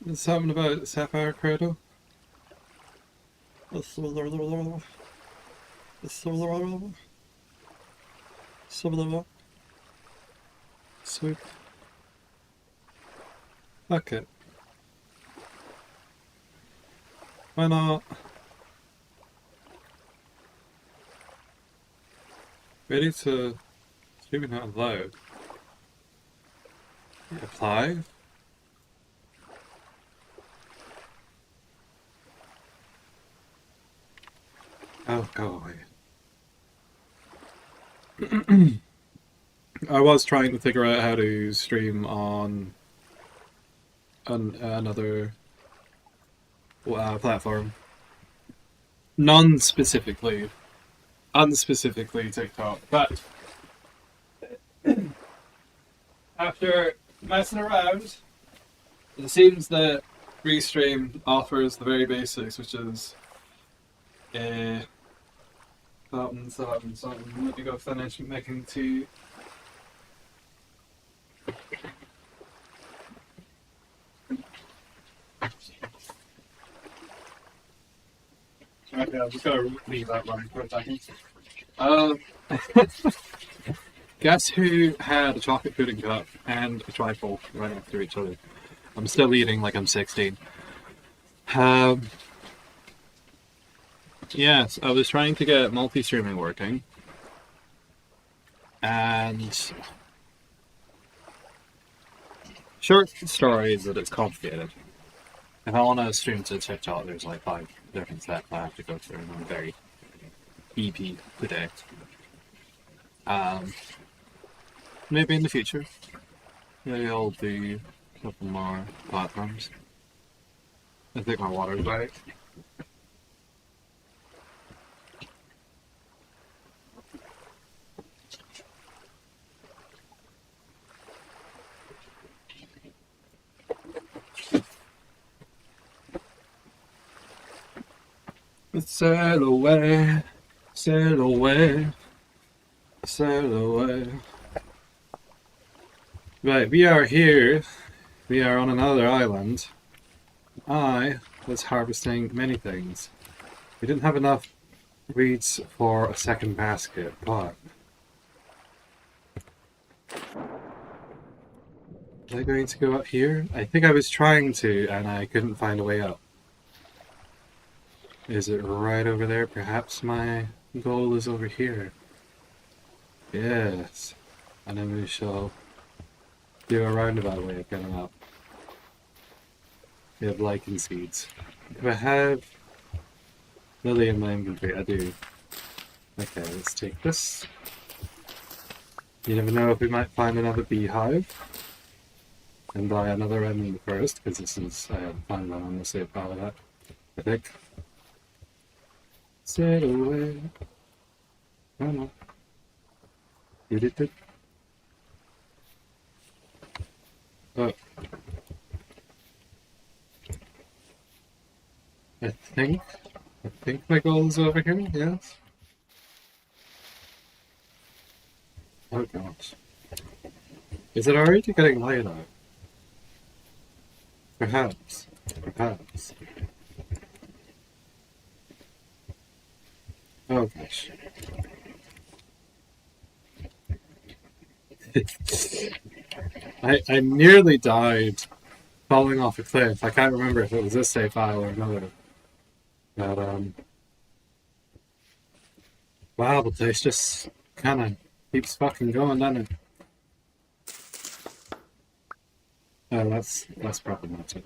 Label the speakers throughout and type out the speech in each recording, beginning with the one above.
Speaker 1: There's something about Sapphire Cradle. Sweet. Fuck it. Why not? Ready to streaming out loud. Apply? Oh, go away. I was trying to figure out how to stream on another platform. Non-specifically. Unspecifically TikTok. But after messing around, it seems that Restream offers the very basics, which is something. Let me go finish making tea. Okay, I'm just gonna leave that running for a second. Guess who had a chocolate pudding cup and a trifle right after each other? I'm still eating like I'm 16. Yes, I was trying to get multi-streaming working, and short story is that it's complicated. If I want to stream to TikTok, there's like 5 different steps I have to go through, and I'm very EP today. Maybe in the future, maybe I'll do a couple more platforms. I think my water's right. Sail away, sail away, sail away. Right, we are here. We are on another island. I was harvesting many things. We didn't have enough reeds for a second basket, but... Was I going to go up here? I think I was trying to, and I couldn't find a way up. Is it right over there? Perhaps my goal is over here. Yes. And then we shall do a roundabout way of getting up. We have lichen seeds. Do I have lily in my inventory? I do. Okay, let's take this. You never know if we might find another beehive. And buy another remnant first, because this is, I haven't found one on the save file yet, I think. Sail away. No, no. You did it. Oh. I think my goal is over here, yes? Oh gosh. Is it already getting light out? Perhaps. Perhaps. Oh gosh. I nearly died falling off a cliff. I can't remember if it was this save file or another. But wow, the place just kinda keeps fucking going, doesn't it? Oh, that's problematic.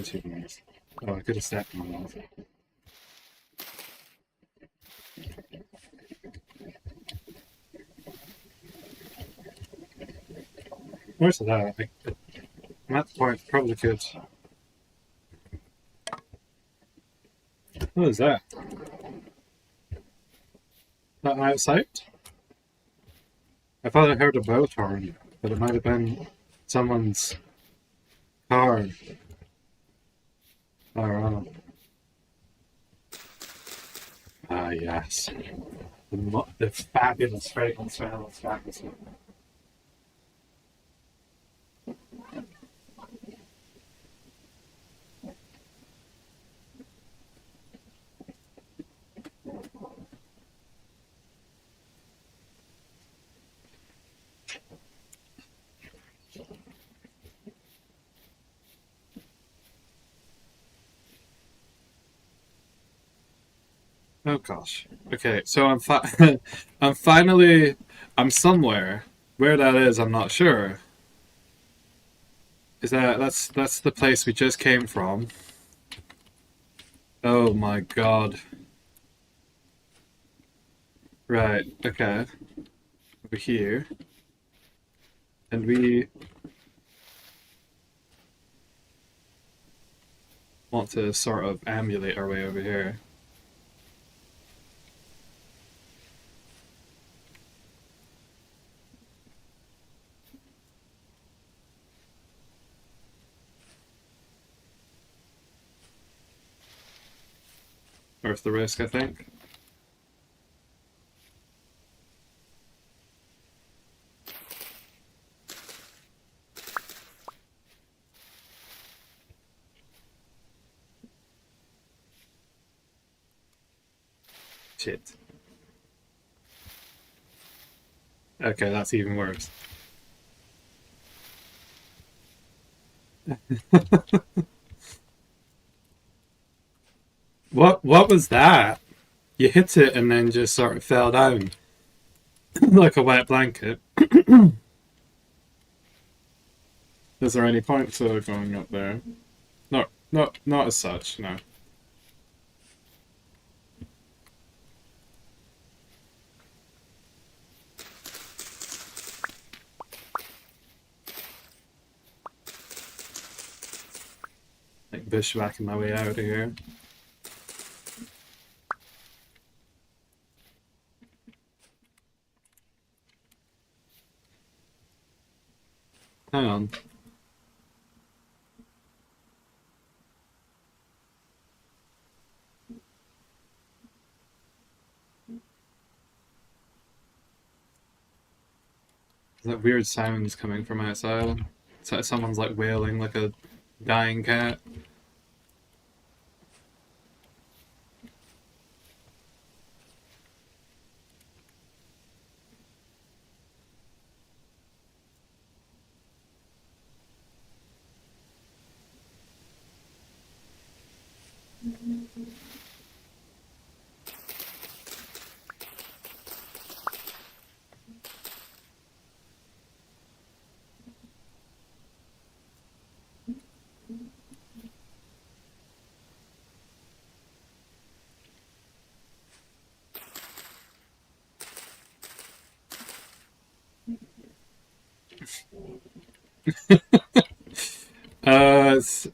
Speaker 1: Too nice. Oh, I could have stacked my mouth. Where's that? I'm at the point, probably could. What is that? That outside? I thought I heard a boat horn, but it might have been someone's car. Oh, ah, yes. The fabulous fragrance smell of fabulous. Oh gosh. Okay, so I'm finally I'm somewhere. Where that is, I'm not sure. Is that's the place we just came from? Oh my god. Right, okay. Over here. And we want to sort of ambulate our way over here. Worth the risk, I think. Shit. Okay, that's even worse. What was that? You hit it and then just sort of fell down like a wet blanket. Is there any point to going up there? No, not as such, no. Like bushwhacking my way out of here. Hang on. Is that weird sounds coming from outside? It's like someone's like wailing like a dying cat.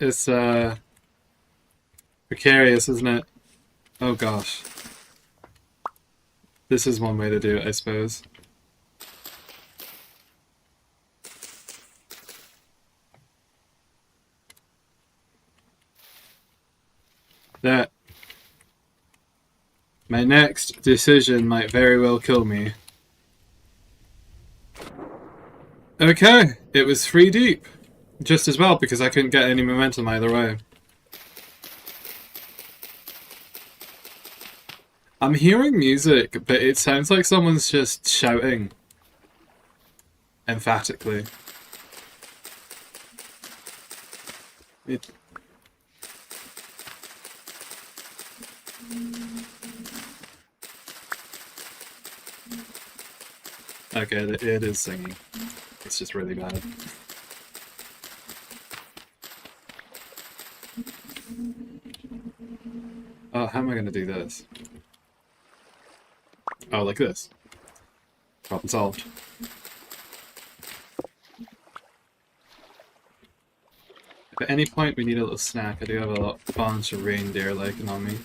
Speaker 1: It's precarious, isn't it? Oh gosh. This is one way to do it, I suppose. That my next decision might very well kill me. Okay, it was 3 deep. Just as well, because I couldn't get any momentum either way. I'm hearing music, but it sounds like someone's just shouting emphatically. It... Okay, it is singing. It's just really bad. Oh, how am I going to do this? Oh, like this. Problem solved. If at any point we need a little snack, I do have a bunch of reindeer lichen on me.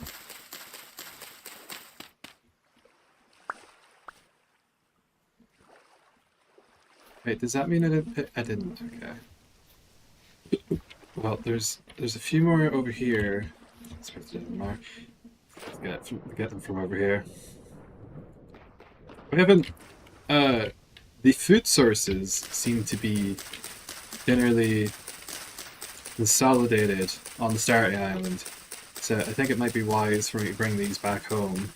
Speaker 1: Wait, does that mean I didn't pick? I didn't, okay. Well, there's a few more over here. Let's get them from over here. We haven't... the food sources seem to be generally consolidated on the starting island. So I think it might be wise for me to bring these back home.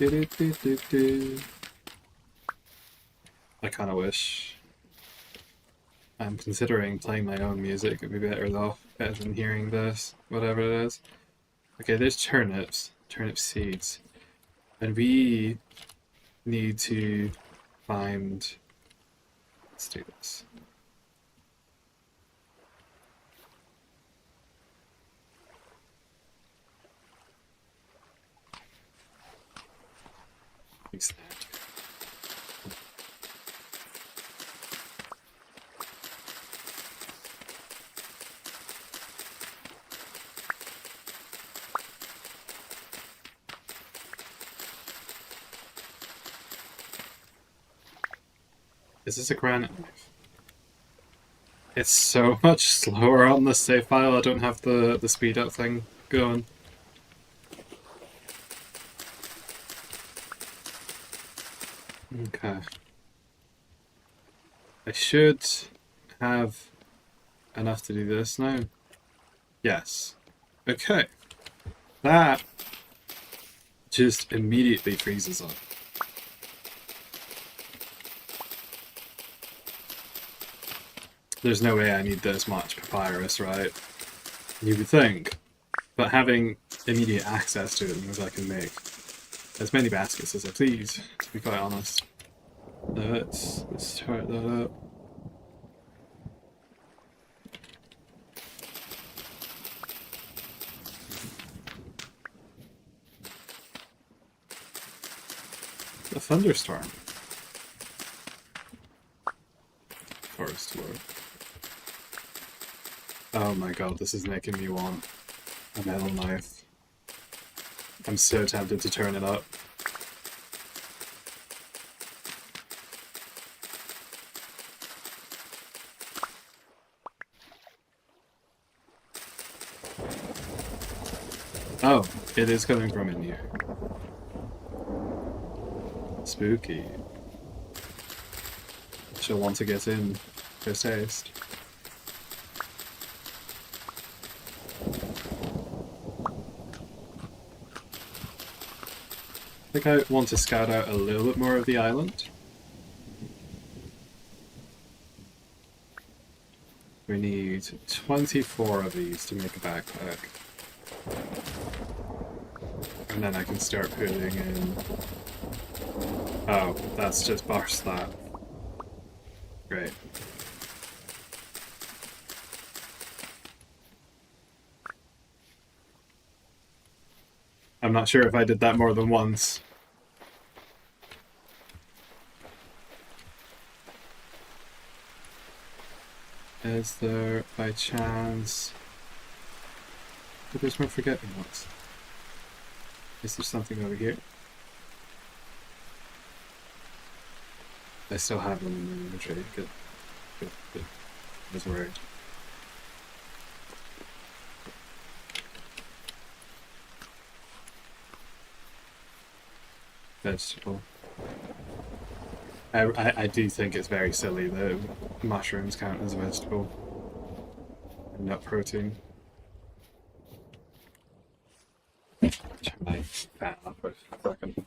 Speaker 1: I kind of wish. I'm considering playing my own music. It'd be better though. better than hearing this, whatever it is. Okay, there's turnips, turnip seeds. And we need to find... Let's do this. Fix that. Is this a granite knife? It's so much slower on the save file, I don't have the speed up thing going. Okay. I should have enough to do this now. Yes. Okay. That just immediately freezes up. There's no way I need this much papyrus, right? You would think. But having immediate access to it means I can make as many baskets as I please, to be quite honest. Let's start that up. A thunderstorm. Forest Lord. Oh my god, this is making me want a metal knife. I'm so tempted to turn it up. Oh, it is coming from in here. Spooky. She'll want to get in for taste. I think I want to scout out a little bit more of the island. We need 24 of these to make a backpack. And then I can start putting in... Oh, that's just bar slab. Great. I'm not sure if I did that more than once. Is there, by chance... But there's more forget-me-nots. Is there something over here? I still have them in the inventory. Good. Good, good. I was worried. Vegetable. I do think it's very silly that mushrooms count as a vegetable. And nut protein. Turn my fan up for a second.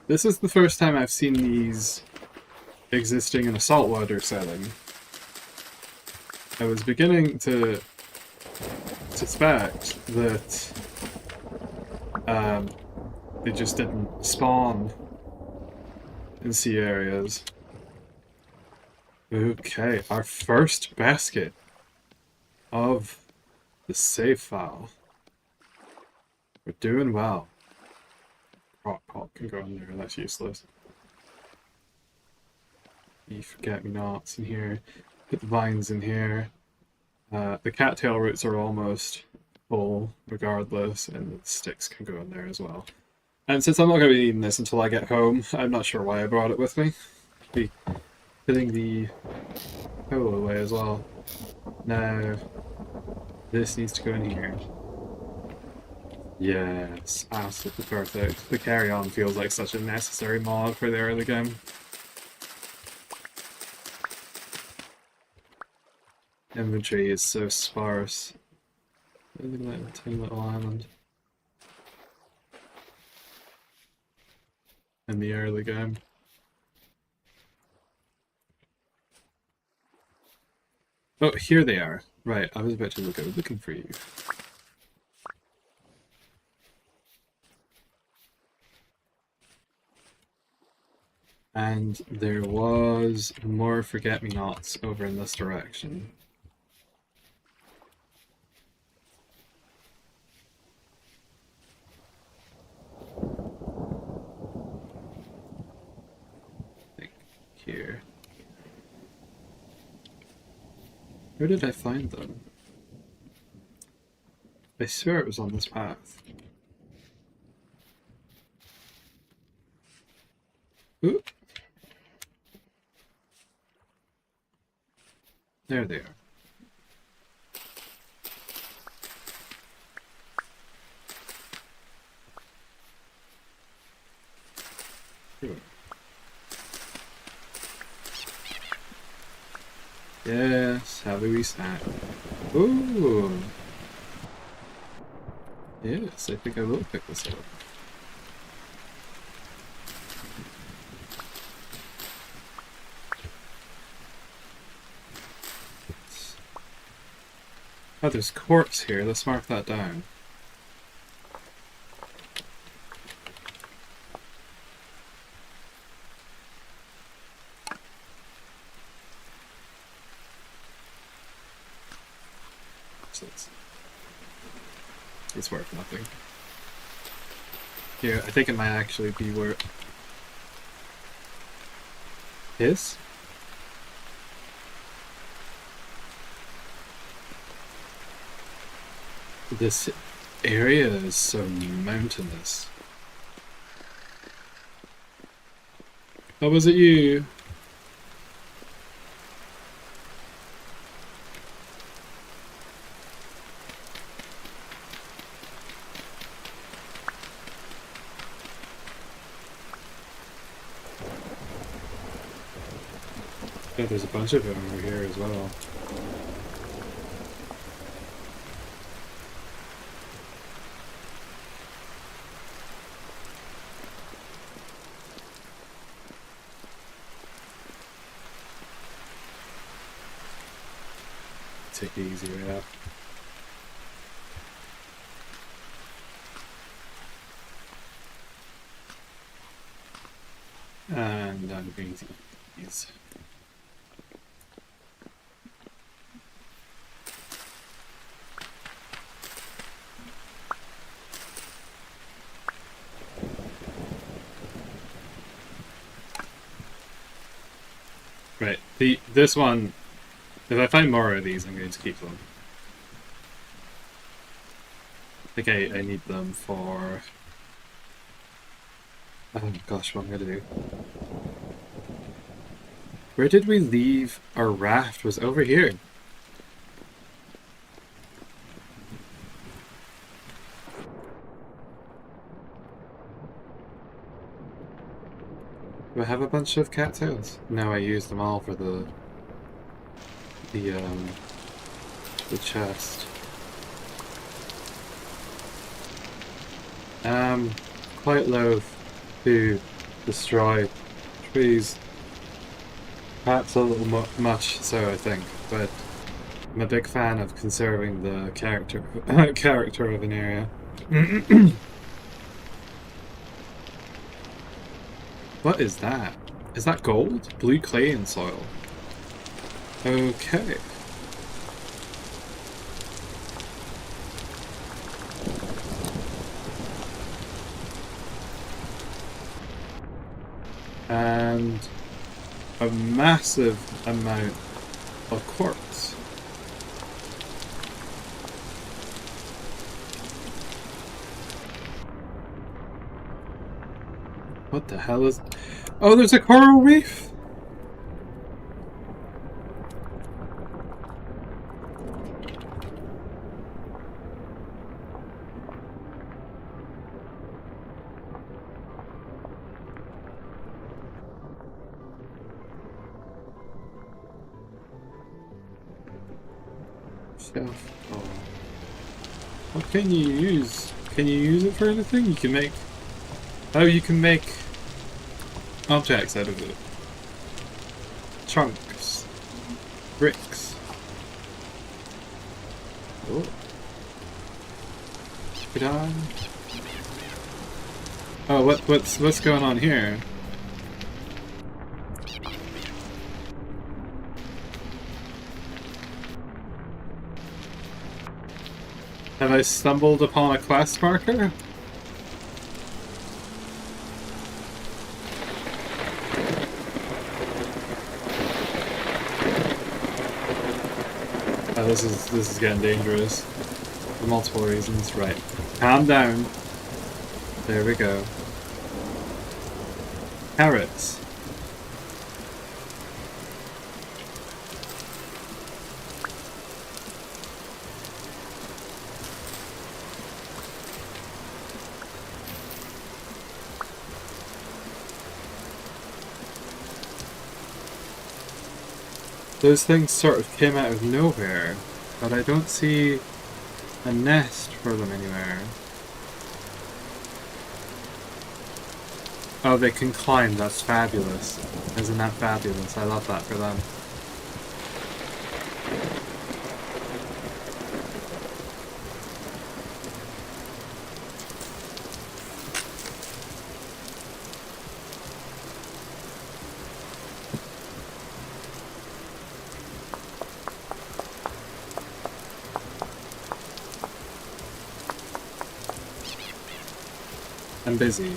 Speaker 1: This is the first time I've seen these existing in a saltwater setting. I was beginning to suspect that they just didn't spawn in sea areas. Okay, our first basket of the save file. We're doing well. Rock pot can go in there, that's useless. You forget-me-nots in here. Put the vines in here. The cattail roots are almost full regardless, and the sticks can go in there as well. And since I'm not going to be needing this until I get home, I'm not sure why I brought it with me. Be putting the coal away as well. Now, this needs to go in here. Yes, absolutely perfect. The carry-on feels like such a necessary mod for the early game. inventory is so sparse. Look at that tiny little island. In the early game. Oh, here they are. Right, I was about to go looking for you. And there was more forget-me-nots over in this direction. I think here. Where did I find them? I swear it was on this path. Ooh. There they are. Ooh. Yes, have a wee snack. Ooh. Yes, I think I will pick this up. Oh, there's quartz here. Let's mark that down. So it's worth nothing. Here, I think it might actually be worth... His? This area is so mountainous. Oh, was it you? Yeah, there's a bunch of them over here as well. Take the easy way up. And I'm going to eat these. Right, this one, if I find more of these, I'm going to keep them. I think I need them for... Oh gosh, what am I going to do? Where did we leave our raft? Was over here. Do I have a bunch of cattails? No, I used them all for the chest. Quite loath to destroy trees. Perhaps a little much so, I think, but I'm a big fan of conserving the character of an area. What is that? Is that gold? Blue clay and soil. Okay. And a massive amount of quartz. What the hell is... Oh, there's a coral reef? Self. Oh. What can you use? Can you use it for anything? You can make... Oh, you can make objects out of it. Chunks. Bricks. Oh. Keep it on. Oh, what's going on here? Have I stumbled upon a quest marker? Oh, this is getting dangerous. For multiple reasons. Right. Calm down. There we go. Carrots. Those things sort of came out of nowhere, but I don't see a nest for them anywhere. Oh, they can climb, that's fabulous. Isn't that fabulous? I love that for them. I'm busy.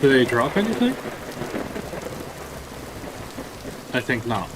Speaker 1: Do they drop anything? I think not.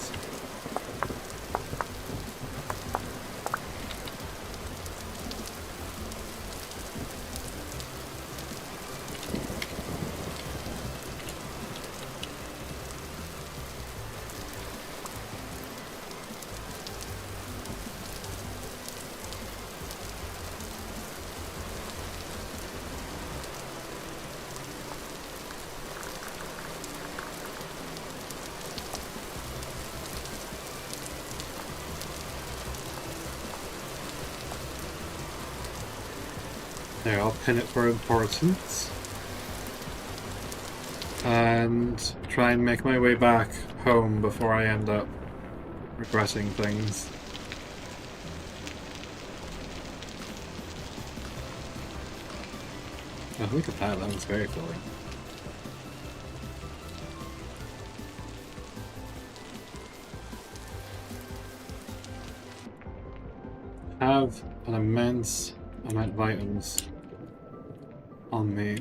Speaker 1: There, I'll pin it for importance. And try and make my way back home before I end up regretting things. Oh, look at that, that was very cool. Have an immense amount of items on me.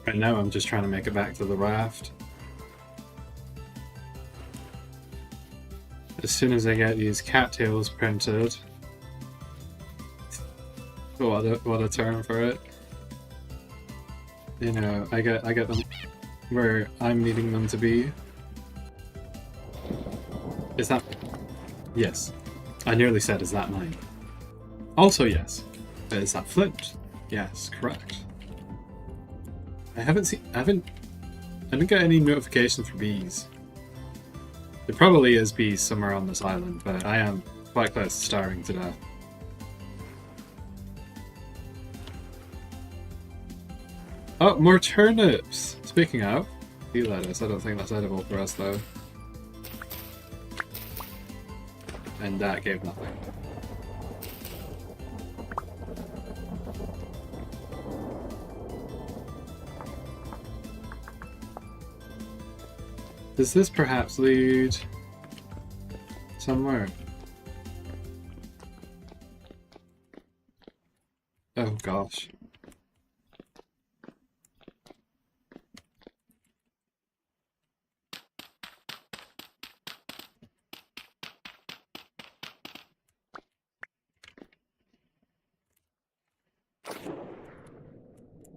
Speaker 1: Right now I'm just trying to make it back to the raft. As soon as I get these cattails printed, what a term for it. You know, I get them where I'm needing them to be. Is that... Yes. I nearly said, is that mine? Also yes. Is that flint? Yes, correct. I didn't get any notifications for bees. There probably is bees somewhere on this island, but I am quite close to starving to death. Oh, more turnips! Speaking of, bee lettuce, I don't think that's edible for us though. And that gave nothing. Does this perhaps lead somewhere. Oh gosh.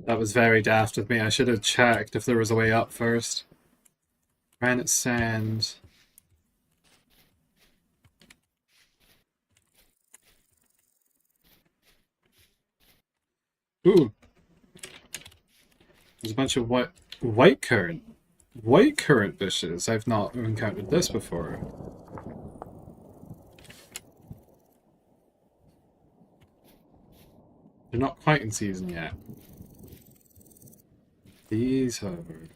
Speaker 1: That was very daft of me. I should have checked if there was a way up first. Granite sand. Ooh. There's a bunch of white currant. White currant bushes. I've not encountered this before. They're not quite in season yet. These, however.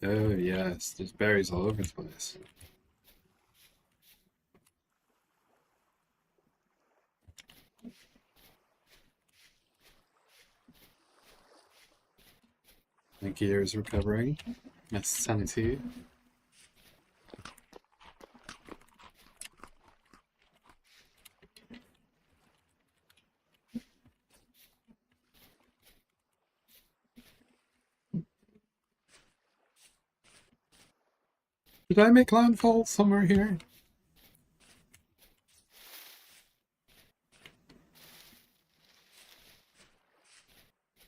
Speaker 1: Oh yes, there's berries all over the place. My gear is recovering. My sanity. Did I make landfall somewhere here?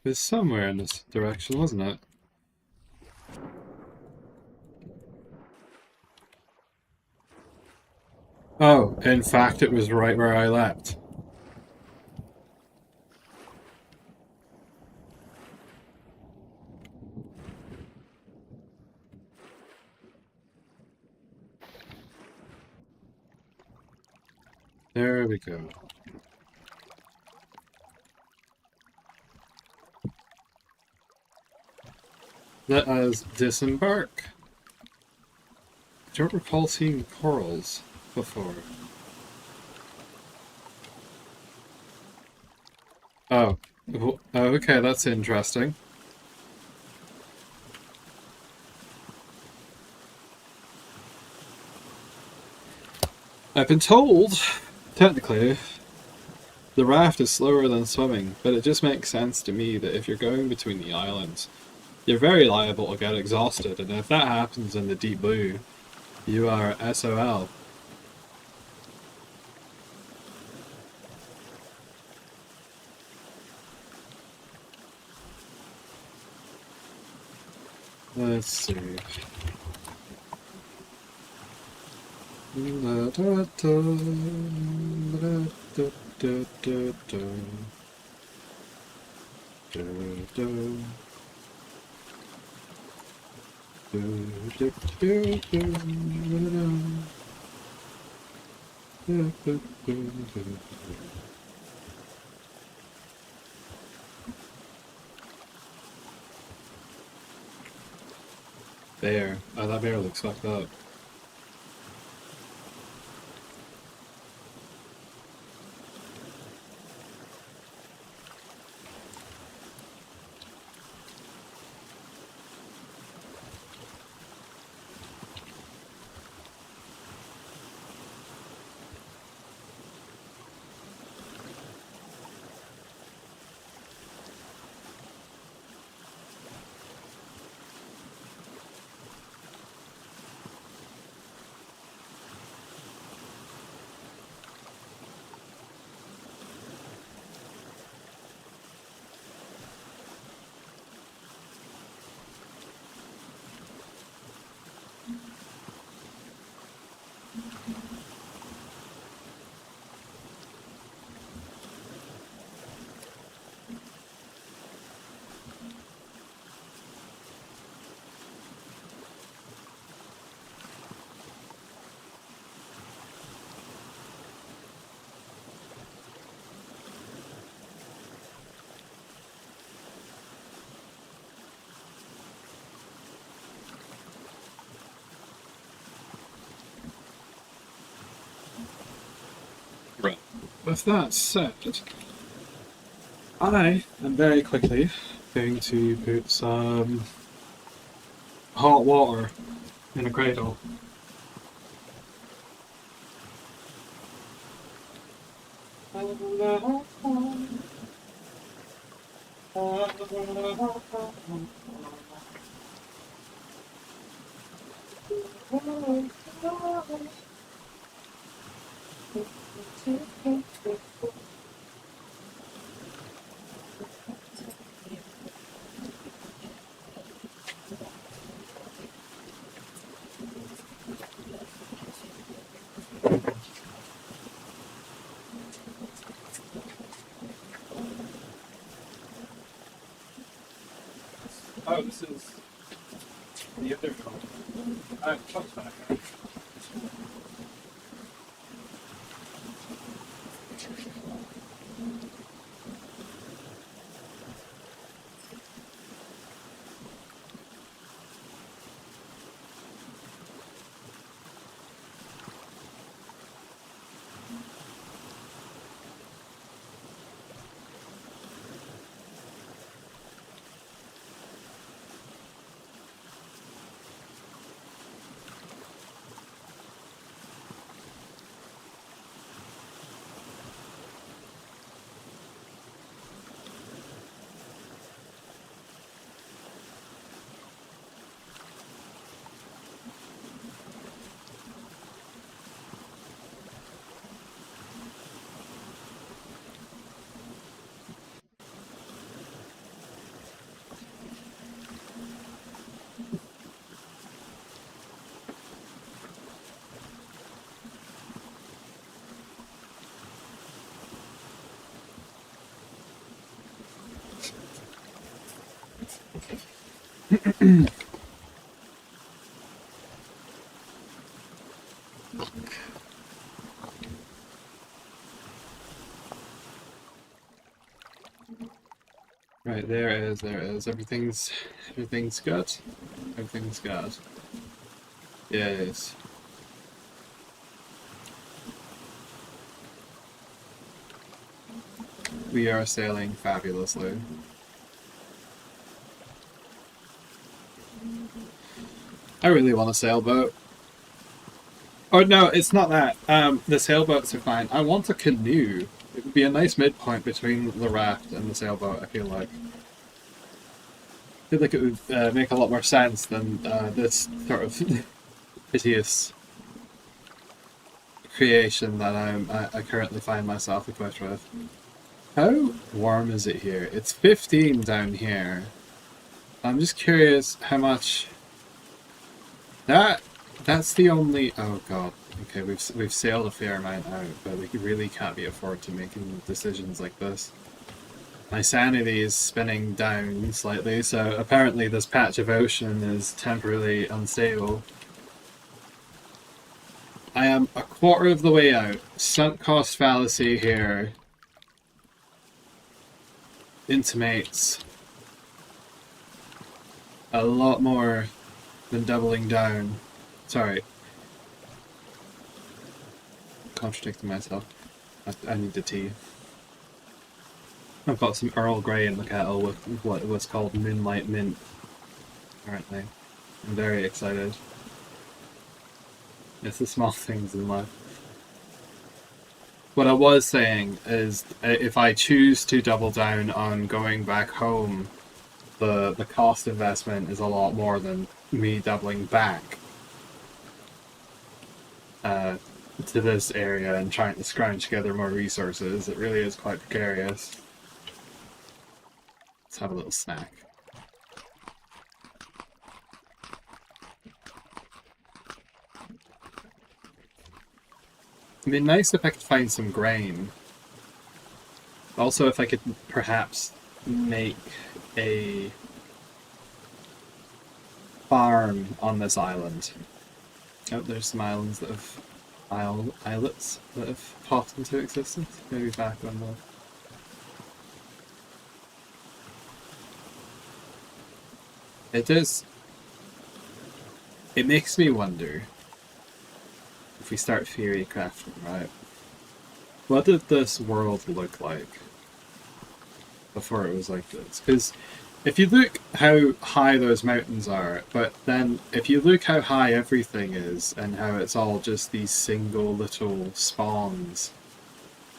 Speaker 1: It was somewhere in this direction, wasn't it? Oh, in fact, it was right where I leapt. There we go. Let us disembark. I don't recall seeing corals before. Oh. Oh, okay, that's interesting. I've been told, technically, the raft is slower than swimming, but it just makes sense to me that if you're going between the islands, you're very liable to get exhausted, and if that happens in the deep blue, you are SOL. Let's see. Bear. Oh, that bear looks fucked up. Right. With that said, I am very quickly going to put some hot water in a cradle Oh, this is the other one. Oh, close back. Right, there it is, there it is. Everything's good. Everything's good. Yes. We are sailing fabulously. I really want a sailboat. Oh no, it's not that. The sailboats are fine. I want a canoe. It would be a nice midpoint between the raft and the sailboat, I feel like. I feel like it would make a lot more sense than this sort of hideous creation that I currently find myself equipped with. How warm is it here? It's 15 down here. I'm just curious how much... That's the only... Oh god. Okay, we've sailed a fair amount out, but we really can't be afford to making decisions like this. My sanity is spinning down slightly, so apparently this patch of ocean is temporarily unstable. I am a quarter of the way out. Sunk cost fallacy here intimates a lot more than doubling down. Sorry. Contradicting myself. I need the tea. I've got some Earl Grey in the kettle with what was called Moonlight Mint, apparently. I'm very excited. It's the small things in life. What I was saying is, if I choose to double down on going back home, the cost investment is a lot more than me doubling back to this area and trying to scrounge together more resources. It really is quite precarious. Let's have a little snack. It'd be nice if I could find some grain. Also, if I could perhaps make a farm on this island. Oh, there's some islands that have islets that have popped into existence. Maybe back on the... It does... It makes me wonder, if we start theory crafting, right? What did this world look like before it was like this? Because if you look how high those mountains are, but then if you look how high everything is and how it's all just these single little spawns,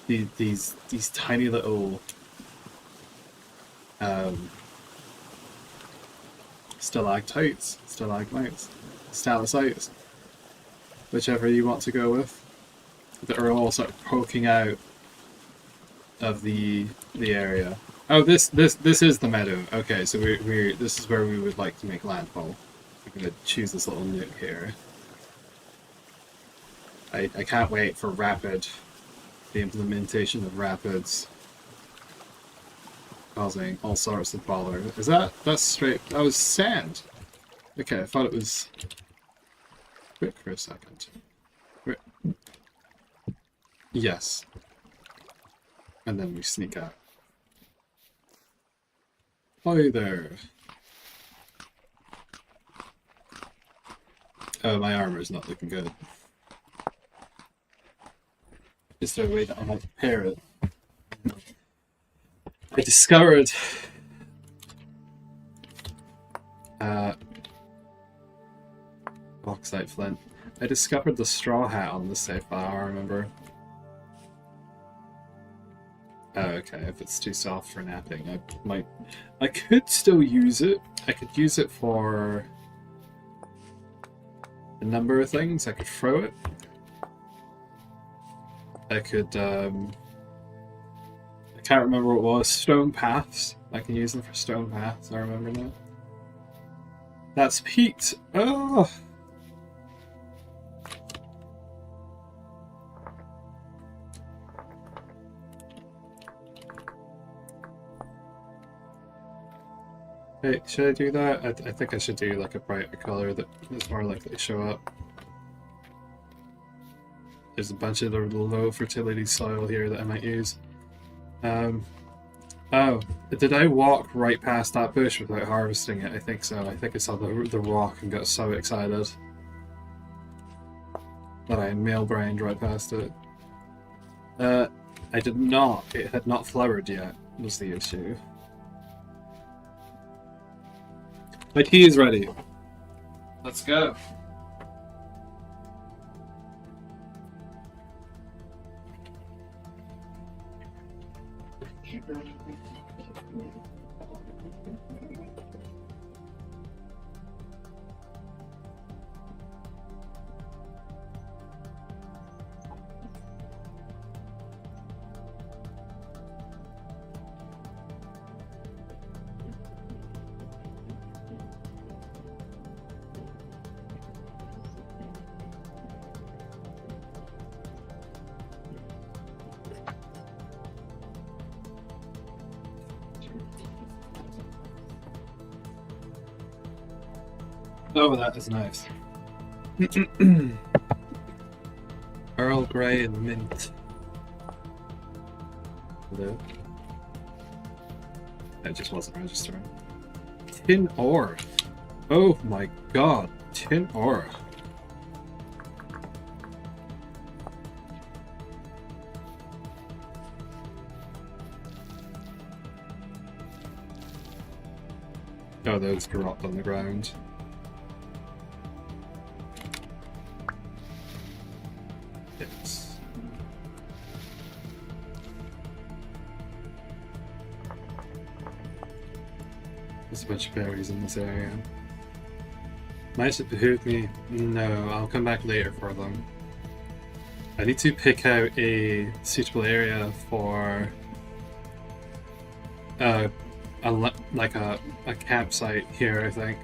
Speaker 1: these tiny little stalactites, stalagmites, stalactites, whichever you want to go with, that are all sort of poking out of the area. Oh, this is the meadow. Okay, so we're this is where we would like to make landfall. We're gonna choose this little nook here. I can't wait for rapid, the implementation of rapids, causing all sorts of bother. Is that's straight? That was sand. Okay, I thought it was quick for a second. Wait. Yes. And then we sneak out. Hi there. Oh, my armor's not looking good. Is there a way that I might repair it? I discovered bauxite flint. I discovered the straw hat on the safe file, I remember. Oh, okay, if it's too soft for napping, I could still use it. I could use it for a number of things. I could throw it. I could, I can't remember what it was. Stone paths. I can use them for stone paths, I remember now. That's peaked. Oh! Hey, should I do that? I think I should do like a brighter color that is more likely to show up. There's a bunch of the low fertility soil here that I might use. Oh, did I walk right past that bush without harvesting it? I think so. I think I saw the rock and got so excited that I male-brained right past it. I did not. It had not flowered yet, was the issue. My tea is ready. Let's go. Oh, that is nice. Earl Grey and mint. Hello? That just wasn't registering. Tin ore. Oh my god, tin ore. Oh, those dropped on the ground. Yes. There's a bunch of berries in this area. Might it behoove me? No, I'll come back later for them. I need to pick out a suitable area for like a campsite here, I think.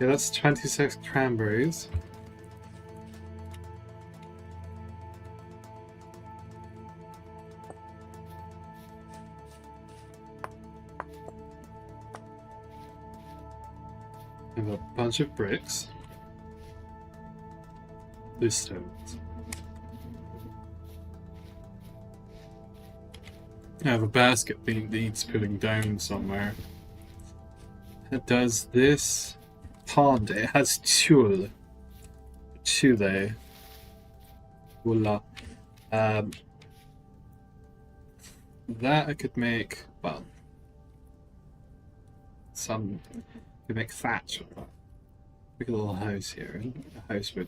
Speaker 1: Yeah, that's 26 cranberries. I have a bunch of bricks. Loose stones. I have a basket that needs putting down somewhere. It does this pond. It has tulle. Tulle. Tulla. that I could make, well, could make thatch with that. Make a little house here. A house would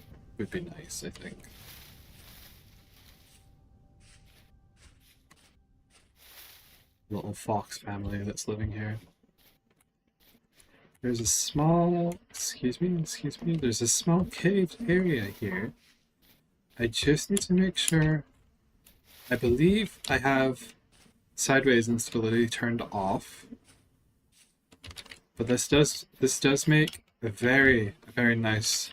Speaker 1: be nice, I think. Little fox family that's living here. There's a small, excuse me, there's a small caved area here. I just need to make sure, I believe I have sideways instability turned off. But this does make a very nice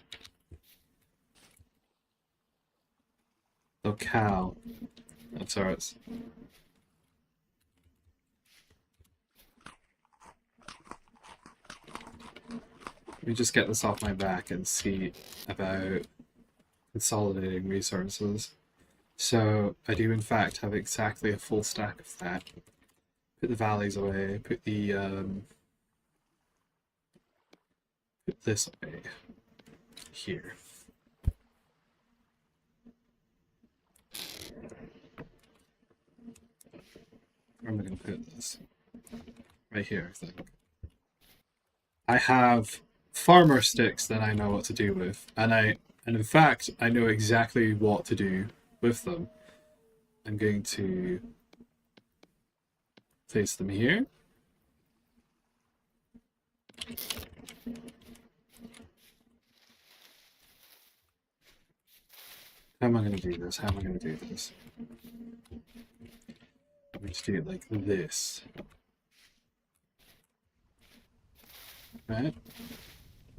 Speaker 1: locale. That's ours. Let me just get this off my back and see about consolidating resources. So I do in fact have exactly a full stack of that. Put the valleys away, put this away here. Where am I going to put this? Right here, I think. I have far more sticks than I know what to do with, and in fact I know exactly what to do with them. I'm going to place them here. How am I going to do this? I'm going to do it like this. Right?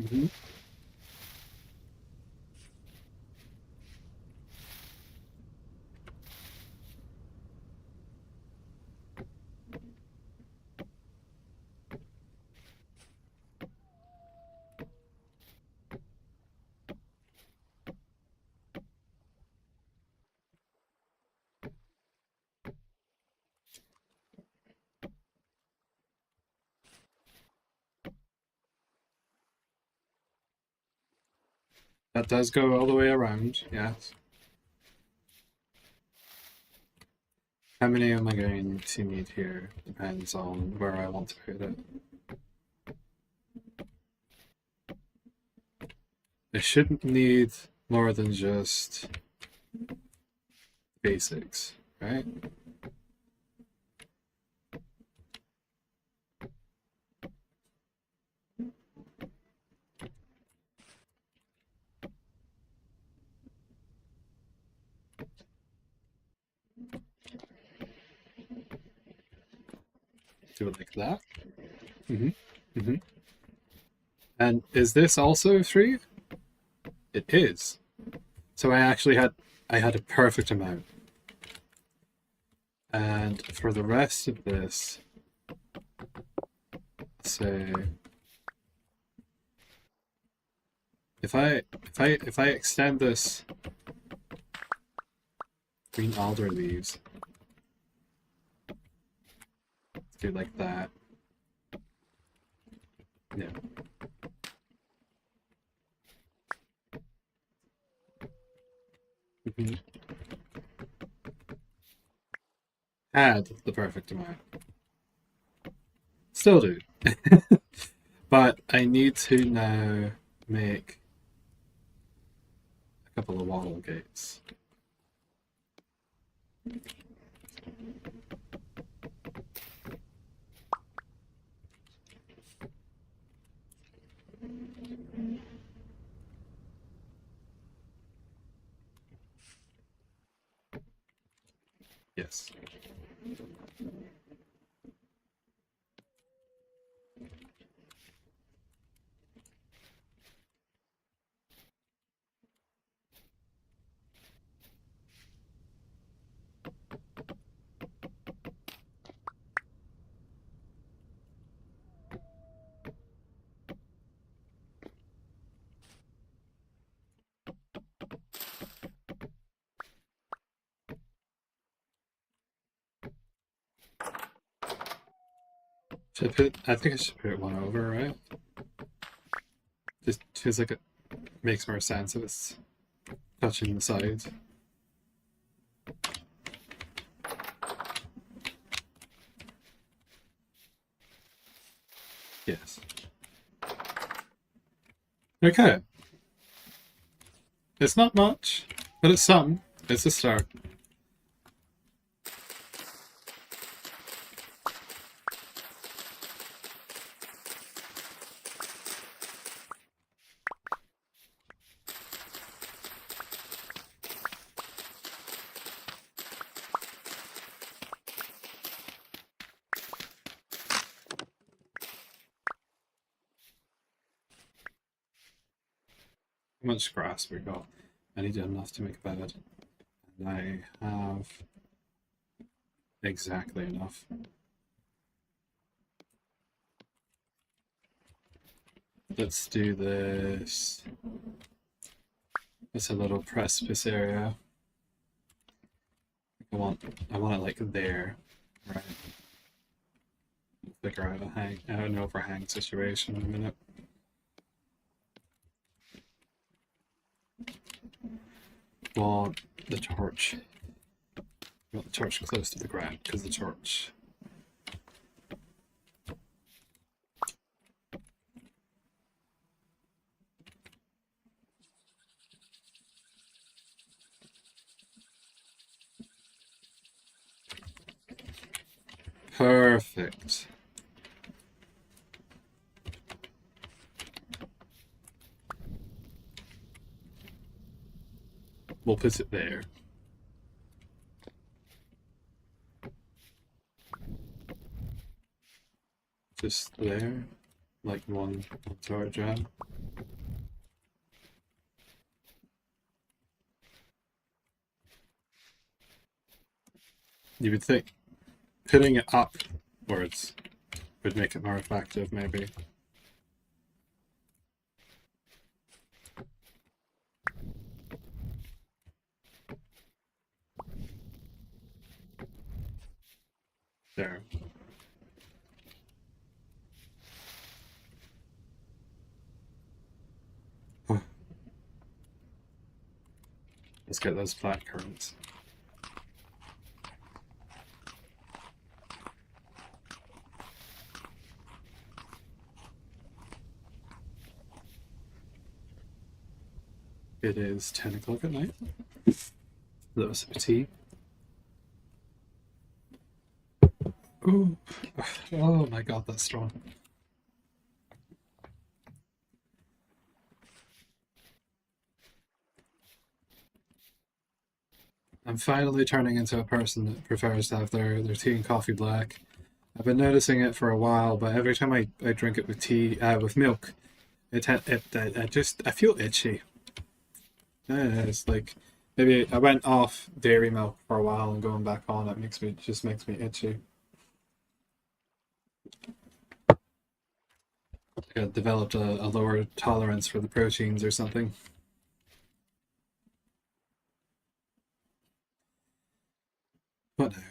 Speaker 1: Mm-hmm. That does go all the way around, yes. How many am I going to need here? Depends on where I want to put it. I shouldn't need more than just basics, right? Do it like that. Mm-hmm. Mm-hmm. And is this also 3? It is. So I actually had a perfect amount. And for the rest of this, say if I extend this green alder leaves, do like that. Yeah. Mm-hmm. Had the perfect amount. Still do. But I need to now make a couple of wattle gates. Yes. Should I put? I think I should put one over, right? Just feels like it makes more sense if it's touching the sides. Yes. Okay. It's not much, but it's some. It's a start. How much grass we got? I need enough to make a bed. And I have exactly enough. Let's do this. It's a little precipice area. I want it like there, right? Figure out an overhang situation in a minute. Want the torch. Want the torch close to the ground because the torch. Perfect. We'll put it there. Just there, like one torch jam. You would think putting it upwards would make it more effective, maybe. There. Let's get those flat currents. It is 10 o'clock at night. A little sip of tea. Ooh. Oh my god, that's strong. I'm finally turning into a person that prefers to have their tea and coffee black. I've been noticing it for a while, but every time I drink it with tea, with milk, I feel itchy. It's like maybe I went off dairy milk for a while and going back on it just makes me itchy. I developed a lower tolerance for the proteins or something. What now?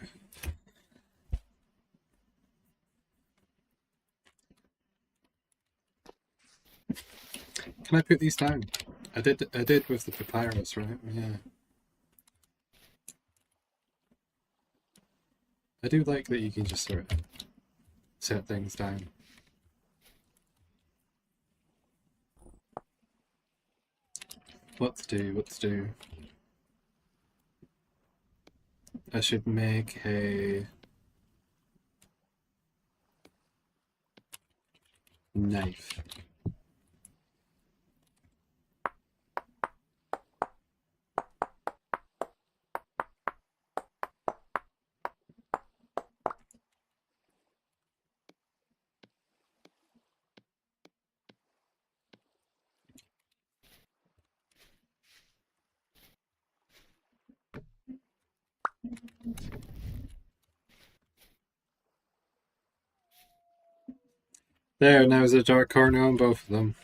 Speaker 1: Can I put these down? I did with the papyrus, right? Yeah. I do like that you can just sort of set things down. What to do, what to do. I should make a knife. There, now there's a dark corner on both of them.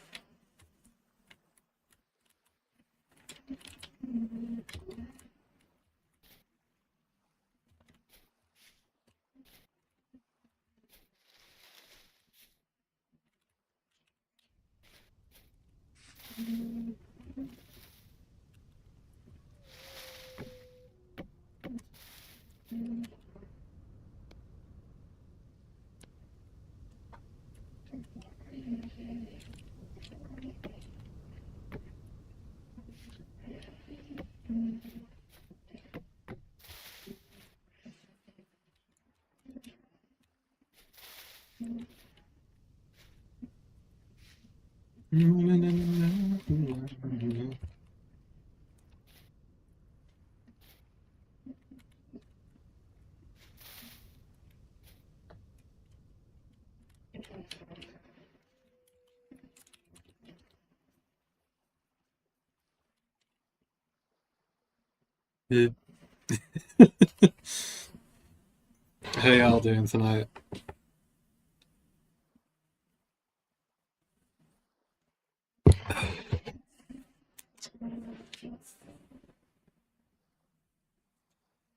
Speaker 1: Yeah. How y'all doing tonight?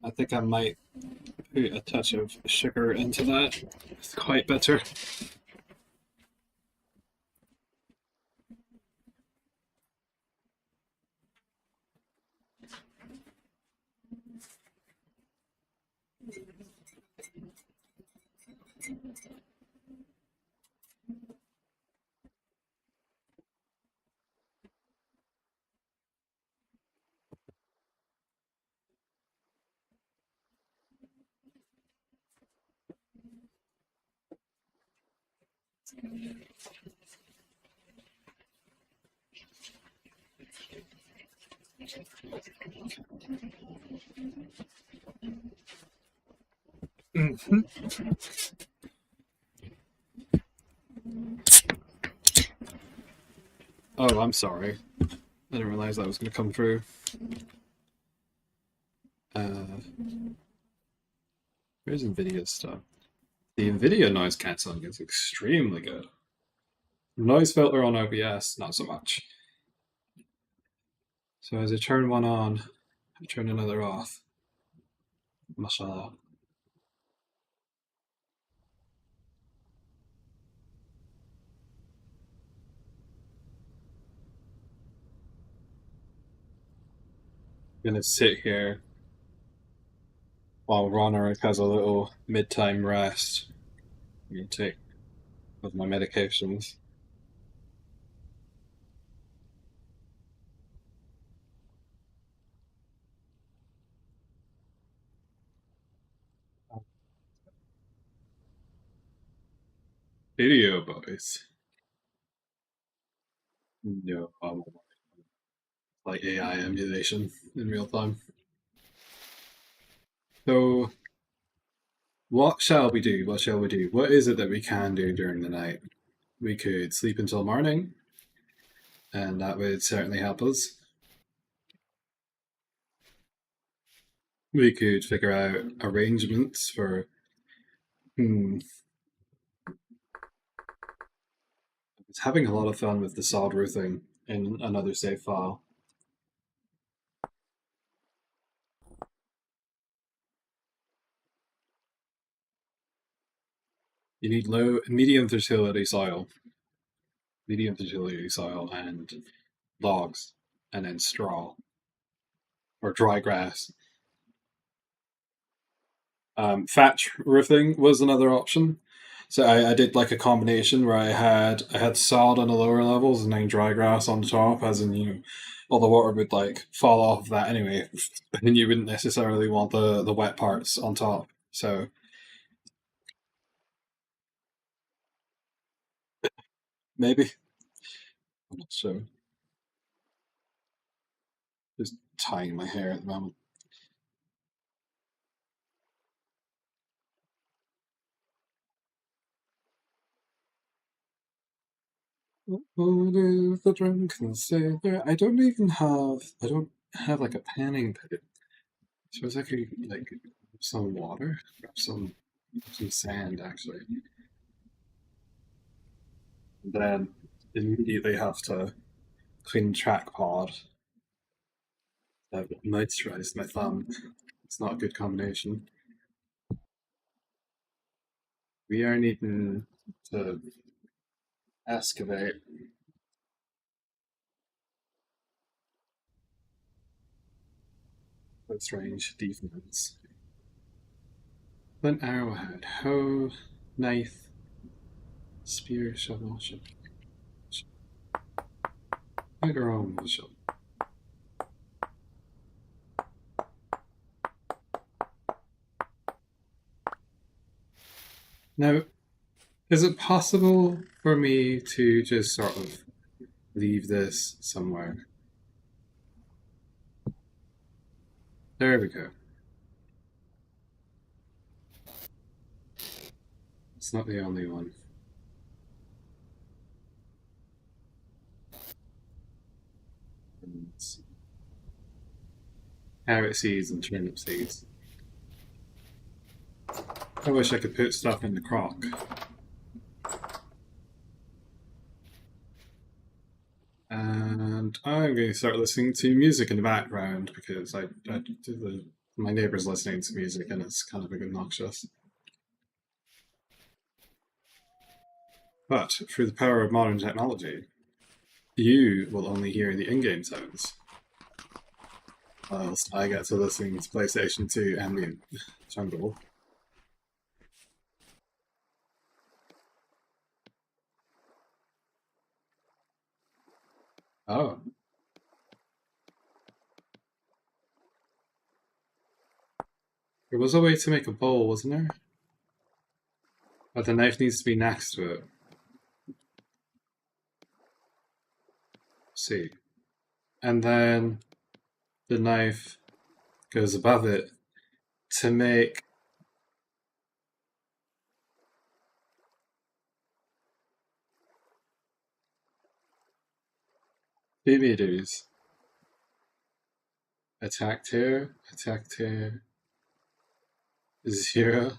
Speaker 1: I think I might put a touch of sugar into that. It's quite bitter. Mhm. Oh, I'm sorry. I didn't realize that was going to come through. Where's NVIDIA stuff? The NVIDIA noise cancelling is extremely good. Noise filter on OBS, not so much. So as I turn one on, I turn another off. Mashallah. I'm gonna sit here while Ronerick has a little mid-time rest. I'm gonna take with my medications. Video boys. No, like AI emulation in real time. So, what shall we do? What shall we do? What is it that we can do during the night? We could sleep until morning, and that would certainly help us. We could figure out arrangements for. Hmm, I was having a lot of fun with the sod roofing in another save file. You need medium fertility soil, and logs, and then straw or dry grass. Thatch roofing was another option. So I did like a combination where I had sod on the lower levels and then dry grass on the top, as in all the water would like fall off of that anyway, and you wouldn't necessarily want the wet parts on top. So maybe I'm not sure. Just tying my hair at the moment. What is the drunken sailor? I don't have like a panning pit. Suppose I could like some water, grab some sand actually. Then immediately have to clean trackpad. That moisturized my thumb. It's not a good combination. We are needing to excavate with strange defense. An arrowhead, hoe, knife, spear, shovel, shovel. Later on, we shall. Now, is it possible for me to just sort of leave this somewhere? There we go. It's not the only one. And carrot seeds and turnip seeds. I wish I could put stuff in the crock. And I'm going to start listening to music in the background because my neighbor's listening to music and it's kind of obnoxious. But through the power of modern technology, you will only hear the in-game sounds, whilst I get to listen to PlayStation 2 ambient jungle. Oh. There was a way to make a bowl, wasn't there? But the knife needs to be next to it. See. And then the knife goes above it to make BB-doos. Attack tier, 0.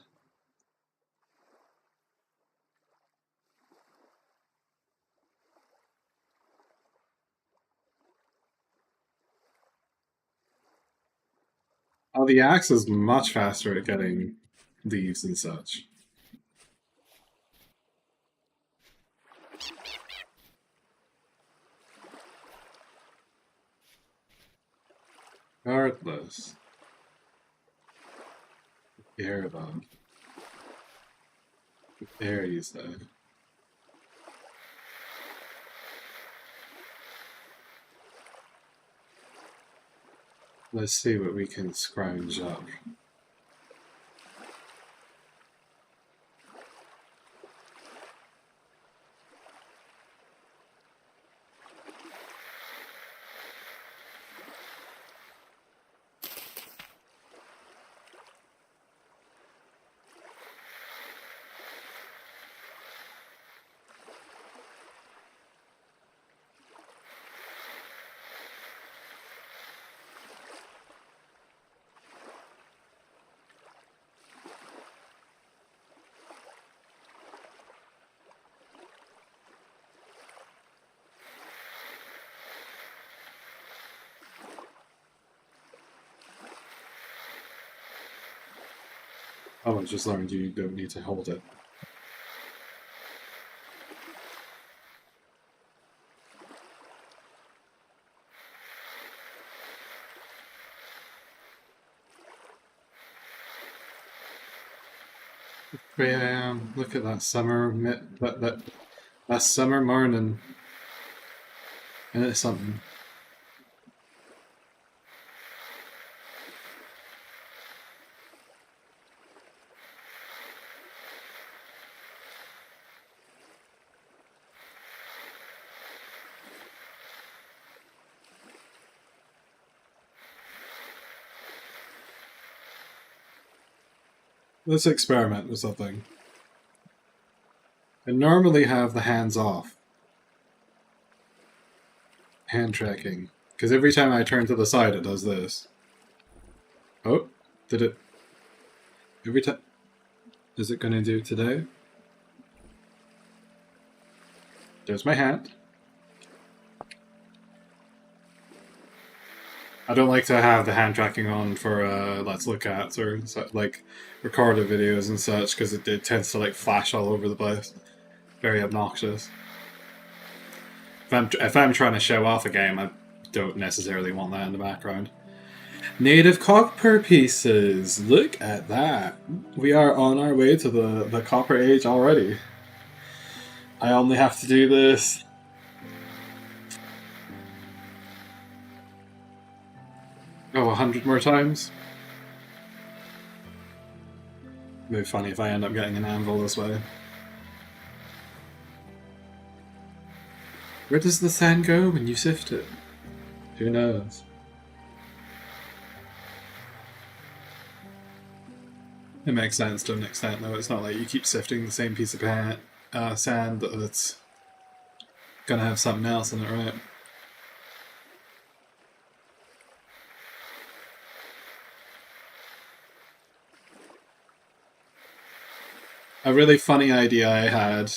Speaker 1: Oh, the axe is much faster at getting leaves and such. Regardless. Care about the berries though. Let's see what we can scrounge up. Oh, I just learned you don't need to hold it. Look at that summer, that summer morning. And it's something. Let's experiment with something. I normally have the hands off. Hand tracking. Because every time I turn to the side, it does this. Oh, did it? Every time. Is it going to do it today? There's my hand. I don't like to have the hand tracking on for Let's Look At or like recorded videos and such because it tends to like flash all over the place. Very obnoxious. If I'm trying to show off a game, I don't necessarily want that in the background. Native copper pieces! Look at that! We are on our way to the copper age already. I only have to do this Oh, 100 more times? It'd be funny if I end up getting an anvil this way. Where does the sand go when you sift it? Who knows? It makes sense to an extent, though. It's not like you keep sifting the same piece of sand that's gonna have something else in it, right? A really funny idea I had.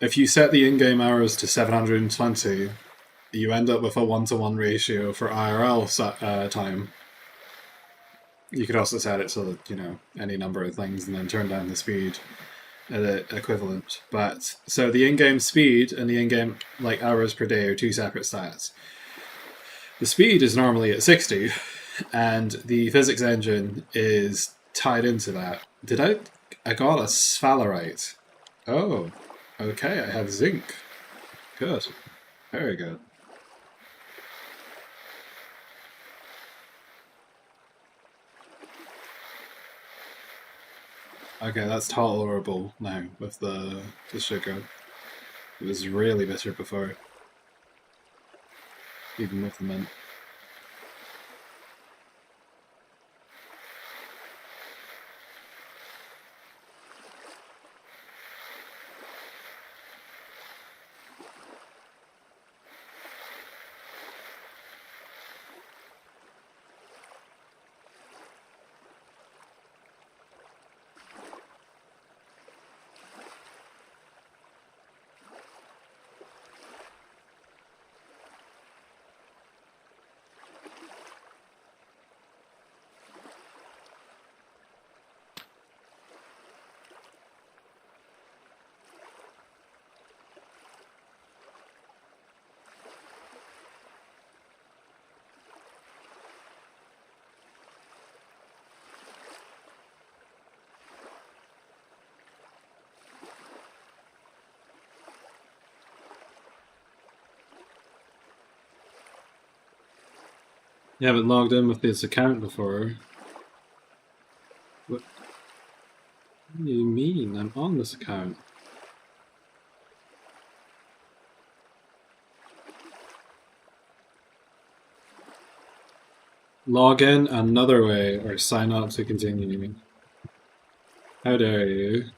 Speaker 1: If you set the in-game hours to 720, you end up with a 1-to-1 ratio for IRL time. You could also set it so that, any number of things and then turn down the speed at equivalent. But so the in-game speed and the in-game hours per day are two separate stats. The speed is normally at 60, and the physics engine is tied into that. I got a sphalerite. Oh, okay, I have zinc. Good. Very good. Okay, that's tolerable now with the sugar. It was really bitter before. Even with the mint. You haven't logged in with this account before. What do you mean? I'm on this account. Log in another way or sign up to continue. How dare you?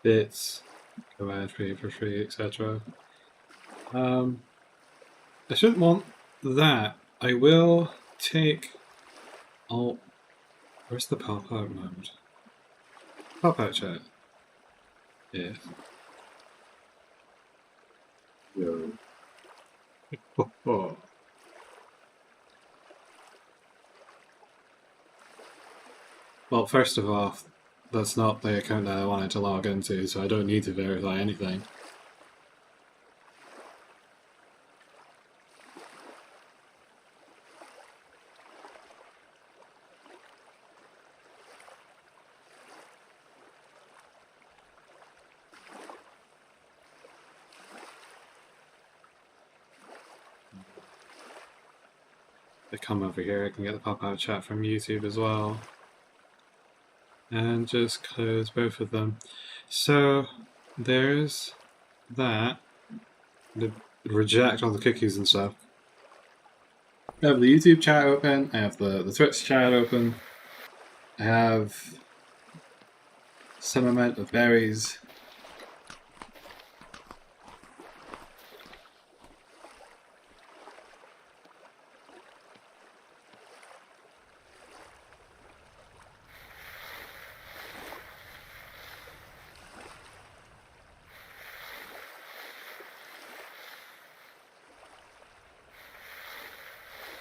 Speaker 1: Bits, go ad free for free, etc. I shouldn't want that. I will take. Where's the pop out mode? Pop out chat. Yeah. Yo. Oh. Well, first of all, that's not the account that I wanted to log into, so I don't need to verify anything. If I come over here, I can get the pop-out chat from YouTube as well. And just close both of them. So, there's that. The reject all the cookies and stuff. I have the YouTube chat open, I have the Twitch chat open, I have some amount of berries.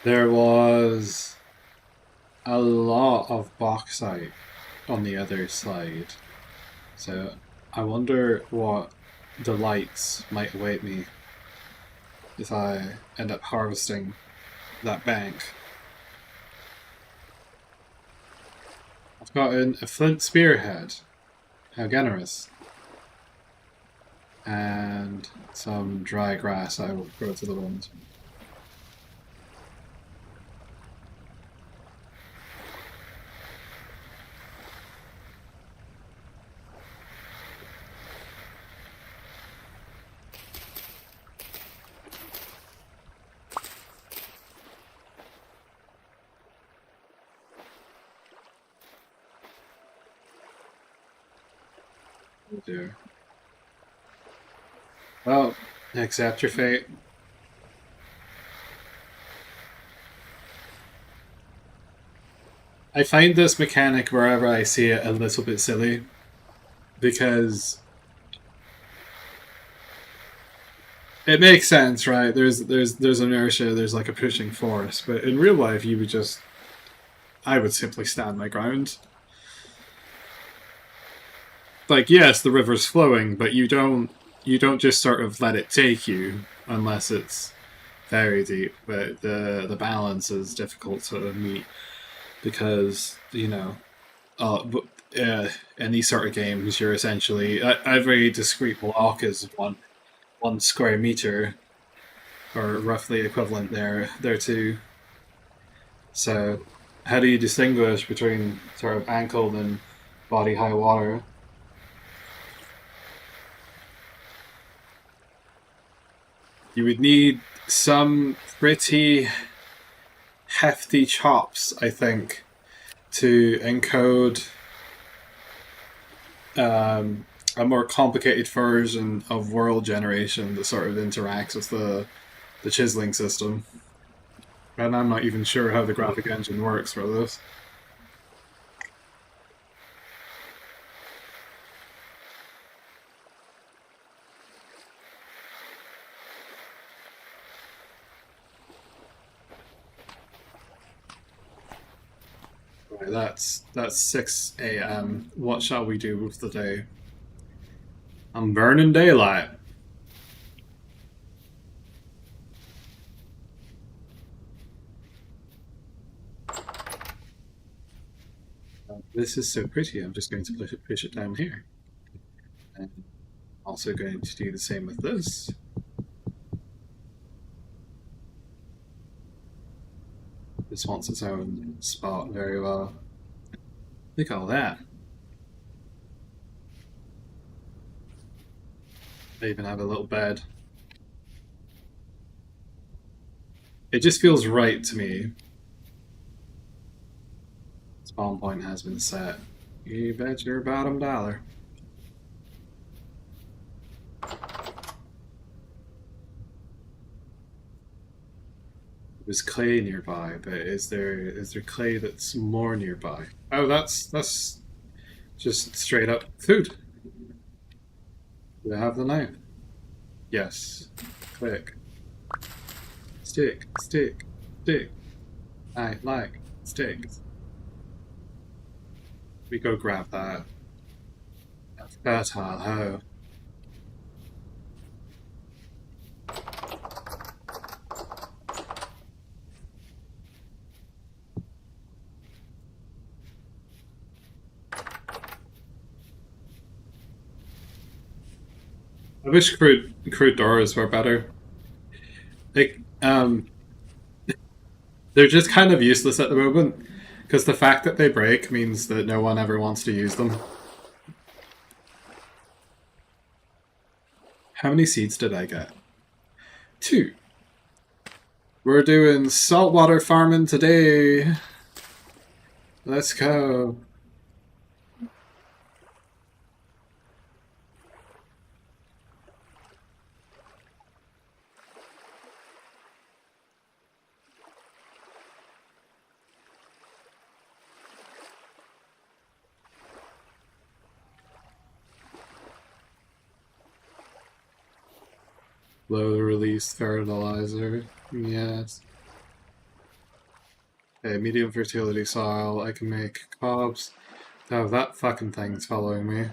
Speaker 1: There was a lot of bauxite on the other side, so I wonder what delights might await me if I end up harvesting that bank. I've gotten a flint spearhead. How generous. And some dry grass I will throw to the wind. Oh dear. Well, accept your fate. I find this mechanic wherever I see it a little bit silly because it makes sense, right? There's inertia, there's like a pushing force, but in real life you would just I would simply stand my ground. Like yes, the river's flowing, but you don't just sort of let it take you unless it's very deep. But the balance is difficult to meet because in these sort of games you're essentially every discrete block is one square meter or roughly equivalent there too. So how do you distinguish between sort of ankle and body high water? You would need some pretty hefty chops, I think, to encode a more complicated version of world generation that sort of interacts with the chiseling system. And I'm not even sure how the graphic engine works for this. Right, that's 6 a.m. What shall we do with the day? I'm burning daylight. This is so pretty. I'm just going to push it down here. And also going to do the same with this. This wants its own spot very well. Look at all that. They even have a little bed. It just feels right to me. Spawn point has been set. You bet your bottom dollar. There's clay nearby, but is there clay that's more nearby? Oh, that's just straight up food. Do I have the knife? Yes. Click. Stick, stick, stick. I like sticks. We go grab that. Fertile hoe. I wish crude doors were better. Like, they're just kind of useless at the moment because the fact that they break means that no one ever wants to use them. How many seeds did I get? 2. We're doing saltwater farming today. Let's go. Low release fertilizer. Yes. Okay, medium fertility soil. I can make cobs. Oh, that fucking thing's following me.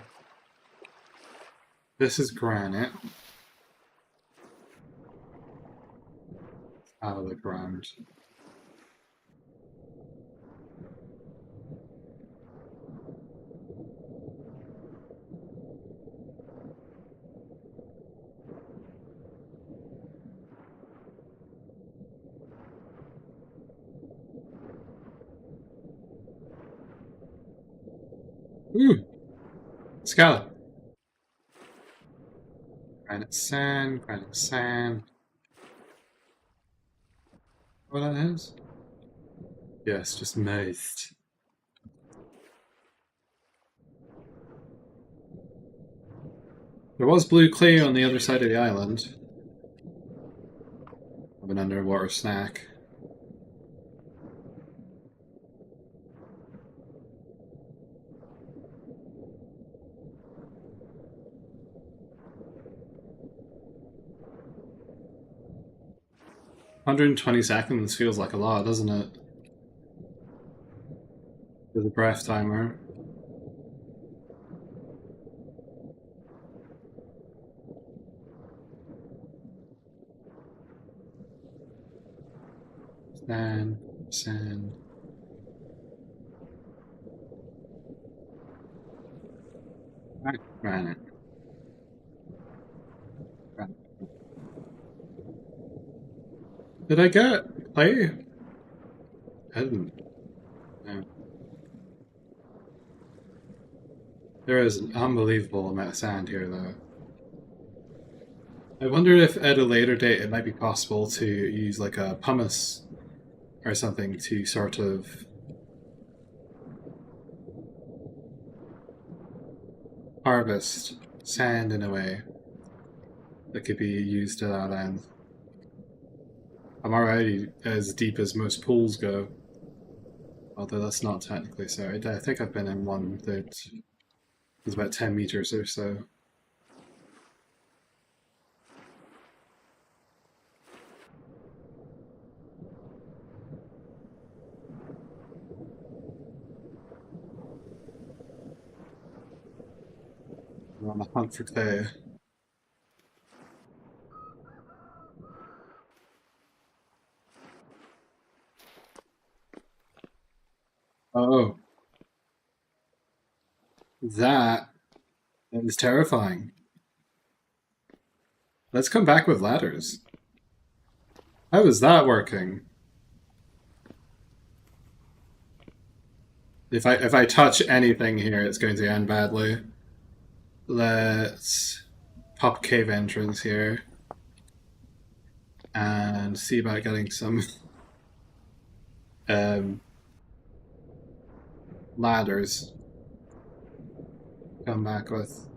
Speaker 1: This is granite. Out of the ground. Ooh! Scallop! Granite sand, granite sand. What that is? Yes, just moist. There was blue clay on the other side of the island. Of an underwater snack. $120 feels like a lot, doesn't it? For the breath timer. Sand, sand. Granite. Granite. Did I get clay? I didn't. No. There is an unbelievable amount of sand here, though. I wonder if at a later date it might be possible to use like a pumice or something to sort of harvest sand in a way that could be used to that end. I'm already as deep as most pools go, although that's not technically so. I think I've been in one that is about 10 meters or so. We're on a hunt for clay. Oh. That is terrifying. Let's come back with ladders. How is that working? If I touch anything here, it's going to end badly. Let's pop cave entrance here and see about getting some ladders. Come back with.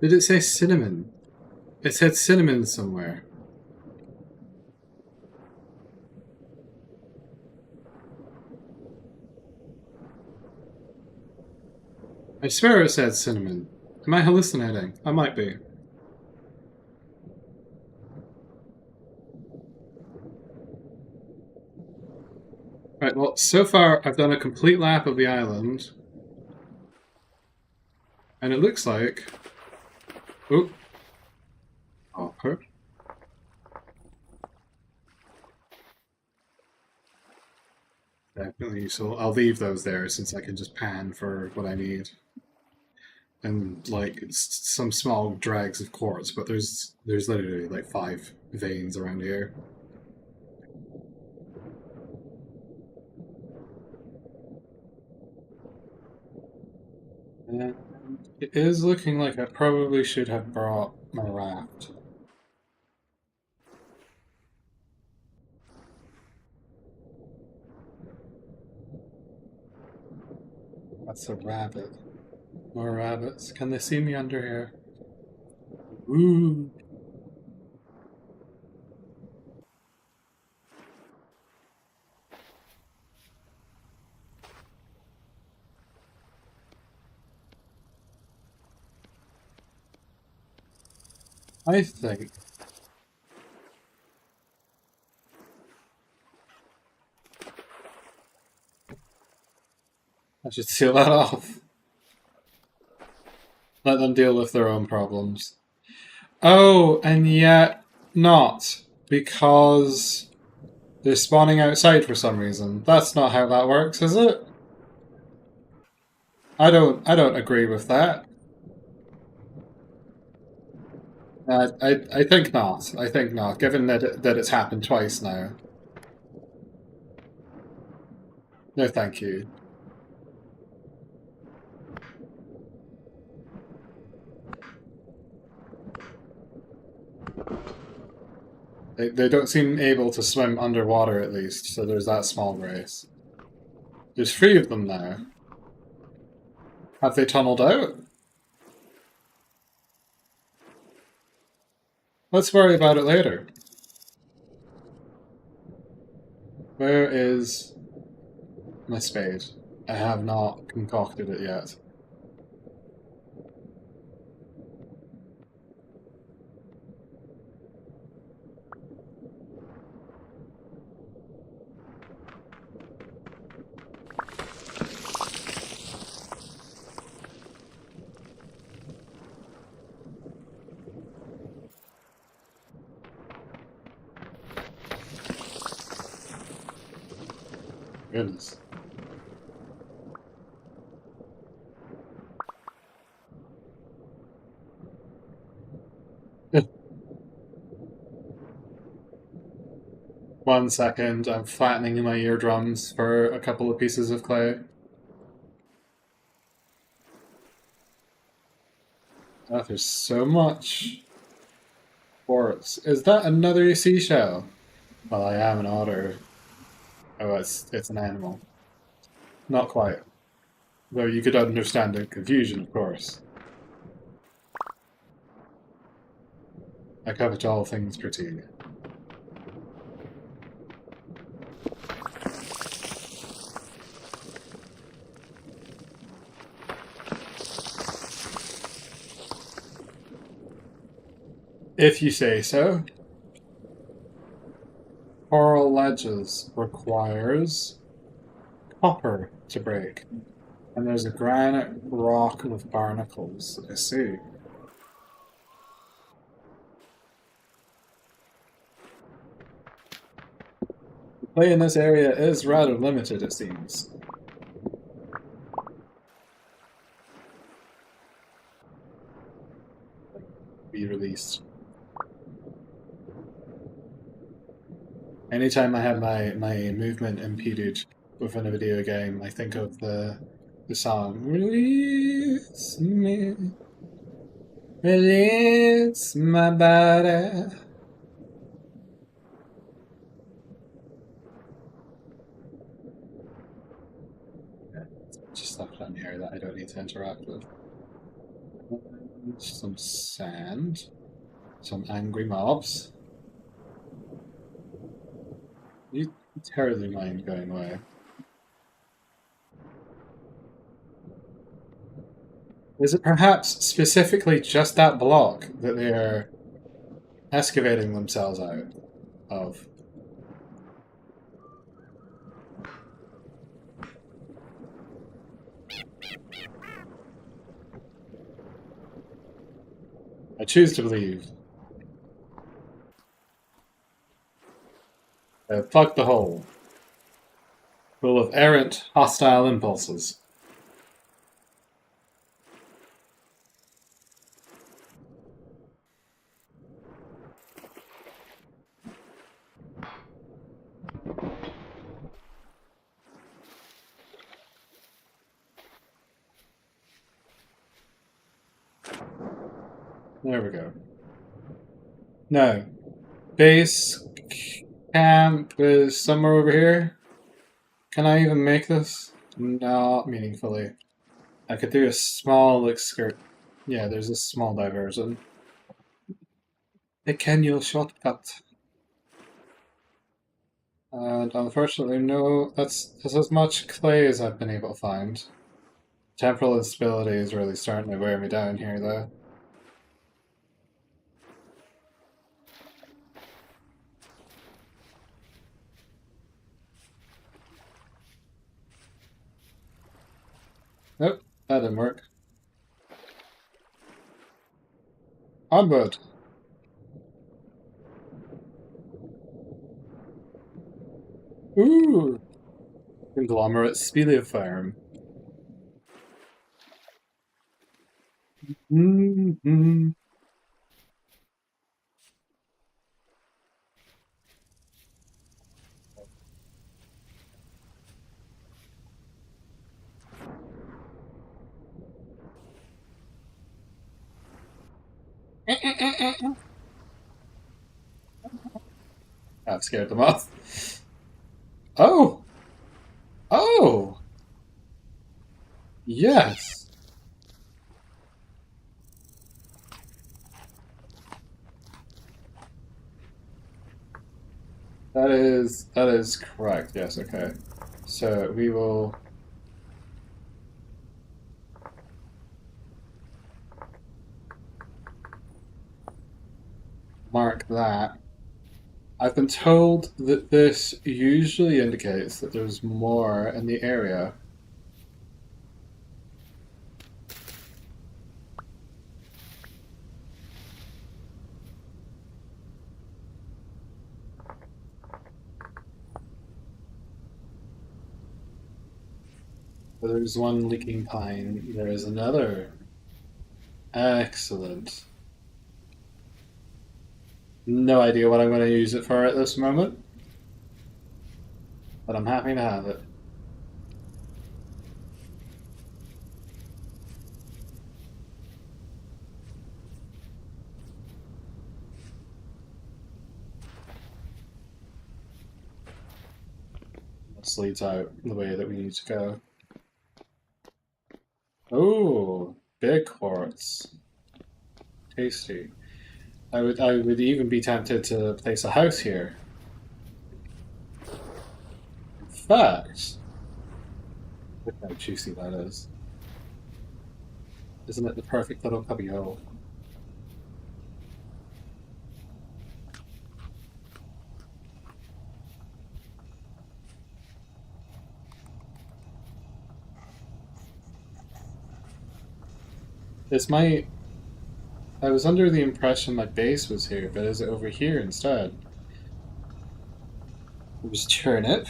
Speaker 1: Did it say cinnamon? It said cinnamon somewhere. I swear it said cinnamon. Am I hallucinating? I might be. Right, well, so far I've done a complete lap of the island. And it looks like... Oh. Hopper. Definitely useful. I'll leave those there since I can just pan for what I need. And like some small drags of quartz, but there's literally like 5 veins around here. And it is looking like I probably should have brought my raft. That's a rabbit. More rabbits. Can they see me under here? Ooh. I think I should seal that off. Let them deal with their own problems. Oh, and yet not. Because they're spawning outside for some reason. That's not how that works, is it? I don't agree with that. I think not. I think not, given that it's happened twice now. No, thank you. They don't seem able to swim underwater, at least, so there's that small grace. There's 3 of them now. Have they tunneled out? Let's worry about it later. Where is my spade? I have not concocted it yet. Goodness. One second, I'm flattening my eardrums for a couple of pieces of clay. Oh, there's so much quartz. Is that another seashell? Well, I am an otter. Oh, it's an animal. Not quite. Though you could understand the confusion, of course. I covet all things pretty. If you say so. Coral ledges requires copper to break. And there's a granite rock with barnacles. I see. The play in this area is rather limited, it seems. Be released. Anytime I have my movement impeded within a video game, I think of the song Release me, release my body. Just stuff down here that I don't need to interact with. Some sand, some angry mobs. You terribly mind going away. Is it perhaps specifically just that block that they are excavating themselves out of? I choose to believe. Plug the hole. Full of errant, hostile impulses. There we go. No. Base camp is somewhere over here. Can I even make this? Not meaningfully. I could do a small skirt. Yeah, there's a small diversion. A Kenyo shortcut. And unfortunately, no, that's as much clay as I've been able to find. Temporal instability is really starting to wear me down here, though. Nope, that didn't work. Onward! Ooh! Conglomerate Speleofarm. Mm-hmm. I've scared them off. Oh! Oh! Yes! That is correct, yes, okay. So we will mark that. I've been told that this usually indicates that there's more in the area. There's one leaking pine. There is another. Excellent. No idea what I'm going to use it for at this moment, but I'm happy to have it. This leads out the way that we need to go. Oh, big quartz. Tasty. I would even be tempted to place a house here. In fact, look how juicy that is. Isn't it the perfect little cubby hole? It's my. I was under the impression my base was here, but is it over here instead? It was turnip.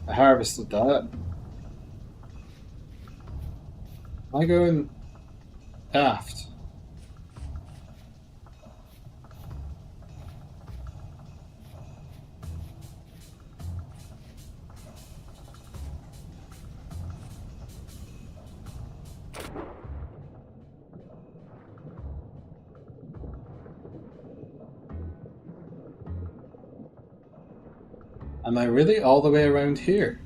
Speaker 1: I harvested that. Am I going aft? Am I really all the way around here?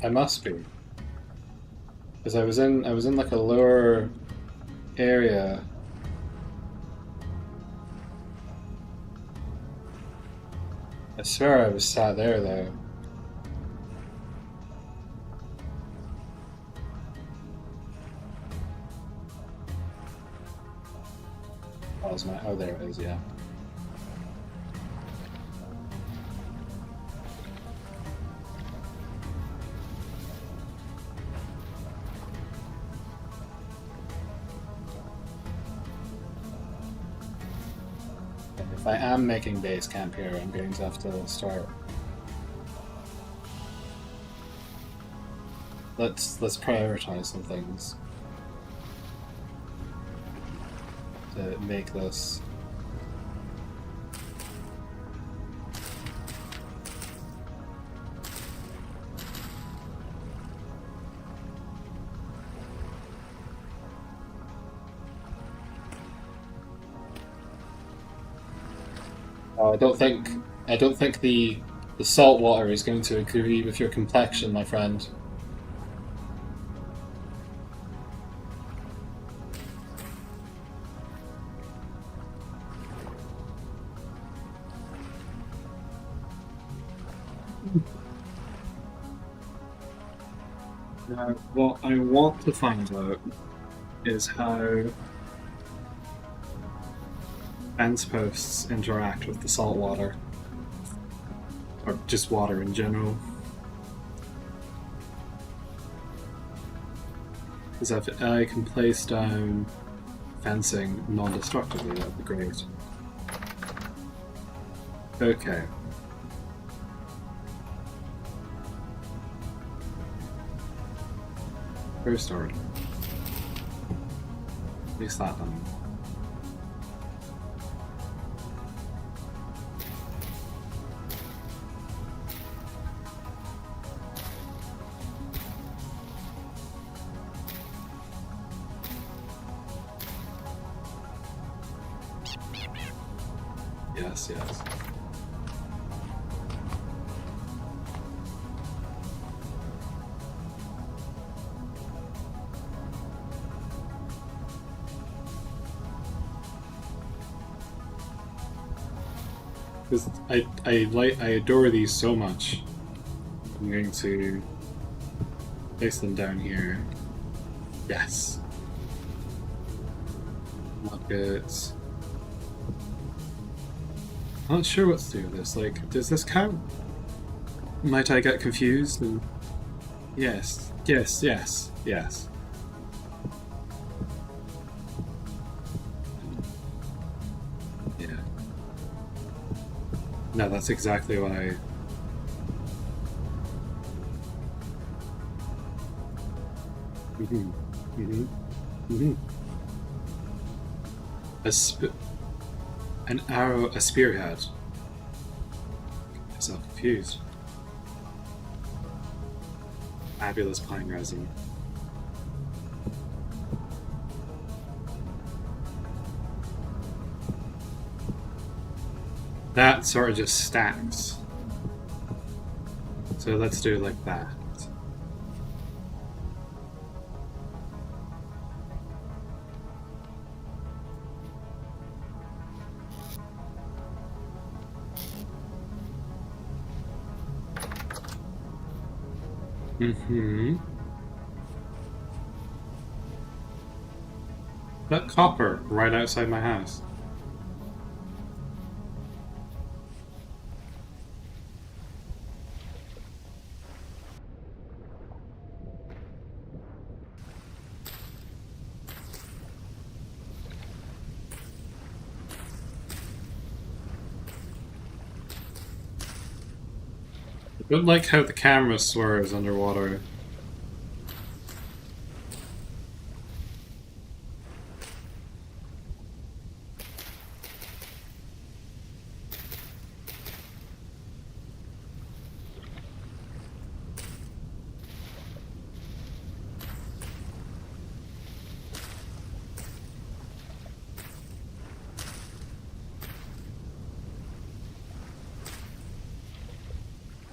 Speaker 1: I must be. Because I was in like a lower area. I swear I was sat there though. Oh, there it is, yeah. If I am making base camp here, I'm going to have to start. Let's prioritize some things to make this. I don't think the salt water is going to agree with your complexion, my friend. Now, what I want to find out is how fence posts interact with the salt water, or just water in general. Because if I can place down fencing non-destructively, that'd be great. Okay. First order. At least that done. Yes, yes. Because I adore these so much. I'm going to place them down here. Yes. Look at. I'm not sure what to do with this. Like, does this count? Might I get confused? And... Yes, yes, yes, yes. Yeah. No, that's exactly what I. Mm-hmm. Mm-hmm. Mm-hmm. An arrow, a spearhead. I'm so confused. Fabulous pine resin. That sort of just stacks. So let's do it like that. Mm-hmm. That copper right outside my house. I don't like how the camera swerves underwater.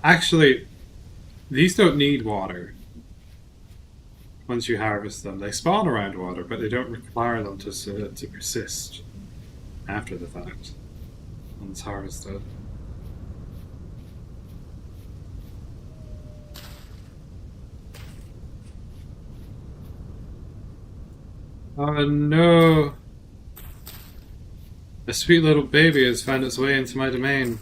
Speaker 1: Actually, these don't need water once you harvest them. They spawn around water, but they don't require them to persist after the fact once harvested. Oh no! A sweet little baby has found its way into my domain.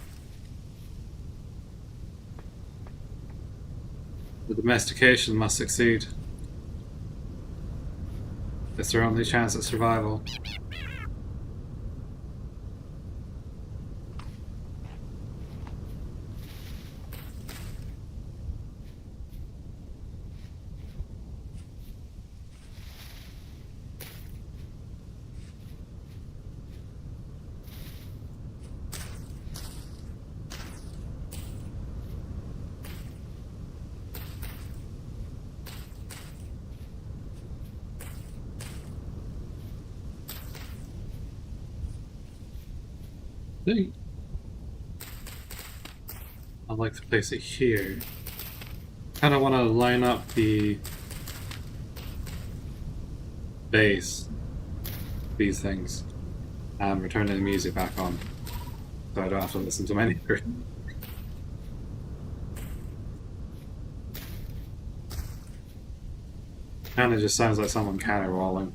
Speaker 1: The domestication must succeed. It's their only chance at survival. I'd like to place it here. Kind of want to line up the base, these things, and return the music back on, so I don't have to listen to my neighbor. Kind of just sounds like someone caterwauling.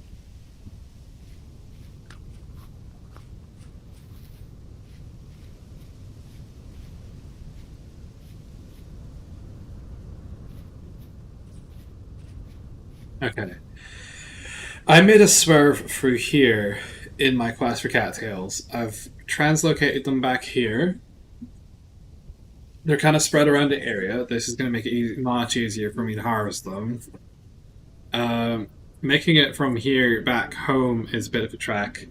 Speaker 1: Okay. I made a swerve through here in my quest for cattails. I've translocated them back here. They're kind of spread around the area. This is going to make it much easier for me to harvest them. Um, Making it from here back home is a bit of a trek.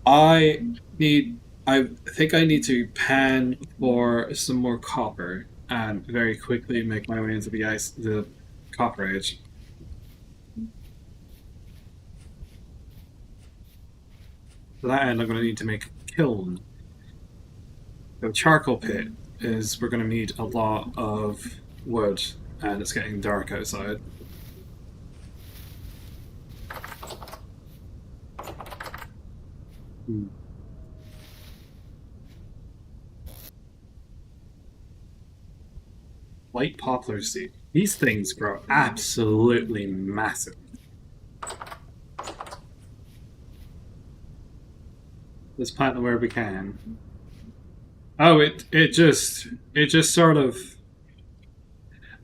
Speaker 1: I need. I think I need to pan for some more copper and very quickly make my way into the copper age. For that end, I'm going to need to make a kiln. The charcoal pit is we're going to need a lot of wood, and it's getting dark outside. Hmm. White poplar seed. These things grow absolutely massive. Let's plant them where we can. Oh, it just sort of.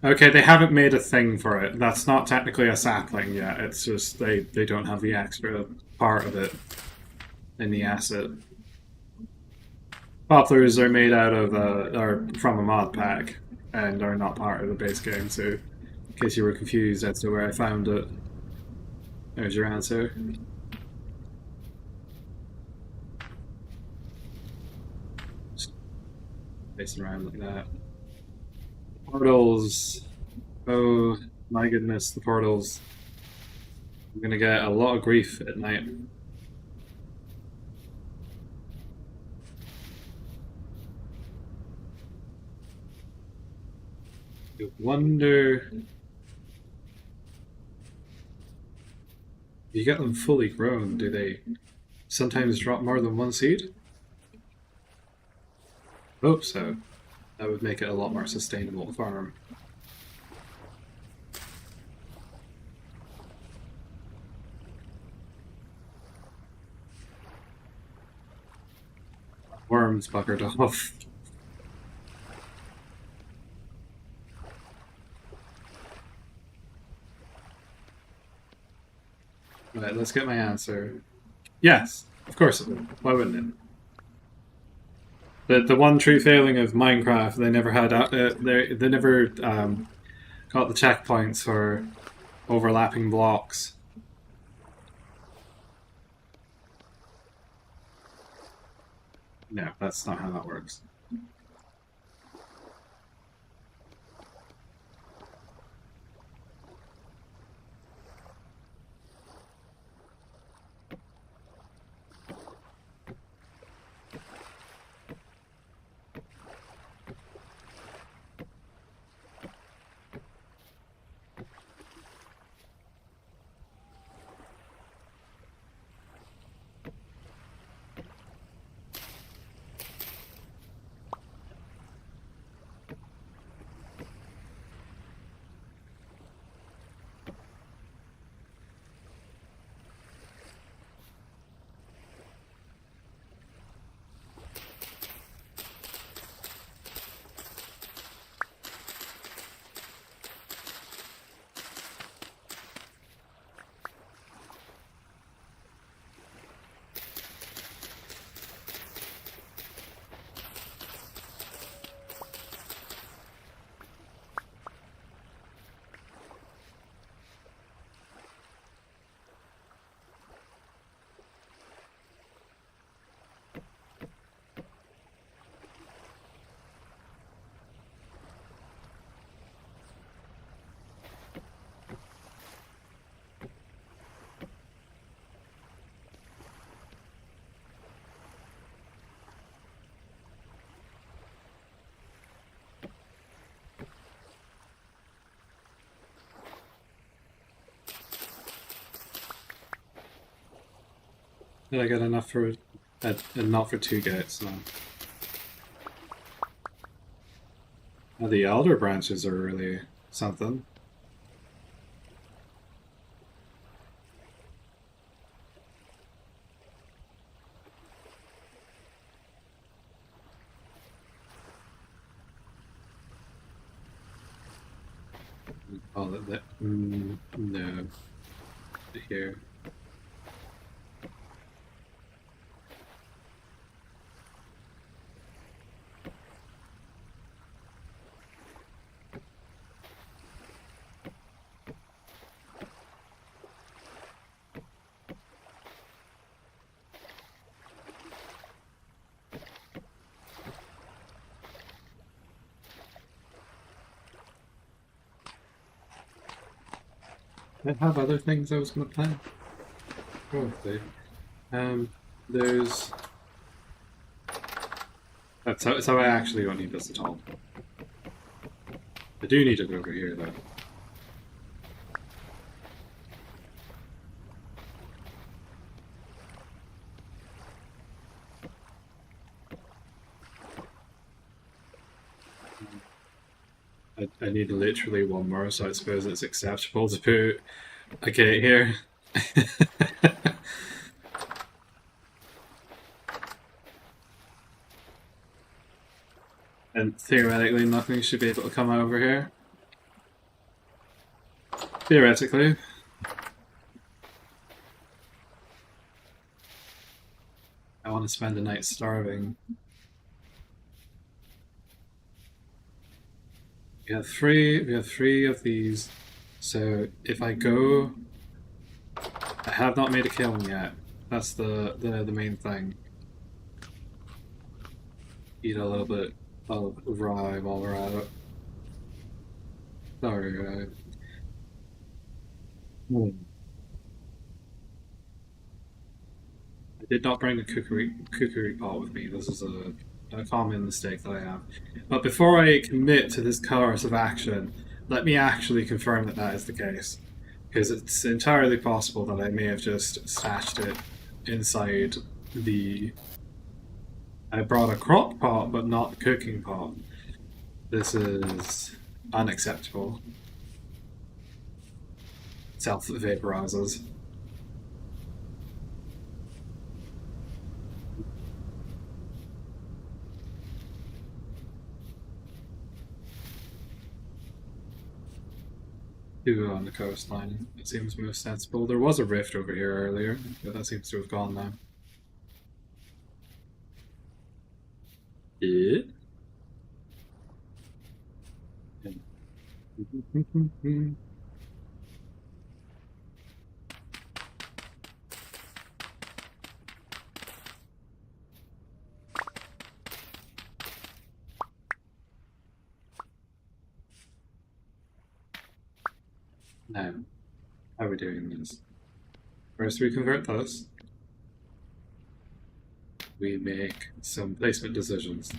Speaker 1: Okay, they haven't made a thing for it. That's not technically a sapling yet. It's just they don't have the extra part of it in the asset. Poplars are made out of are from a mod pack and are not part of the base game. So, in case you were confused as to where I found it, there's your answer. Just facing around like that. Portals. Oh my goodness, the portals. I'm gonna get a lot of grief at night. I wonder if you get them fully grown, do they sometimes drop more than one seed? Hope so. That would make it a lot more sustainable to farm. Worms buggered off. Right, let's get my answer. Yes, of course it would. Why wouldn't it? The one true failing of Minecraft, they never had they never got the checkpoints for overlapping blocks. No, that's not how that works. Did I get enough for not for two gates? No. Oh, the elder branches are really something. Oh, no. Here. I have other things I was going to plan. Probably. There's. So I actually don't need this at all. I do need it over here, though. I need literally one more, so I suppose it's acceptable to put a gate here. And theoretically, nothing should be able to come over here. Theoretically. I want to spend the night starving. We have three of these. So if I go, I have not made a kiln yet. That's the main thing. Eat a little bit of rye while we're at it. Sorry, rye. I did not bring a cookery pot with me. This is a common mistake that I have. But before I commit to this course of action, let me actually confirm that that is the case. Because it's entirely possible that I may have just stashed it inside the. I brought a crock pot, but not the cooking pot. This is unacceptable. Self vaporizes. Do on the coastline. It seems most sensible. There was a rift over here earlier, but that seems to have gone now. Yeah. Now, how are we doing this? First, we convert this. We make some placement decisions.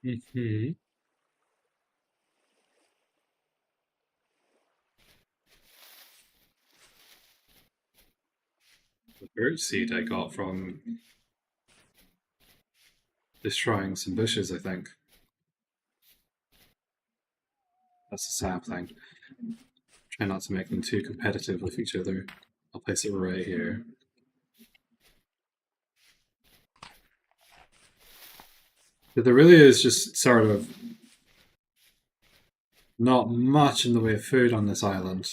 Speaker 1: Mm-hmm. The birch seed I got from destroying some bushes, I think. That's a sapling. Try not to make them too competitive with each other. I'll place it right here. There really is just sort of not much in the way of food on this island.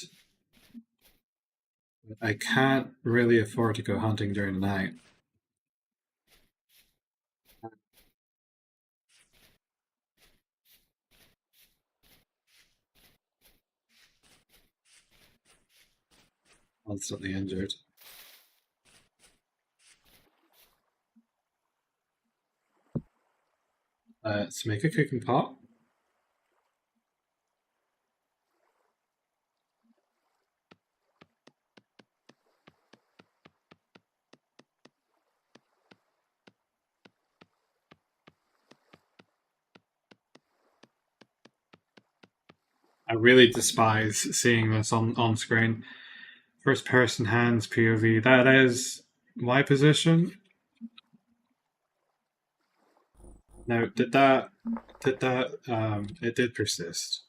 Speaker 1: I can't really afford to go hunting during the night. Constantly injured. Let's make a cooking pot. I really despise seeing this on screen. First person hands POV. That is my position. Now, it did persist.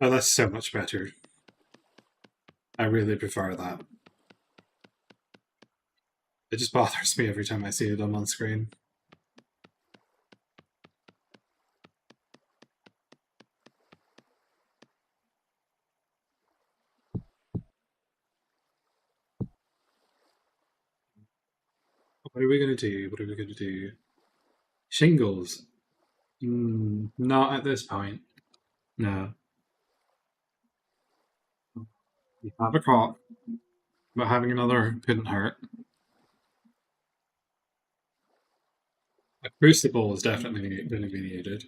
Speaker 1: Oh, that's so much better. I really prefer that. It just bothers me every time I see it on screen. What are we going to do? What are we going to do? Shingles? Not at this point. No. You have a crop, but having another couldn't hurt. A crucible is definitely going to be needed.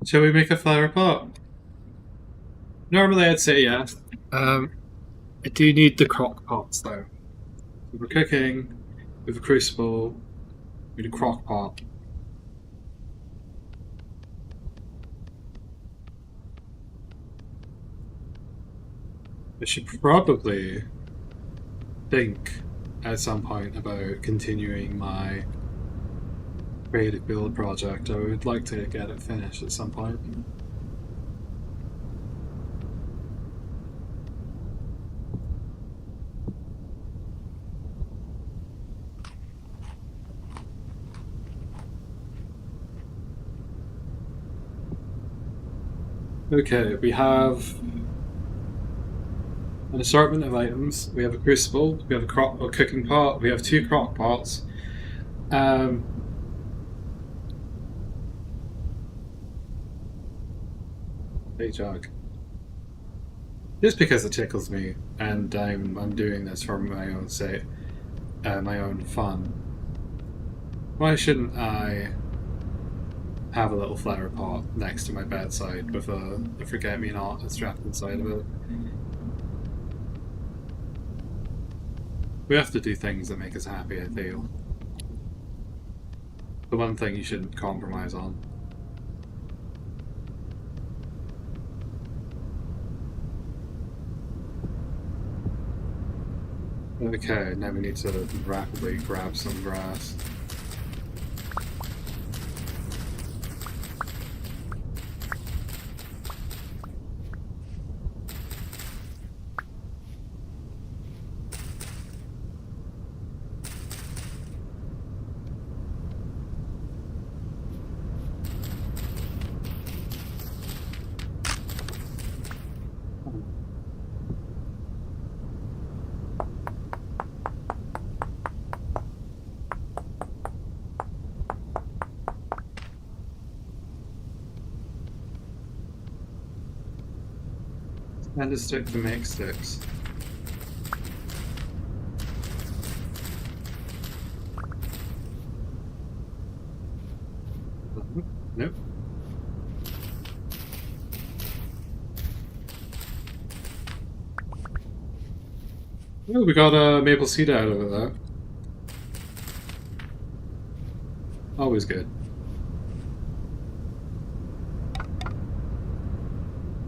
Speaker 1: Shall we make a flower pot? Normally I'd say yes. I do need the crock pots though. If we're cooking with a crucible, we need a crock pot. I should probably think at some point about continuing my creative build project. I would like to get it finished at some point. Okay, we have an assortment of items. We have a crucible, we have a cooking pot, we have 2 crock pots. Hey, jug. Just because it tickles me, and I'm doing this for my own sake, my own fun. Why shouldn't I have a little flower pot next to my bedside with a forget-me-not strapped inside of it? We have to do things that make us happy, I feel. The one thing you shouldn't compromise on. Okay, now we need to rapidly grab some grass. And a stick to make sticks. Nope. Oh, we got a maple seed out of it though. Always good.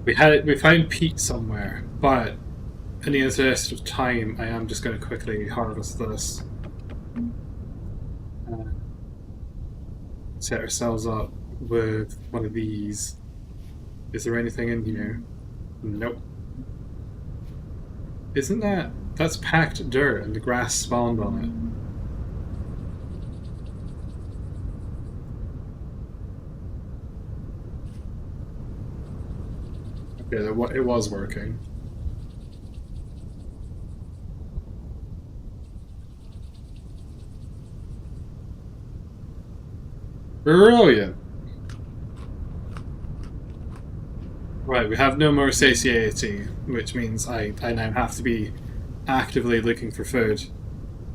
Speaker 1: We found peat somewhere, but in the interest of time, I am just going to quickly harvest this. Uh, Set ourselves up with one of these. Is there anything in here? Nope. Isn't that's packed dirt and the grass spawned on it? Okay, it was working. Brilliant. Right, we have no more satiety, which means I now have to be actively looking for food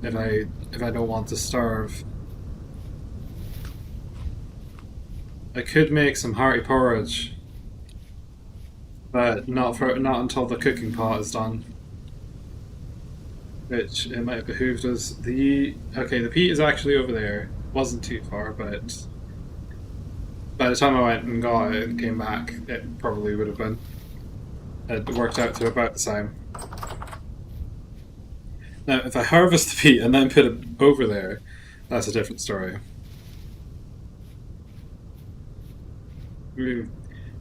Speaker 1: if I don't want to starve. I could make some hearty porridge, but not until the cooking pot is done. Which it might have behooved us. The peat is actually over there. Wasn't too far, but by the time I went and got it and came back, it probably would have been. It worked out to about the same. Now, if I harvest the peat and then put it over there, that's a different story. Ooh,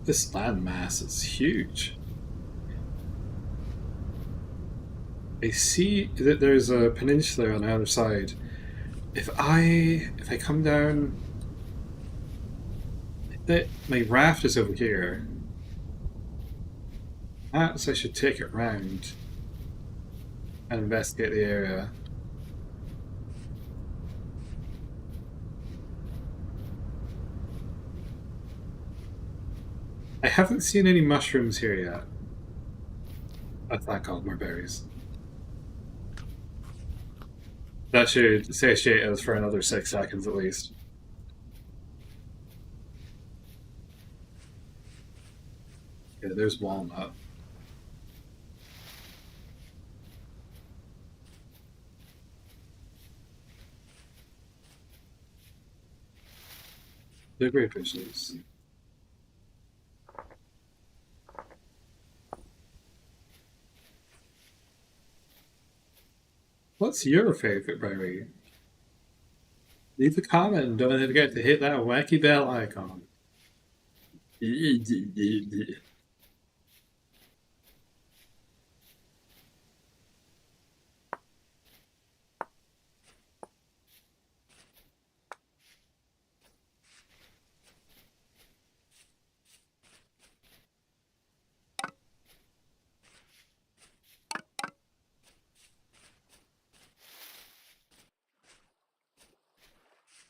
Speaker 1: this landmass is huge. I see that there's a peninsula on the other side. If I come down, my raft is over here. Perhaps I should take it round and investigate the area. I haven't seen any mushrooms here yet. Oh, thank God, more berries. That should satiate us for another 6 seconds at least. Yeah, there's walnut. They're great fishes. What's your favorite berry? Leave a comment and don't forget to hit that wacky bell icon.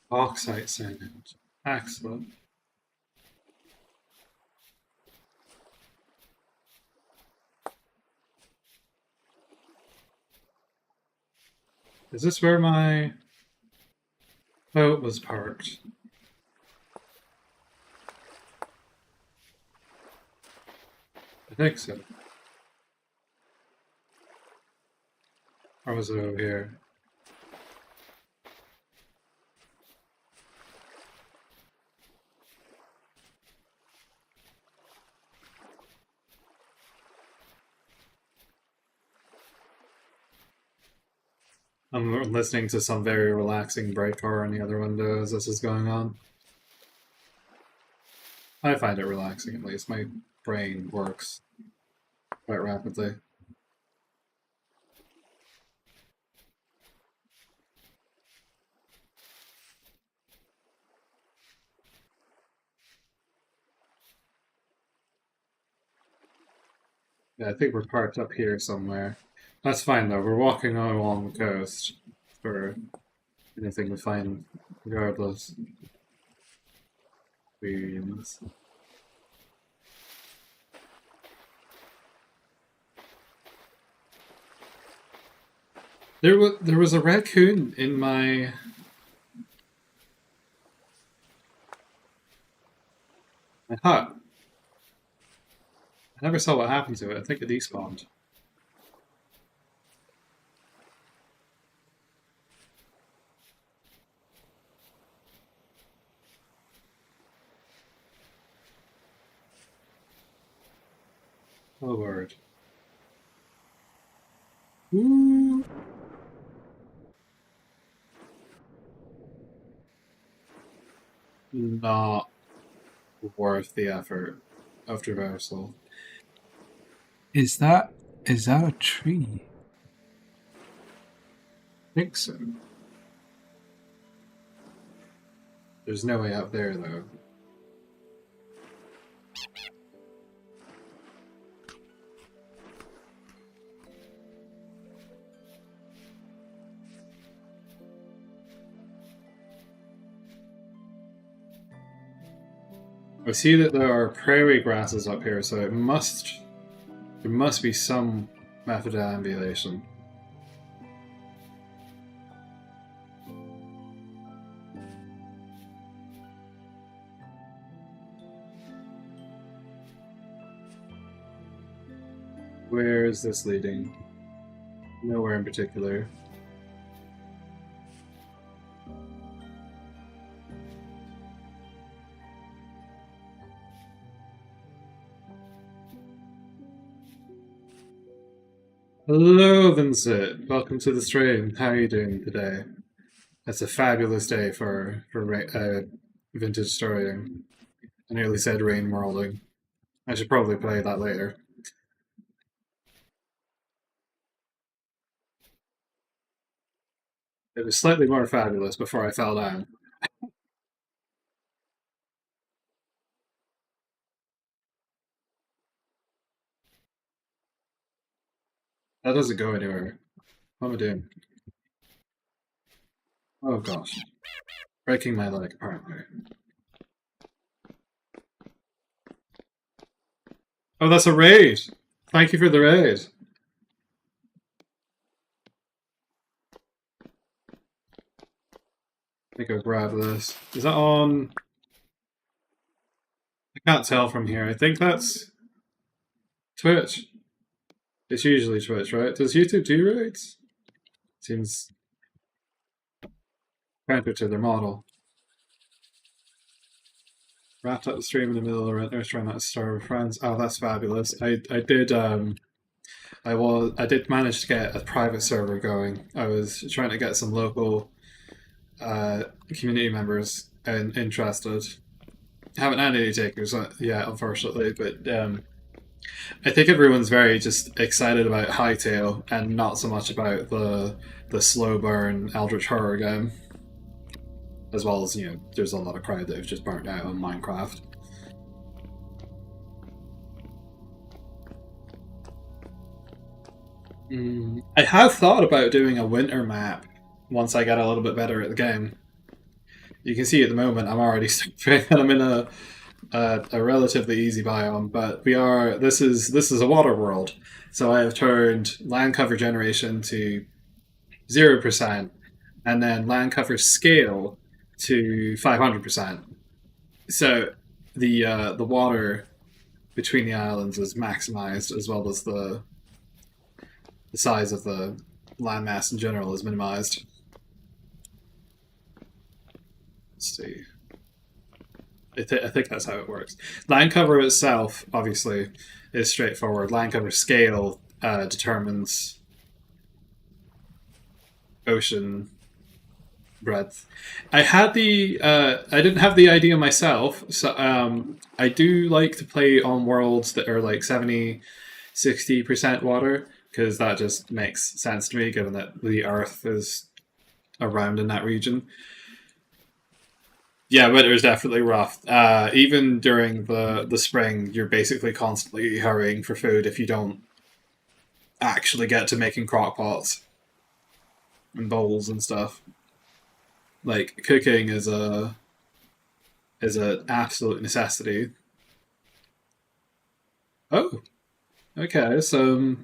Speaker 1: Bauxite sand. Excellent. Is this where my boat was parked? I think so. Or was it over here? I'm listening to some very relaxing breakcore in the other window as this is going on. I find it relaxing at least. My brain works quite rapidly. Yeah, I think we're parked up here somewhere. That's fine though. We're walking along the coast for anything we find, regardless. Beans. There was a raccoon in my hut. I never saw what happened to it. I think it despawned. Oh word. Ooh. Not worth the effort of traversal.
Speaker 2: Is that a tree?
Speaker 1: I think so. There's no way up there though. I see that there are prairie grasses up here, so there must be some method of ambulation. Where is this leading? Nowhere in particular. Hello, Vincent. Welcome to the stream. How are you doing today? It's a fabulous day for vintage storying. I nearly said rain worlding. I should probably play that later. It was slightly more fabulous before I fell down. That doesn't go anywhere. What am I doing? Oh gosh. Breaking my leg, apparently. Oh, that's a raid! Thank you for the raid. Let me go grab this. Is that on? I can't tell from here. I think that's Twitch. It's usually Twitch, right? Does YouTube do raids? Seems counter to their model. Wrapped up the stream in the middle of the renters trying not to starve friends. Oh, that's fabulous. I did manage to get a private server going. I was trying to get some local community members and interested. Haven't had any takers yet, unfortunately, but I think everyone's very just excited about Hightail and not so much about the slow burn Eldritch Horror game. As well as, there's a lot of crowd that have just burnt out on Minecraft. I have thought about doing a winter map once I get a little bit better at the game. You can see at the moment I'm already and I'm in a relatively easy biome, but this is a water world, so I have turned land cover generation to 0%, and then land cover scale to 500%. So the water between the islands is maximized, as well as the size of the landmass in general is minimized. Let's see. I think that's how it works. Land cover itself, obviously, is straightforward. Land cover scale determines ocean breadth. I didn't have the idea myself, so I do like to play on worlds that are like 70-60% water, because that just makes sense to me, given that the Earth is around in that region. Yeah, winter is definitely rough. Even during the spring, you're basically constantly hurrying for food if you don't actually get to making crock pots and bowls and stuff. Like cooking is an absolute necessity. Oh, okay. So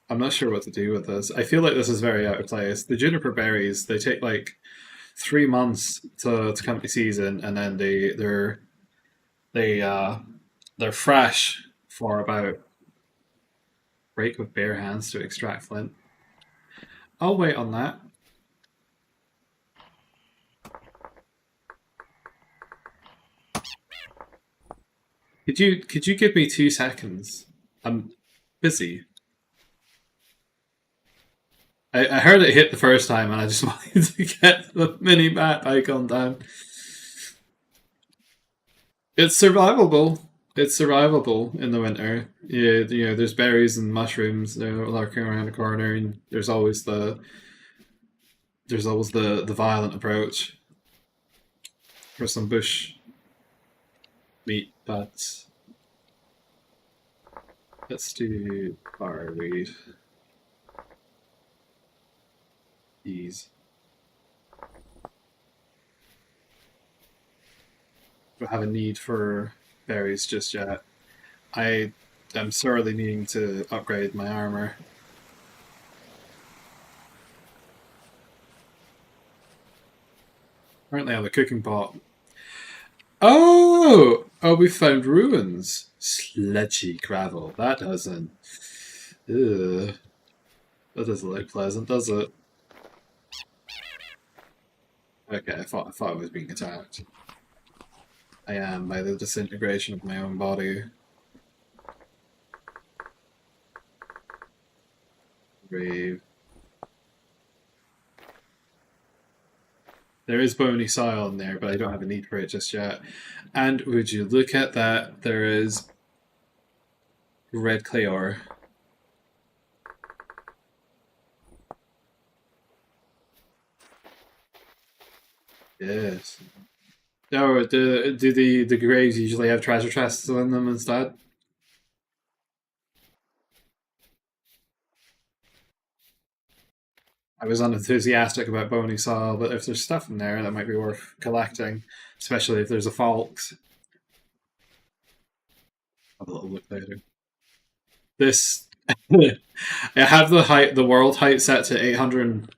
Speaker 1: I'm not sure what to do with this. I feel like this is very out of place. The juniper berries, they take like 3 months to come to season, and then they're fresh for about break with bare hands to extract flint. I'll wait on that. Could you give me 2 seconds? I'm busy. I heard it hit the first time and I just wanted to get the mini map icon down. It's survivable. It's survivable in the winter. Yeah, you know, there's berries and mushrooms lurking around the corner, and there's always the violent approach for some bush meat. But let's do fireweed. Ease. Don't have a need for berries just yet. I am sorely needing to upgrade my armor. Currently, I have a cooking pot. Oh, we found ruins. Sludgy gravel. That doesn't. Ugh. That doesn't look pleasant, does it? Okay, I thought I was being attacked. I am by the disintegration of my own body. Brave. There is bony soil in there, but I don't have a need for it just yet. And would you look at that? There is red clay ore. Yes. Oh, do the graves usually have treasure chests in them instead? I was unenthusiastic about bony soil, but if there's stuff in there, that might be worth collecting, especially if there's a fault. Have a little look later. This, I have the world height set to 800,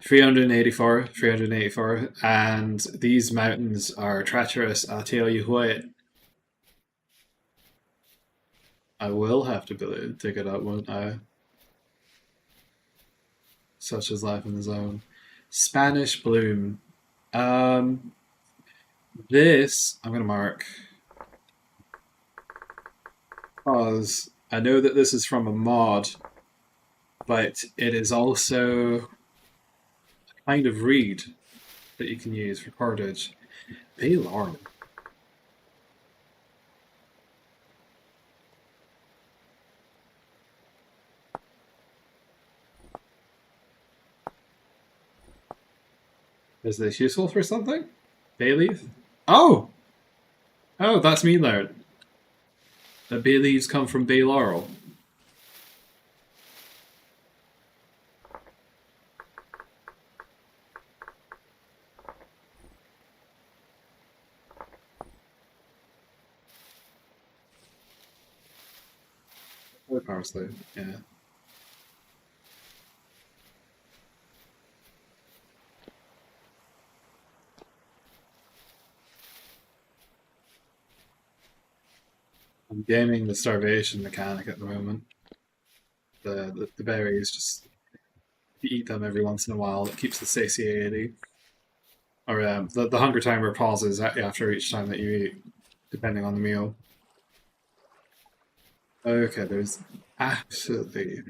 Speaker 1: 384, and these mountains are treacherous. I'll tell you what. I will have to dig it up, won't I? Such as life in the zone. Spanish bloom. Um, this I'm gonna mark because I know that this is from a mod, but it is also a kind of reed that you can use for cordage. Bay laurel. Is this useful for something? Bay leaf? Oh! Oh, that's me learned. That bay leaves come from bay laurel. Or parsley, yeah. I'm gaming the starvation mechanic at the moment. The berries, just you eat them every once in a while. It keeps the satiety. Or the hunger timer pauses after each time that you eat, depending on the meal. Okay, there's absolutely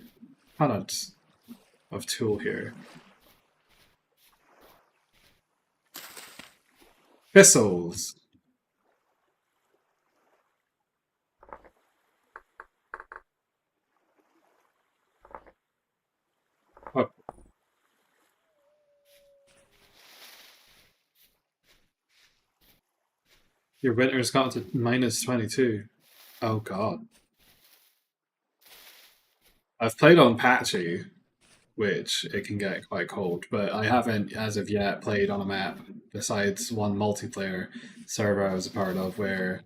Speaker 1: tons of tool here. Thistles. Oh, your winter's got to -22. Oh god. I've played on patchy, which it can get quite cold, but I haven't, as of yet, played on a map besides one multiplayer server I was a part of where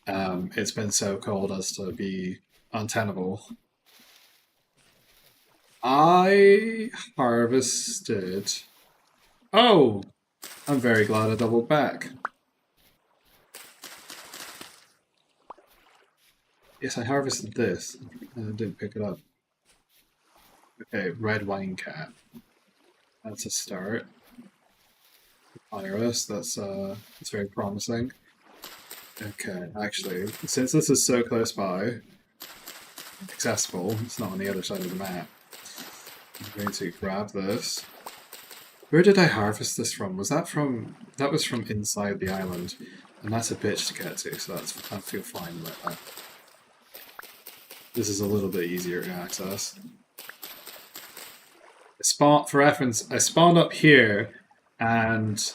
Speaker 1: it's been so cold as to be untenable. I harvested. Oh, I'm very glad I doubled back. Yes, I harvested this. And I didn't pick it up. Okay, red wine cap. That's a start. Iris, that's very promising. Okay, actually, since this is so close by, accessible, it's not on the other side of the map, I'm going to grab this. Where did I harvest this from? That was from inside the island, and that's a bitch to get to, so I feel fine about that. This is a little bit easier to access. For reference, I spawned up here and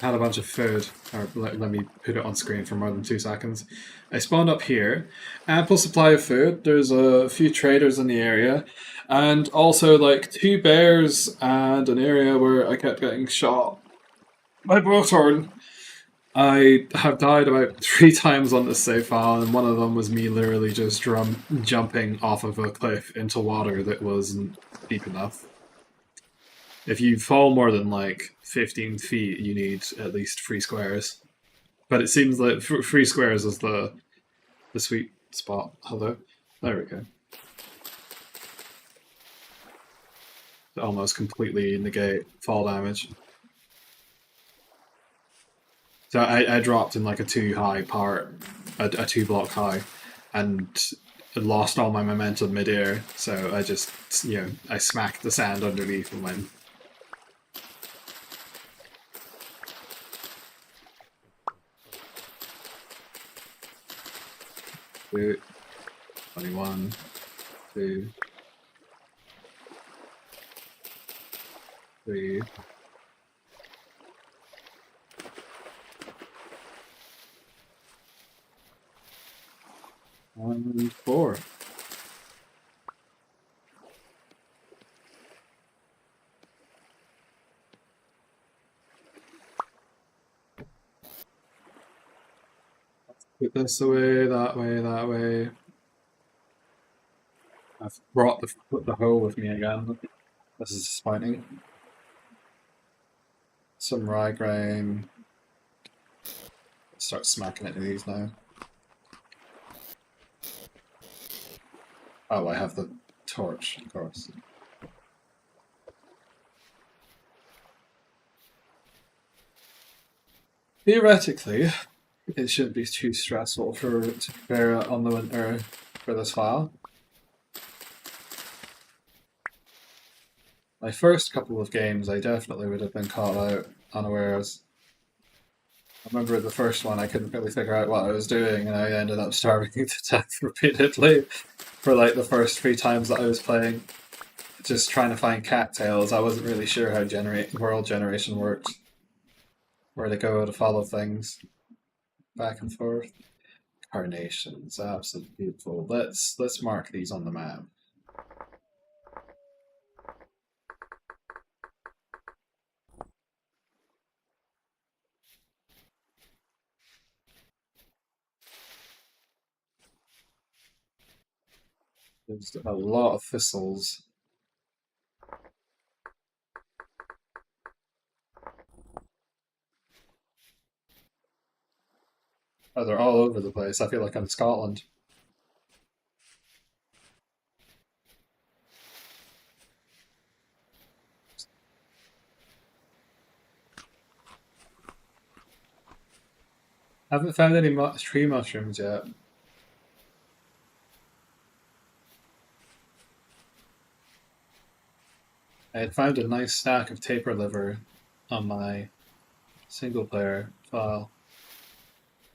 Speaker 1: had a bunch of food. Or let me put it on screen for more than 2 seconds. I spawned up here, ample supply of food. There's a few traders in the area, and also like 2 bears and an area where I kept getting shot by Bothorn. I have died about 3 times on this save file, and one of them was me literally just jumping off of a cliff into water that wasn't deep enough. If you fall more than like 15 feet, you need at least 3 squares. But it seems like 3 squares is the sweet spot. Hello? There we go. To almost completely negate fall damage. So I dropped in like a 2 high part, a 2 block high, and lost all my momentum midair. So I just, I smacked the sand underneath and went. Two, 21, 2, 3. And 4. Put this away, that way, that way. I've put the hoe with me again. This is disappointing. Some rye grain. Start smacking into these now. Oh, I have the torch, of course. Theoretically, it shouldn't be too stressful to prepare on the winter for this file. My first couple of games, I definitely would have been caught out unawares. I remember the first one, I couldn't really figure out what I was doing, and I ended up starving to death repeatedly for like the first 3 times that I was playing. Just trying to find cattails. I wasn't really sure how world generation worked. Where to go to follow things. Back and forth. Carnations, absolutely beautiful. Let's mark these on the map. There's a lot of thistles. Oh, they're all over the place. I feel like I'm in Scotland. I haven't found any tree mushrooms yet. I had found a nice stack of taper liver on my single player file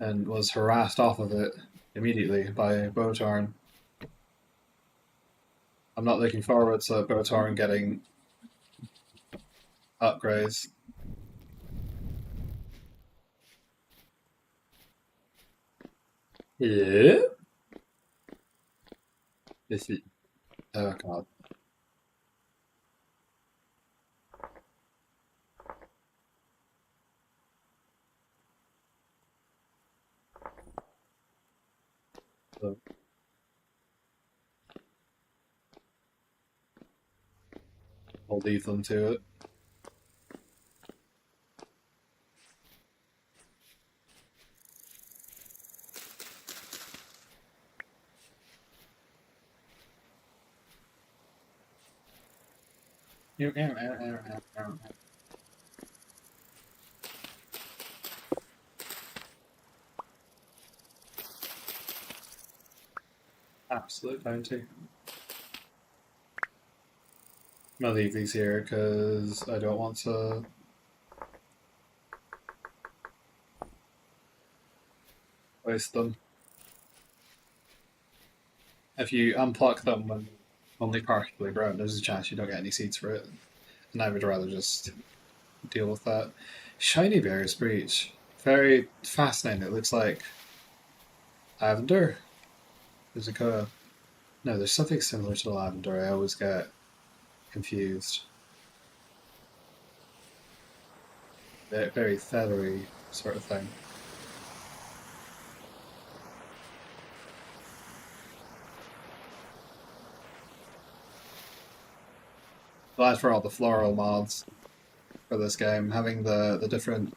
Speaker 1: and was harassed off of it immediately by Botarn. I'm not looking forward to Botarn getting upgrades. Yeah? This is... Oh god. So, I'll leave them to it. Absolute bounty. I'm gonna leave these here because I don't want to waste them. If you unpluck them when only partially grown, there's a chance you don't get any seeds for it. And I would rather just deal with that. Shiny Bear's Breach. Very fascinating. It looks like lavender. There's a kind of... No, there's something similar to lavender. I always get confused. Very feathery sort of thing. Glad for all the floral mods for this game. Having the different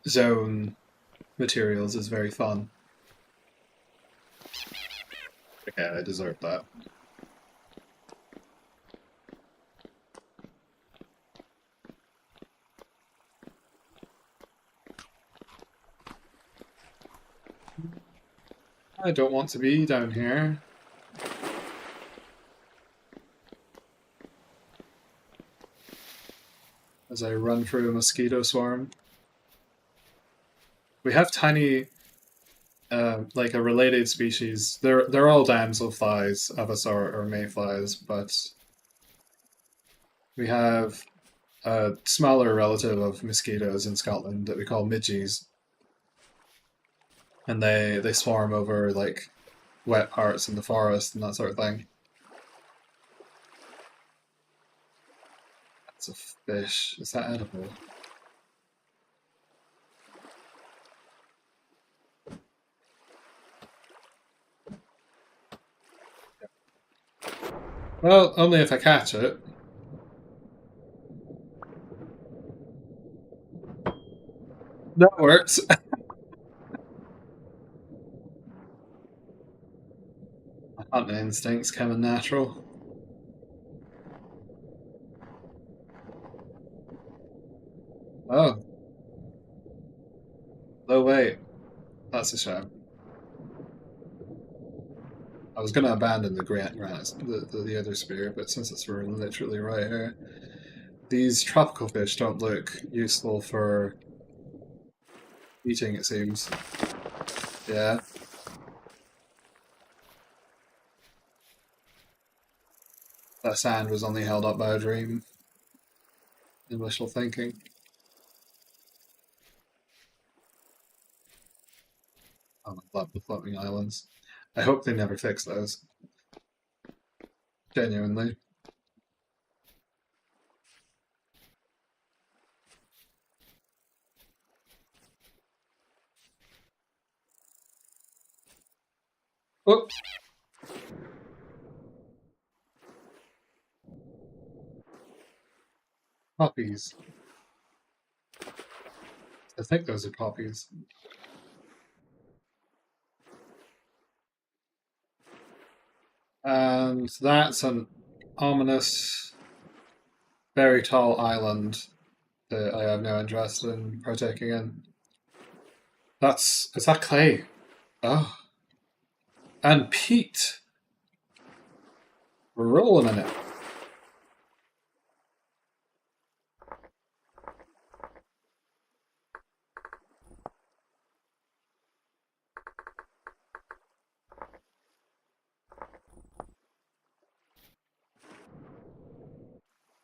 Speaker 1: zone materials is very fun. Okay, I deserve that. I don't want to be down here. As I run through a mosquito swarm. We have tiny, like a related species. They're all damselflies of a sort, or mayflies, but we have a smaller relative of mosquitoes in Scotland that we call midges. And they swarm over like wet parts in the forest and that sort of thing. That's a fish. Is that edible? Well, only if I catch it. That works. My hunting instincts coming natural. Oh. No, wait. That's a shame. I was going to abandon the other spear, but since it's literally right here, these tropical fish don't look useful for eating, it seems. Yeah. That sand was only held up by a dream. In wishful thinking. Oh, I love the floating islands. I hope they never fix those. Genuinely. Oh! Poppies. I think those are poppies. And that's an ominous, very tall island that I have no interest in partaking in. Is that clay? Oh. And peat. We're rolling in it.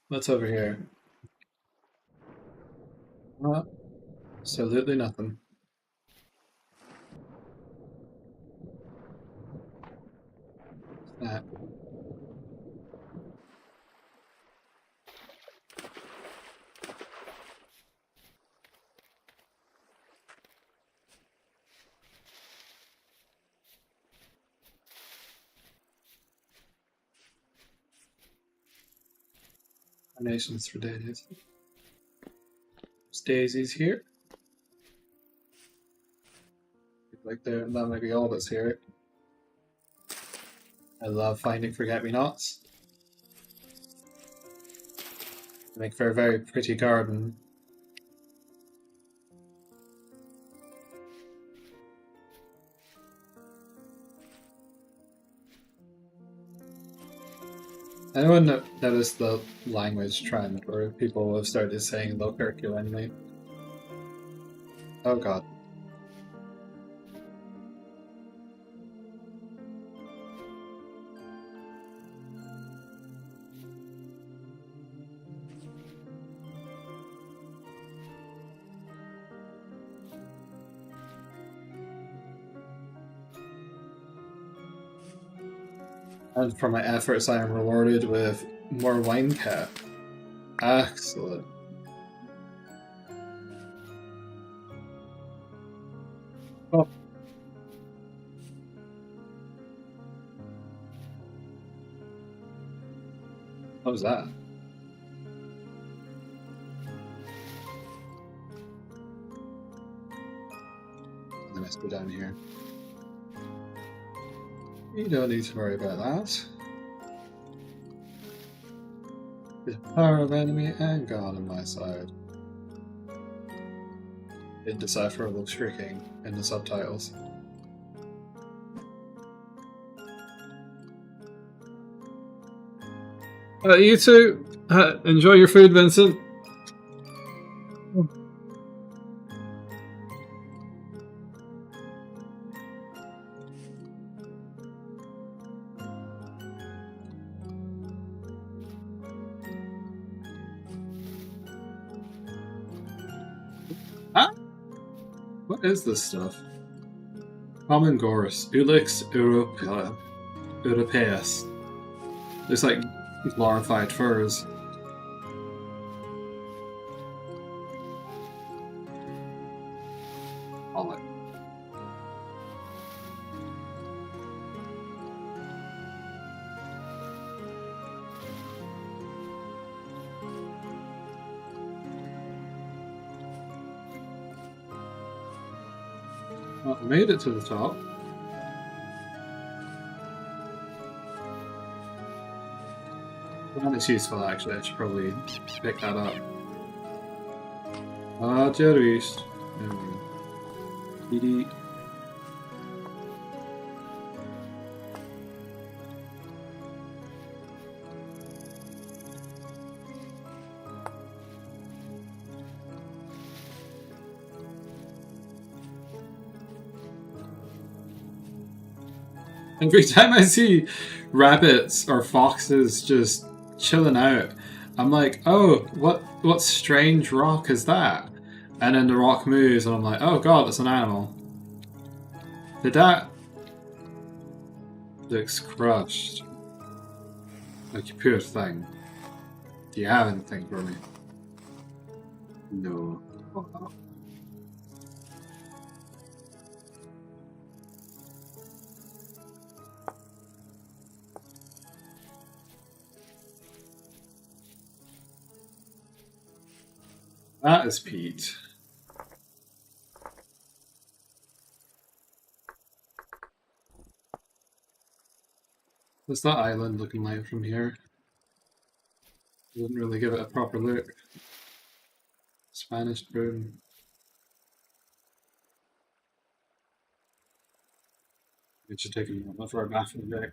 Speaker 1: What's over here? Absolutely nothing. That. Carnations for daisies. There's daisies here. Like that might be all that's here. I love finding forget-me-nots. They make for a very pretty garden. Anyone noticed the language trend where people have started saying Locarculenly? Oh god. And for my efforts, I am rewarded with more wine cap. Excellent. Oh. What was that? Let's go down here. You don't need to worry about that. The power of enemy and God on my side. Indecipherable shrieking in the subtitles. You too. Enjoy your food, Vincent. Huh? What is this stuff? Common Gorse, Ulix Europaeus. It's like glorified furs. All it. Well, I made it to the top. Well, it's useful actually, I should probably pick that up. Jerry's. TD. Every time I see rabbits or foxes just chilling out, I'm like, oh, what strange rock is that? And then the rock moves, and I'm like, oh god, that's an animal. Did that... Looks crushed. Like a pure thing. Do you have anything for me? No. Oh, no. That is Pete. What's that island looking like from here? Didn't really give it a proper look. Spanish boom. We should take a moment for our bathroom break.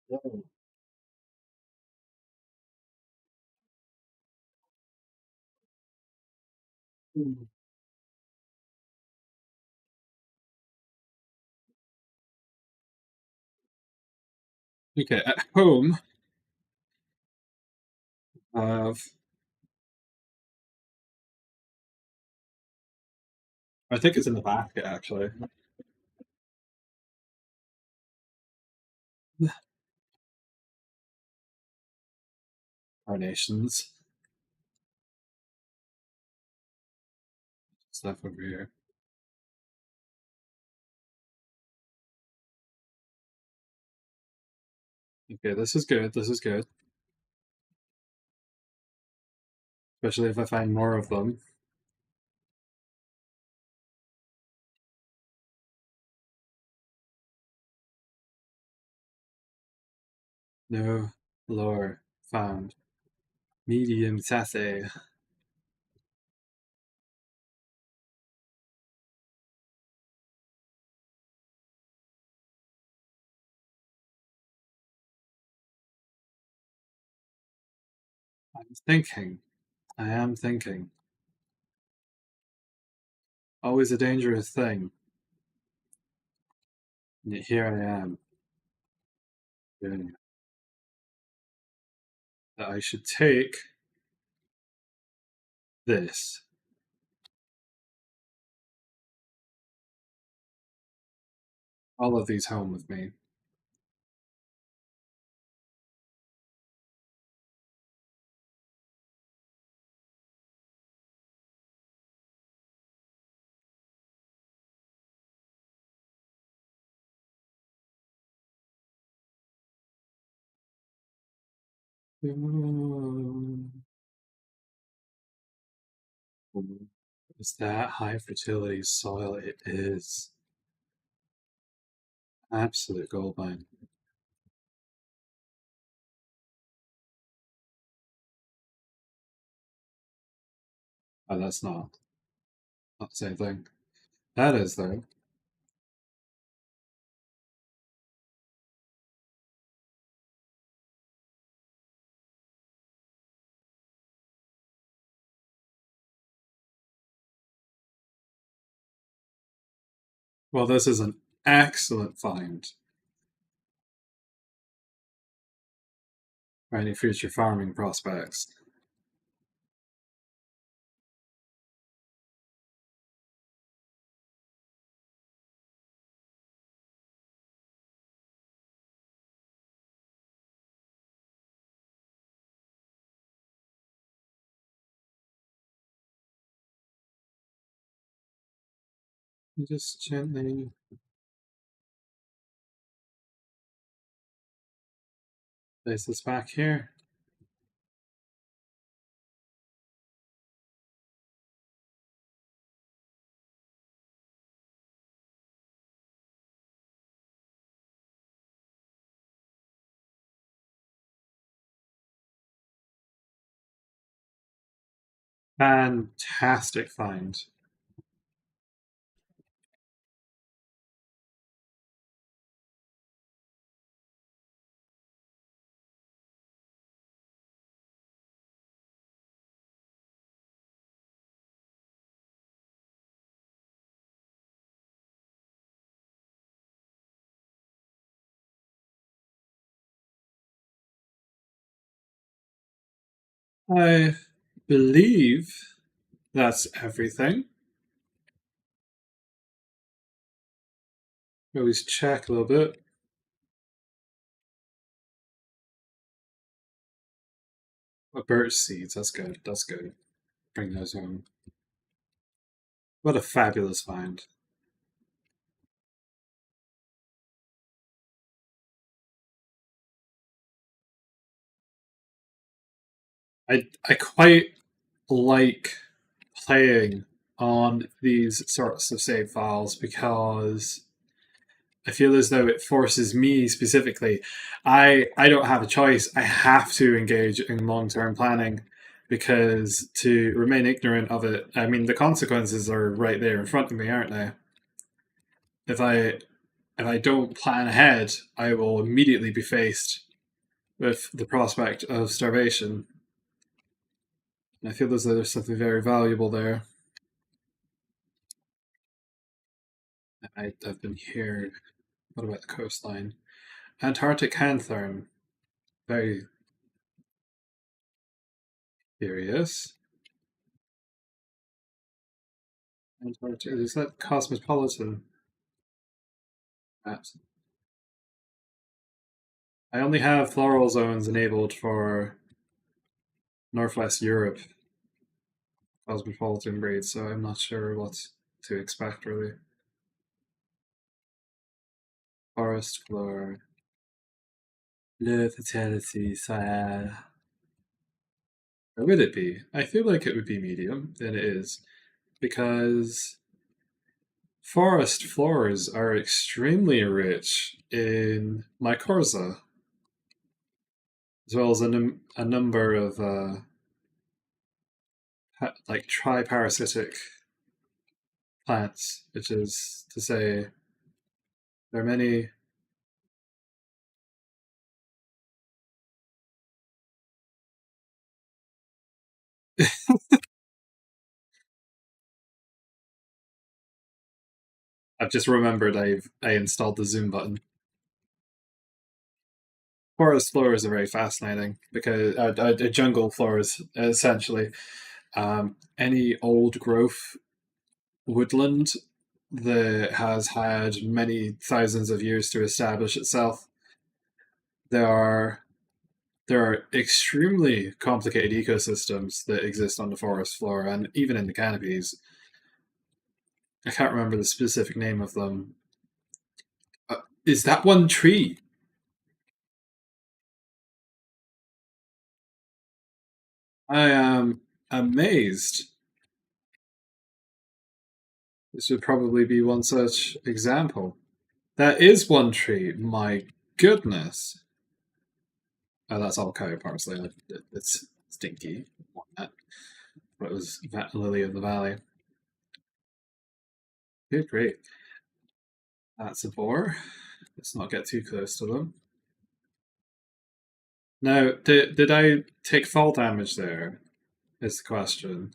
Speaker 1: Whoa. Okay, at home, I have. I think it's in the basket actually. Carnations. Stuff over here. Okay, this is good. This is good. Especially if I find more of them. No lore found. Medium sassy. I'm thinking. I am thinking. Always a dangerous thing. And yet here I am doing it. That I should take this. All of these home with me. Is that high fertility soil? It is. Absolute gold mine. Oh, that's not the same thing. That is though. Well, this is an excellent find for any future farming prospects. Just gently place this back here. Fantastic find. I believe that's everything. Always check a little bit. Birch seeds, that's good. That's good. Bring those home. What a fabulous find. I quite like playing on these sorts of save files because I feel as though it forces me specifically. I don't have a choice. I have to engage in long term planning because to remain ignorant of it, I mean, the consequences are right there in front of me, aren't they? If I if I don't plan ahead, I will immediately be faced with the prospect of starvation. And I feel as though there's something very valuable there. I've been here. What about the coastline? Antarctic Hanthorn. Very curious. Antarctic. Is that cosmopolitan? Perhaps. I only have floral zones enabled for Northwest Europe cosmopolitan breeds, so I'm not sure what to expect really. Forest floor. Low fertility, Where would it be? I feel like it would be medium, and it is, because forest floors are extremely rich in mycorrhiza, as well as a number of like triparasitic plants, which is to say there are many. I've just remembered I installed the zoom button. Forest floors are very fascinating because jungle floors essentially. Any old growth woodland that has had many thousands of years to establish itself. There are there are extremely complicated ecosystems that exist on the forest floor and even in the canopies. I can't remember the specific name of them. Is that one tree? I am amazed. This would probably be one such example. That is one tree. My goodness. Oh, that's all cow parsley. It's stinky. But it was Lily of the Valley. Good, great. That's a boar. Let's not get too close to them. Now, did I take fall damage there? Is the question.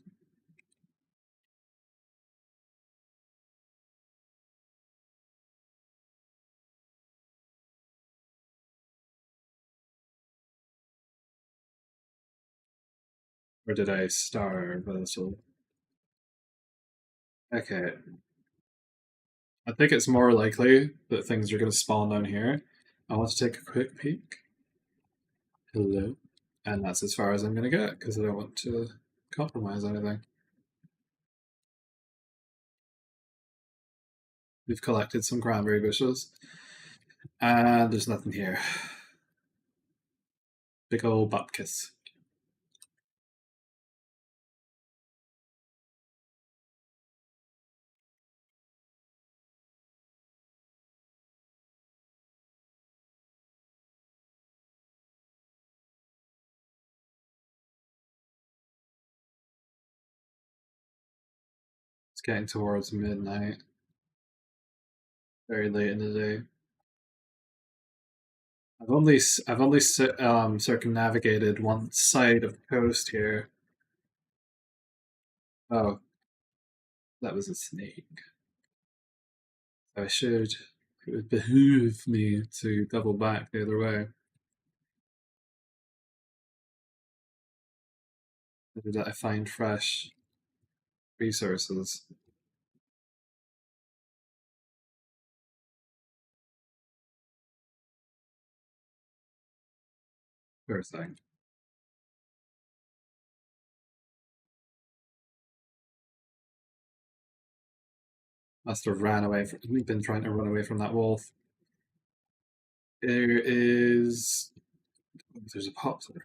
Speaker 1: Or did I starve a little? Okay. I think it's more likely that things are going to spawn down here. I want to take a quick peek. Hello. And that's as far as I'm going to get because I don't want to compromise anything. We've collected some cranberry bushes. And there's nothing here. Big old bupkis. It's getting towards midnight. Very late in the day. I've only circumnavigated one side of the coast here. Oh, that was a snake. I should. It would behoove me to double back the other way. So that I find fresh resources. Sure thing. Must have ran away. We've been trying to run away from that wolf. There is. There's a pop there.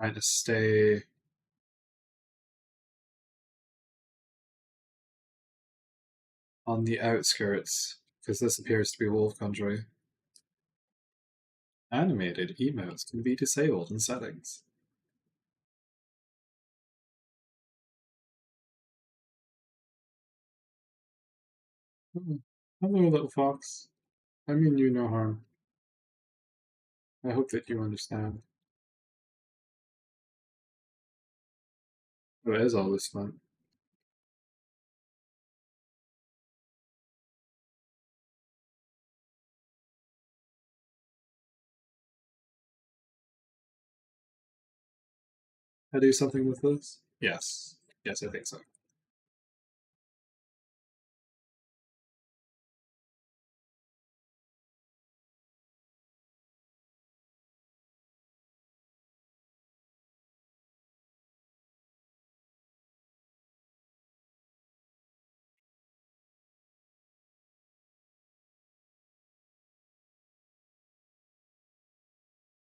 Speaker 1: Trying to stay on the outskirts. because this appears to be wolf country. Animated emotes can be disabled in settings. Hello, little fox. I mean you no harm. I hope that you understand. What is all this fun? I do something with this? Yes. Yes, I think so.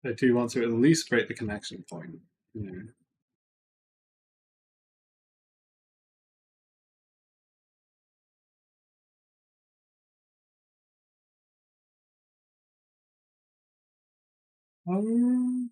Speaker 1: I do want to at least break the connection point. Yeah. Um,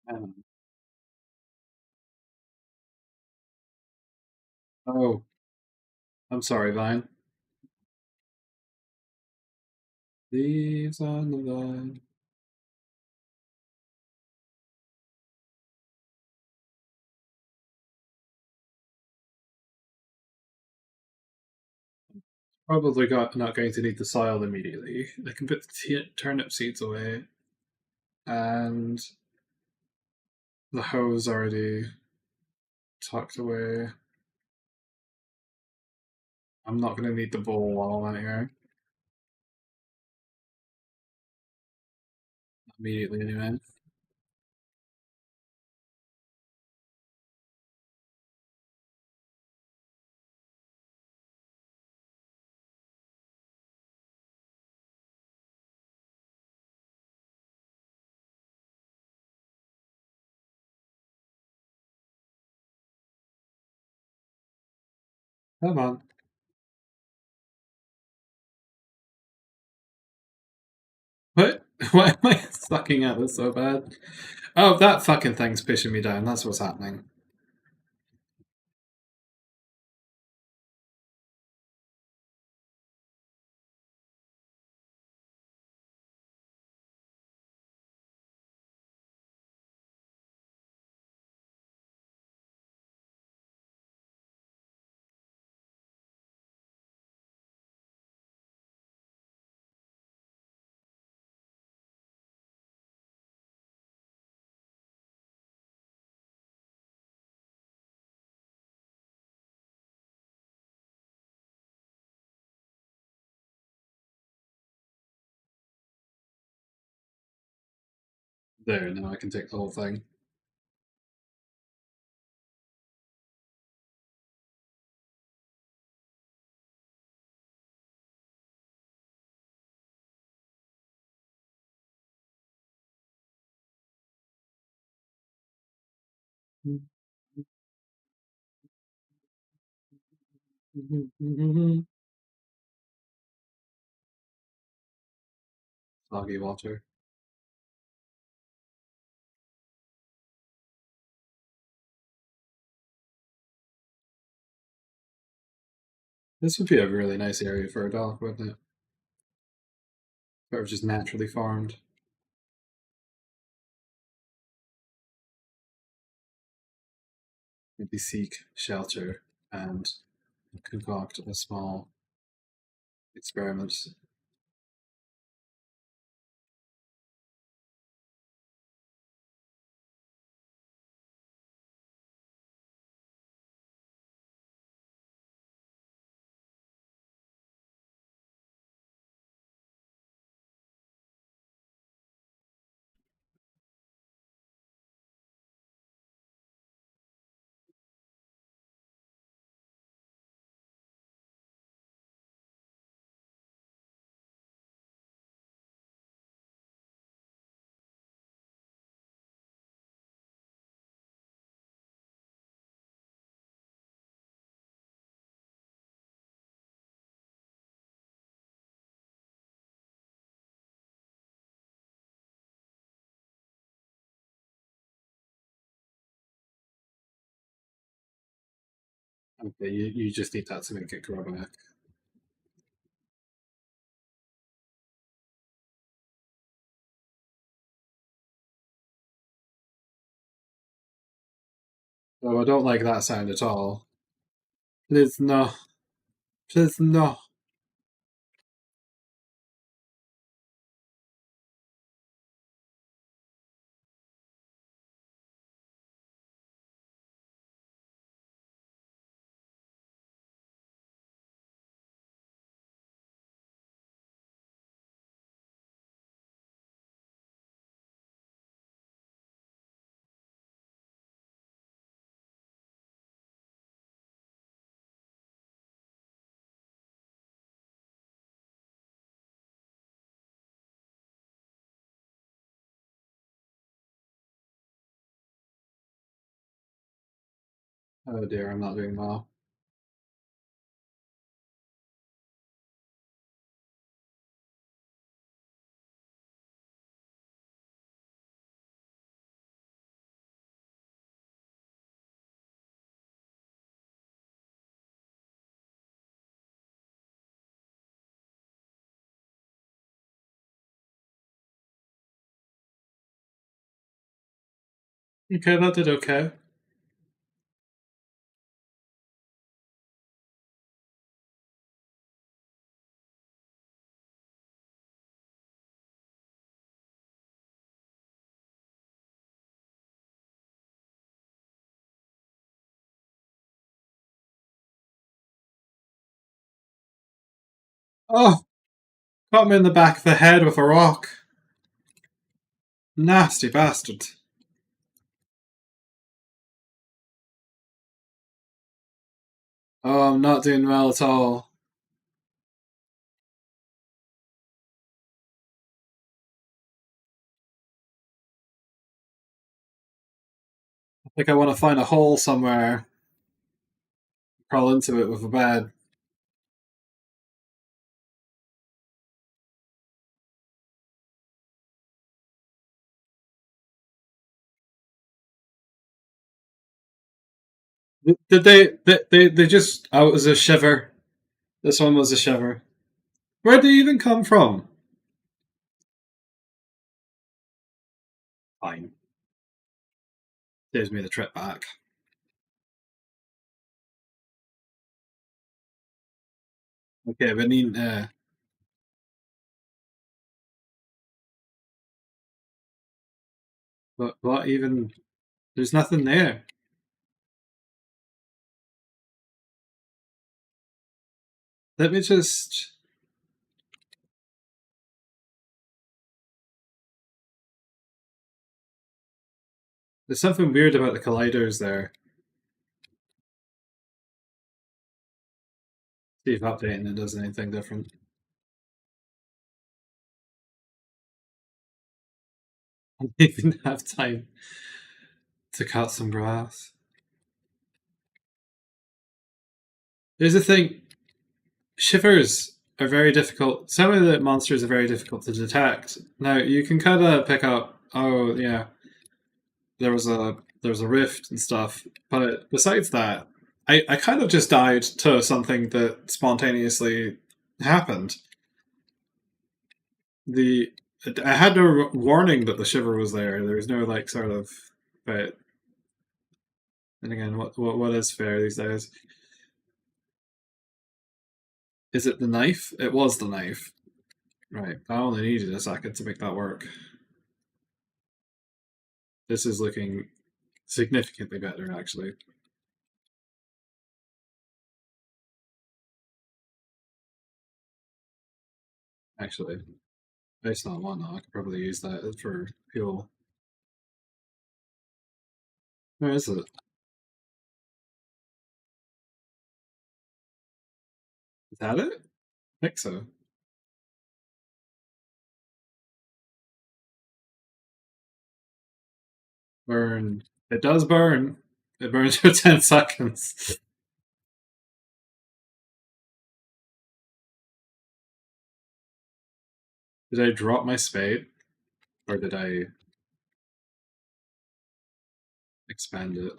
Speaker 1: um, oh, I'm sorry, Vine. Leaves on the vine. Probably not going to need the soil immediately. I can put the turnip seeds away, and the hoe's already tucked away. I'm not going to need the bowl while I'm out here. Immediately, anyway. Come on. What? Why am I sucking at this so bad? Oh, that fucking thing's pushing me down. That's what's happening. There, now I can take the whole thing. Soggy water. This would be a really nice area for a dock, wouldn't it? If it were just naturally farmed. maybe seek shelter and concoct a small experiment. Okay, you just need that to make it grow back. Oh, I don't like that sound at all. Please no. Please no. Oh dear, I'm not doing well. Okay, that did okay. Oh, got him in the back of the head with a rock. Nasty bastard. Oh, I'm not doing well at all. I think I want to find a hole somewhere, crawl into it with a bed. Did they just. Oh, it was a shiver. This one was a shiver. Where did they even come from? Fine. Saves me the trip back. Okay, we need. What even? There's nothing there. Let me just. There's something weird about the colliders there. See if updating it does anything different. I don't even have time to cut some grass. Here's the thing: shivers are very difficult. Some of the monsters are very difficult to detect. Now you can kind of pick up. Oh yeah, there was a rift and stuff. But besides that, I kind of just died to something that spontaneously happened. The I had no warning that the shiver was there. There was no like sort of. But And again, what is fair these days? Is it the knife? It was the knife. Right. I only needed a second to make that work. This is looking significantly better, actually. Actually, based on one, I could probably use that for fuel. Where is it? Is that it? I think so. Burn. It does burn. It burns for 10 seconds. Did I drop my spade? Or did I expand it?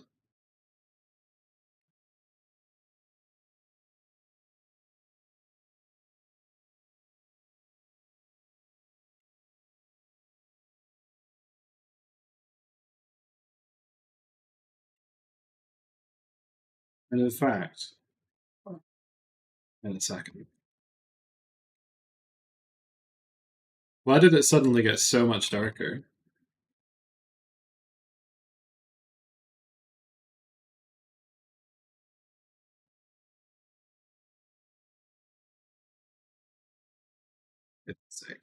Speaker 1: And in fact, in a second. Why did it suddenly get so much darker? It's like,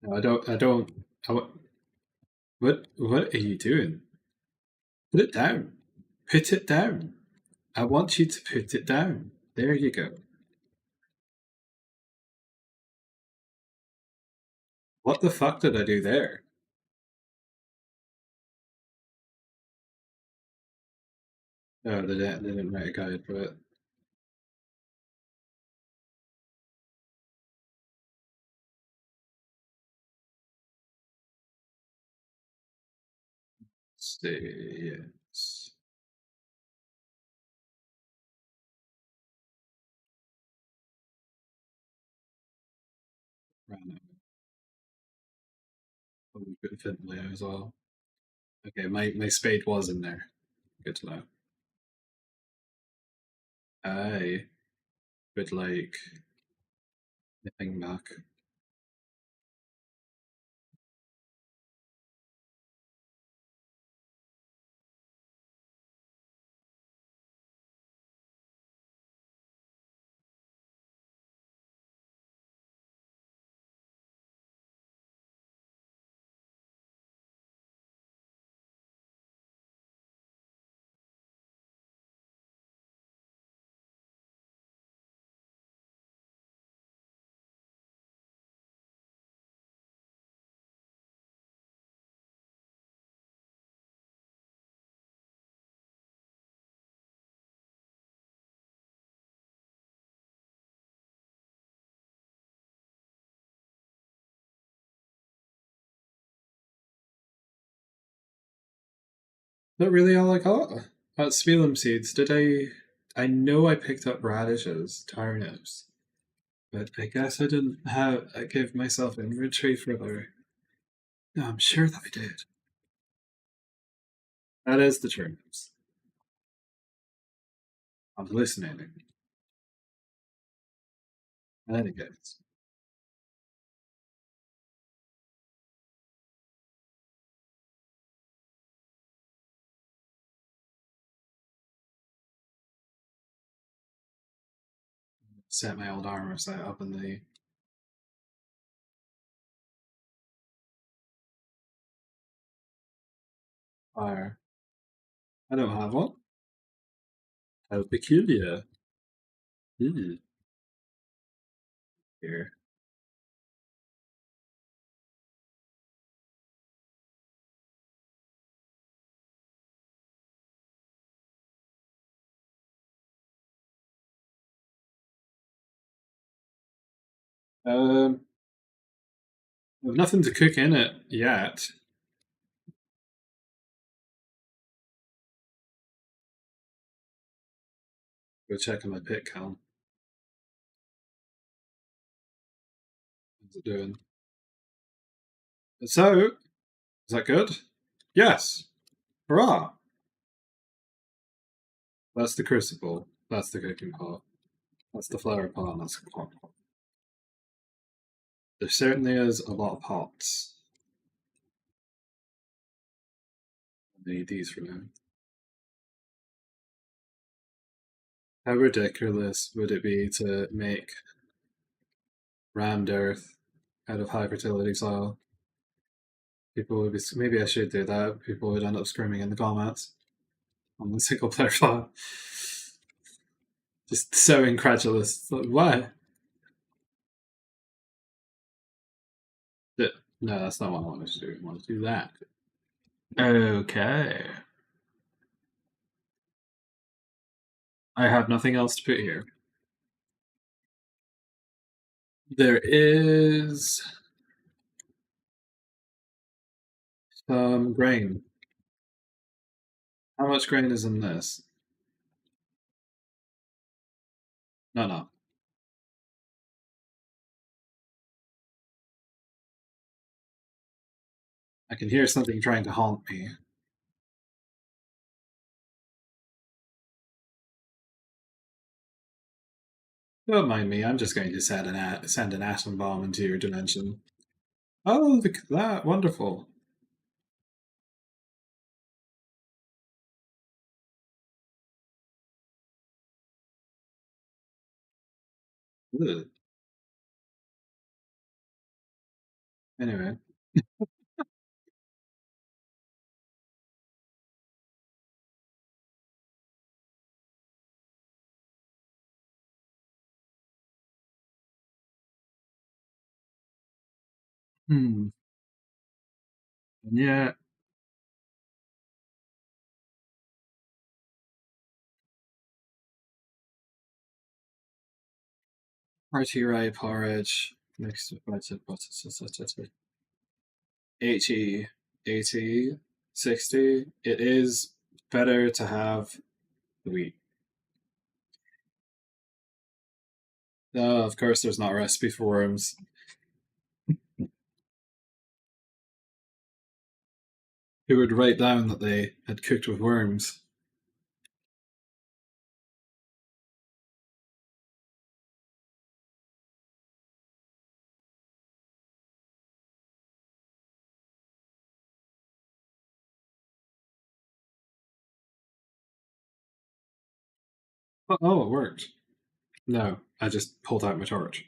Speaker 1: no, I don't. I don't. What are you doing? Put it down. Put it down. I want you to put it down. There you go. What the fuck did I do there? Oh, they didn't write a guide for it. Stay, yes. Random. Oh, we could fit Leo as well. Okay, my spade was in there. Good to know. I would like the thing back. Not really all I got. Spelum seeds. Did I? I know I picked up radishes, turnips, but I guess I didn't have. I gave myself inventory for their. No, I'm sure that I did. That is the turnips. I'm hallucinating. In any case, set my old armor set up in the fire. I don't have one. How peculiar. Hmm. Here. I've nothing to cook in it yet. Go check on my pit count. What's it doing? So, is that good? Yes! Hurrah! That's the crucible. That's the cooking pot. That's the flower pot. That's the pot. There certainly is a lot of pots. I need these for now. How ridiculous would it be to make rammed earth out of high fertility soil? People would be. Maybe I should do that. People would end up screaming in the comments on the single player file. Just so incredulous. Like, why? No, that's not what I wanted to do. I wanted to do that. Okay. I have nothing else to put here. There is some grain. How much grain is in this? No, no. I can hear something trying to haunt me. Don't mind me, I'm just going to send an atom bomb into your dimension. Oh, look at that. Wonderful. Ugh. Anyway. Hmm. Yeah. Party rye porridge. Mixed with butter. 80, 80, 60. It is better to have the wheat. Of course, there's not a recipe for worms. Who would write down that they had cooked with worms? Oh, it worked. No, I just pulled out my torch.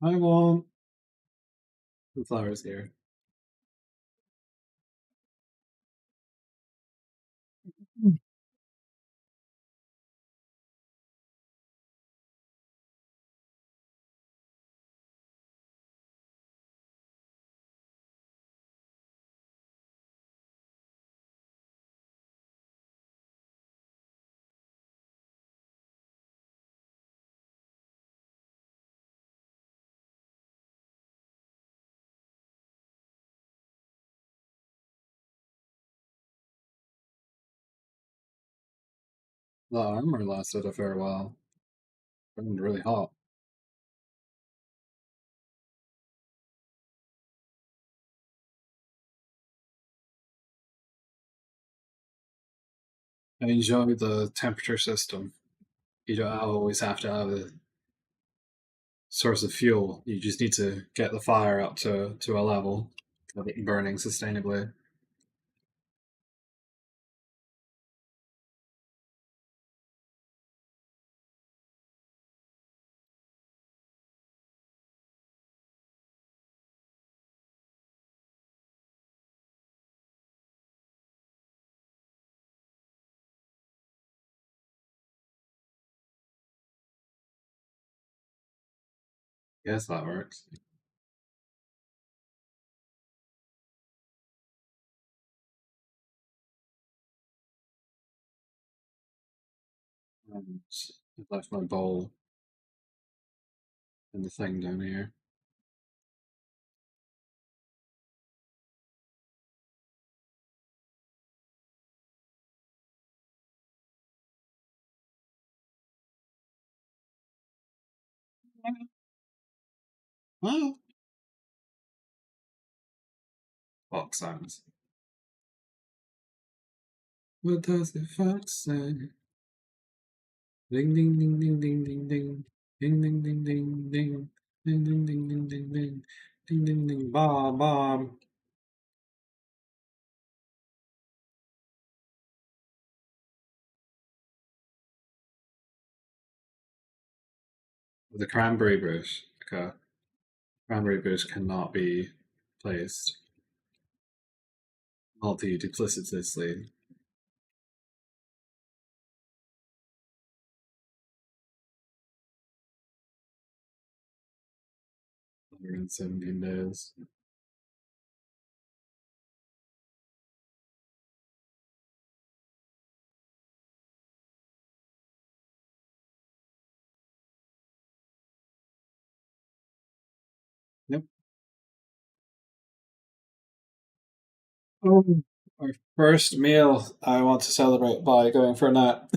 Speaker 1: I want the flowers here. The armor lasted a fair while. It was really hot. I enjoy the temperature system. You don't always have to have a source of fuel. You just need to get the fire up to a level of it burning sustainably. Yes, that works. And I've left my bowl in the thing down here. Oh, fox sounds. What does the fox say? Ding ding ding ding ding ding ding. Ding ding ding ding ding. Ding ding ding ding ding ding. Ding ding ding bomb bomb. The cranberry bush. Okay. Cranberry bush cannot be placed multi-duplicitously. 117 days. Yep. Oh, our first meal I want to celebrate by going for a nap.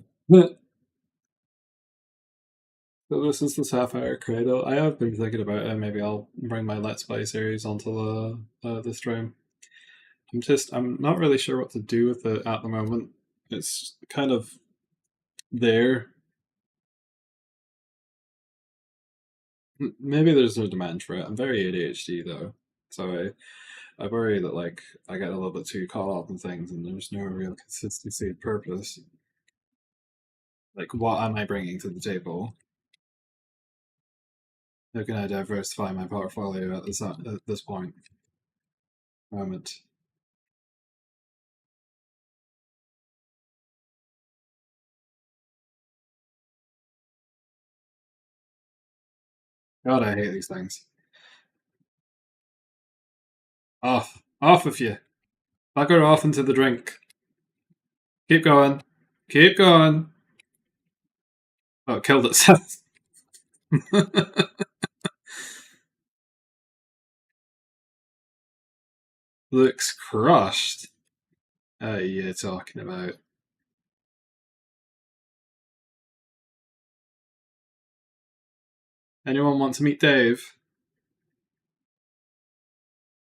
Speaker 1: So this is the Sapphire Cradle. I have been thinking about it. Maybe I'll bring my Let's Play series onto the stream. I'm not really sure what to do with it at the moment. It's kind of there. Maybe there's no demand for it. I'm very ADHD though, so I worry that like I get a little bit too caught up in things and there's no real consistency of purpose. Like, what am I bringing to the table? How can I diversify my portfolio at this point moment? God, I hate these things. Off with you. Bugger off into the drink. Keep going. Keep going. Oh, it killed itself. Looks crushed. You talking about? Anyone want to meet Dave?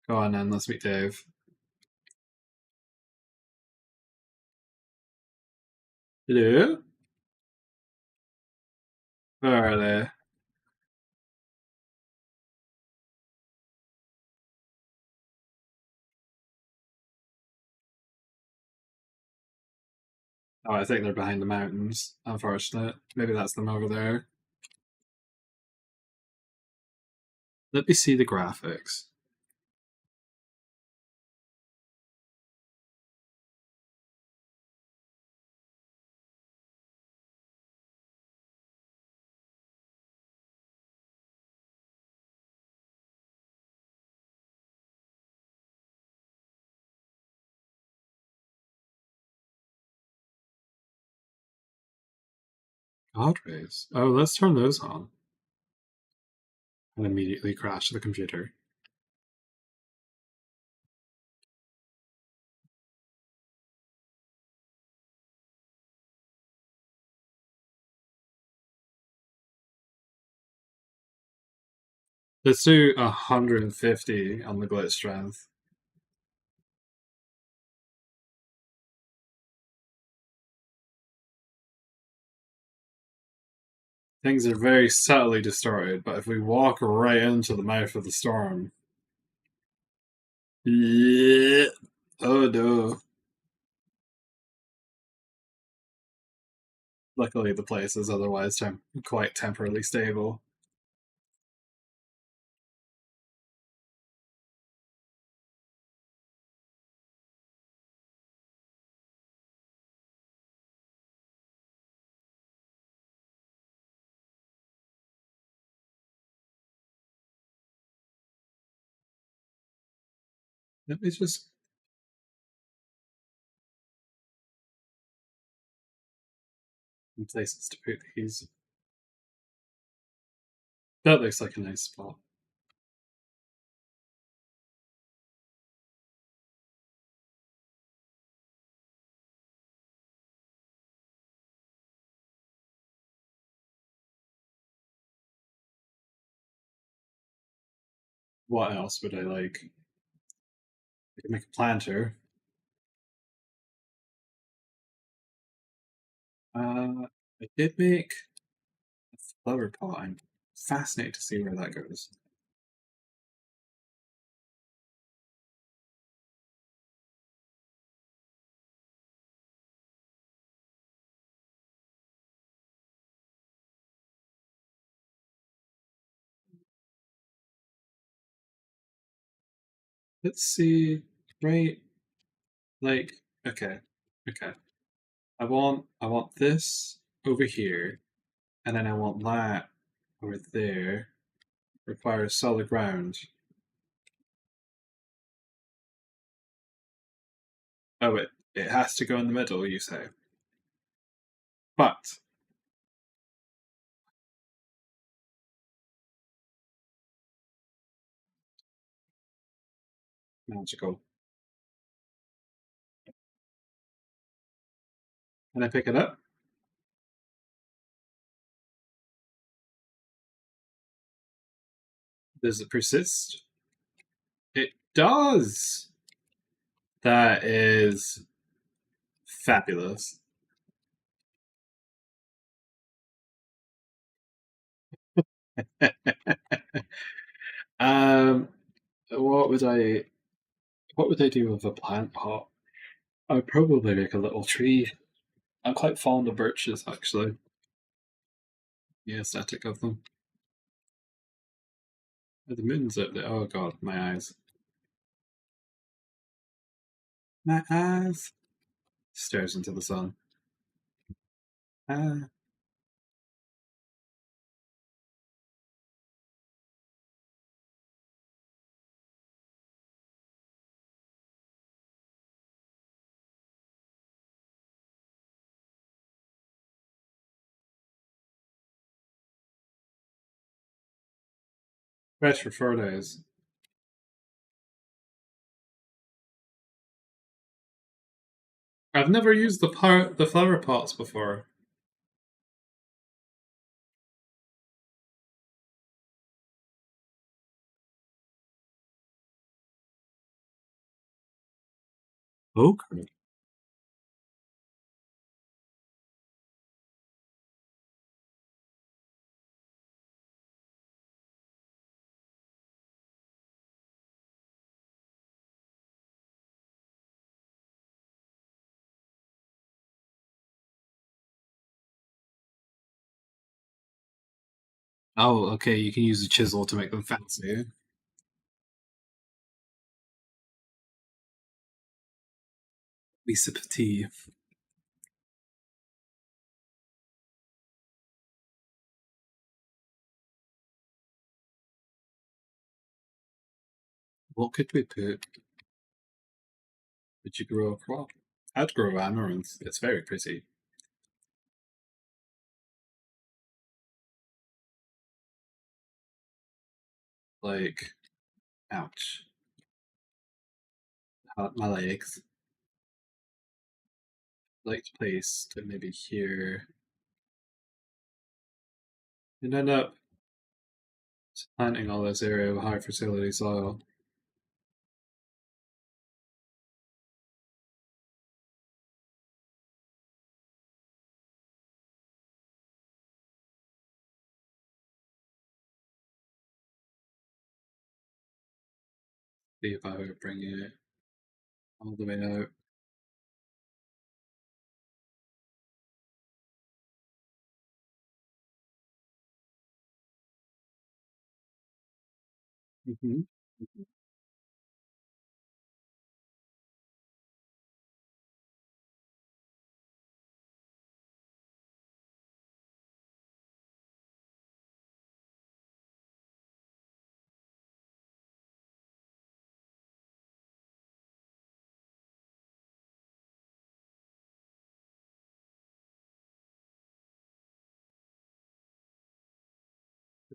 Speaker 1: Go on then, let's meet Dave. Hello? Where are they? Oh, I think they're behind the mountains. Unfortunate. Maybe that's them over there. Let me see the graphics. God rays. Oh, let's turn those on. And immediately crash the computer. Let's do 150 on the glitch strength. Things are very subtly distorted, but if we walk right into the mouth of the storm. Yeah. Oh no. Luckily, the place is otherwise quite temporarily stable. Let me just. Places to put these. That looks like a nice spot. What else would I like? I could make a planter. I did make a flower pot. I'm fascinated to see where that goes. Let's see. Right, like okay, okay. I want this over here, and then I want that over there. Requires solid ground. Oh, it has to go in the middle, you say. But magical. Can I pick it up? Does it persist? It does. That is fabulous. um, what would I what would I do with a plant pot? I'd probably make a little tree. I'm quite fond of birches, actually. The aesthetic of them. Oh, the moon's up there. Oh god, my eyes. My eyes. Stares into the sun. Ah, fresh for 4 days. I've never used the flower pots before. Okay. Oh, okay. You can use a chisel to make them fancy. We sip of tea. What could we put? Would you grow a crop? I'd grow amaranth. It's very pretty. Like, ouch. My legs. Like to place to maybe here. And end up planting all this area of high fertility soil. See if I would bring it all the way out. Mm-hmm.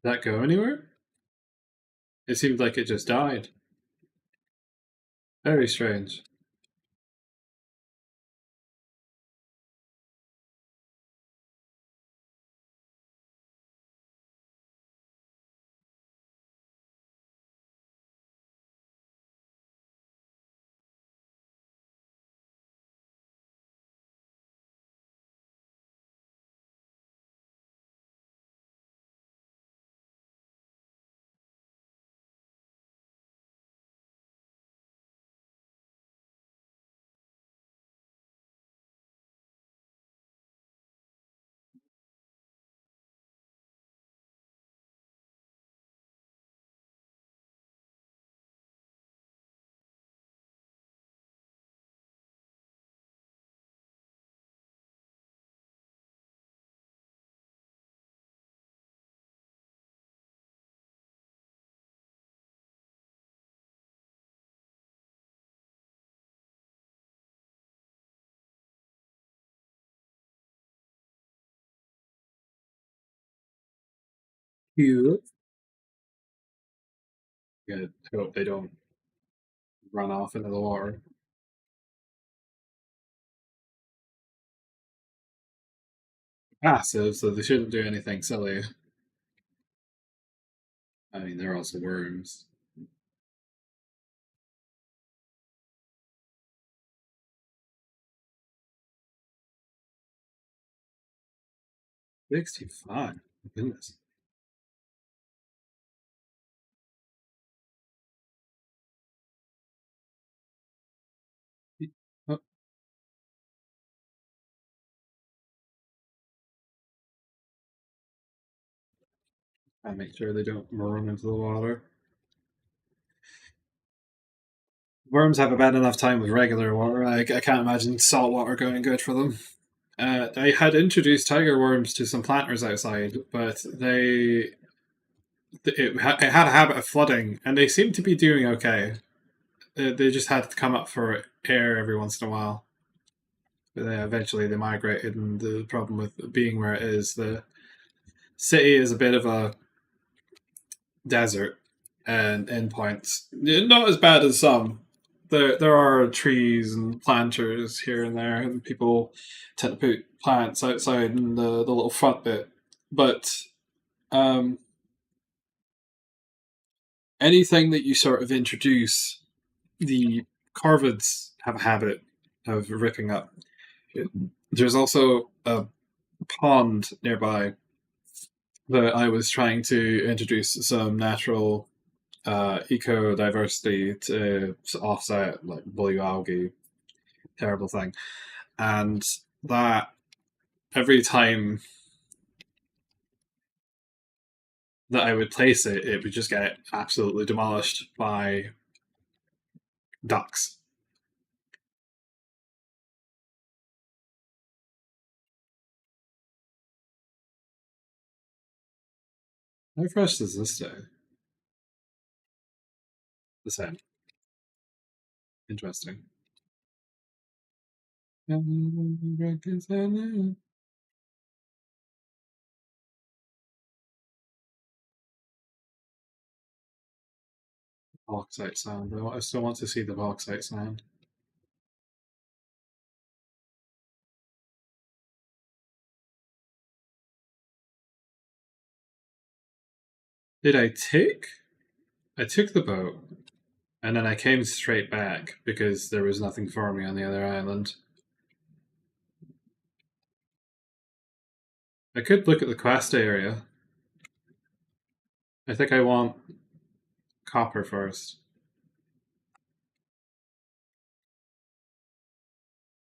Speaker 1: that go anywhere? It seemed like it just died. Very strange. Cute. Yeah, I hope they don't run off into the water. Passive, so they shouldn't do anything silly. I mean, they're also worms. Makes you fun. Goodness. Oh, I make sure they don't run into the water. Worms have a bad enough time with regular water. I can't imagine salt water going good for them. I had introduced tiger worms to some planters outside, but it had a habit of flooding, and they seemed to be doing okay. They just had to come up for air every once in a while. But then eventually they migrated, and the problem with being where it is, the city is a bit of a desert and endpoints. Not as bad as some. There are trees and planters here and there, and people tend to put plants outside in the little front bit. But um, anything that you sort of introduce, the corvids have a habit of ripping up. There's also a pond nearby that I was trying to introduce some natural eco diversity to offset like blue algae, terrible thing, and that every time that I would place it, it would just get absolutely demolished by ducks. How fresh does this stay? The same. Interesting. Bauxite sound. I still want to see the bauxite sound. Did I take? I took the boat, and then I came straight back because there was nothing for me on the other island. I could look at the quest area. I think I want copper first.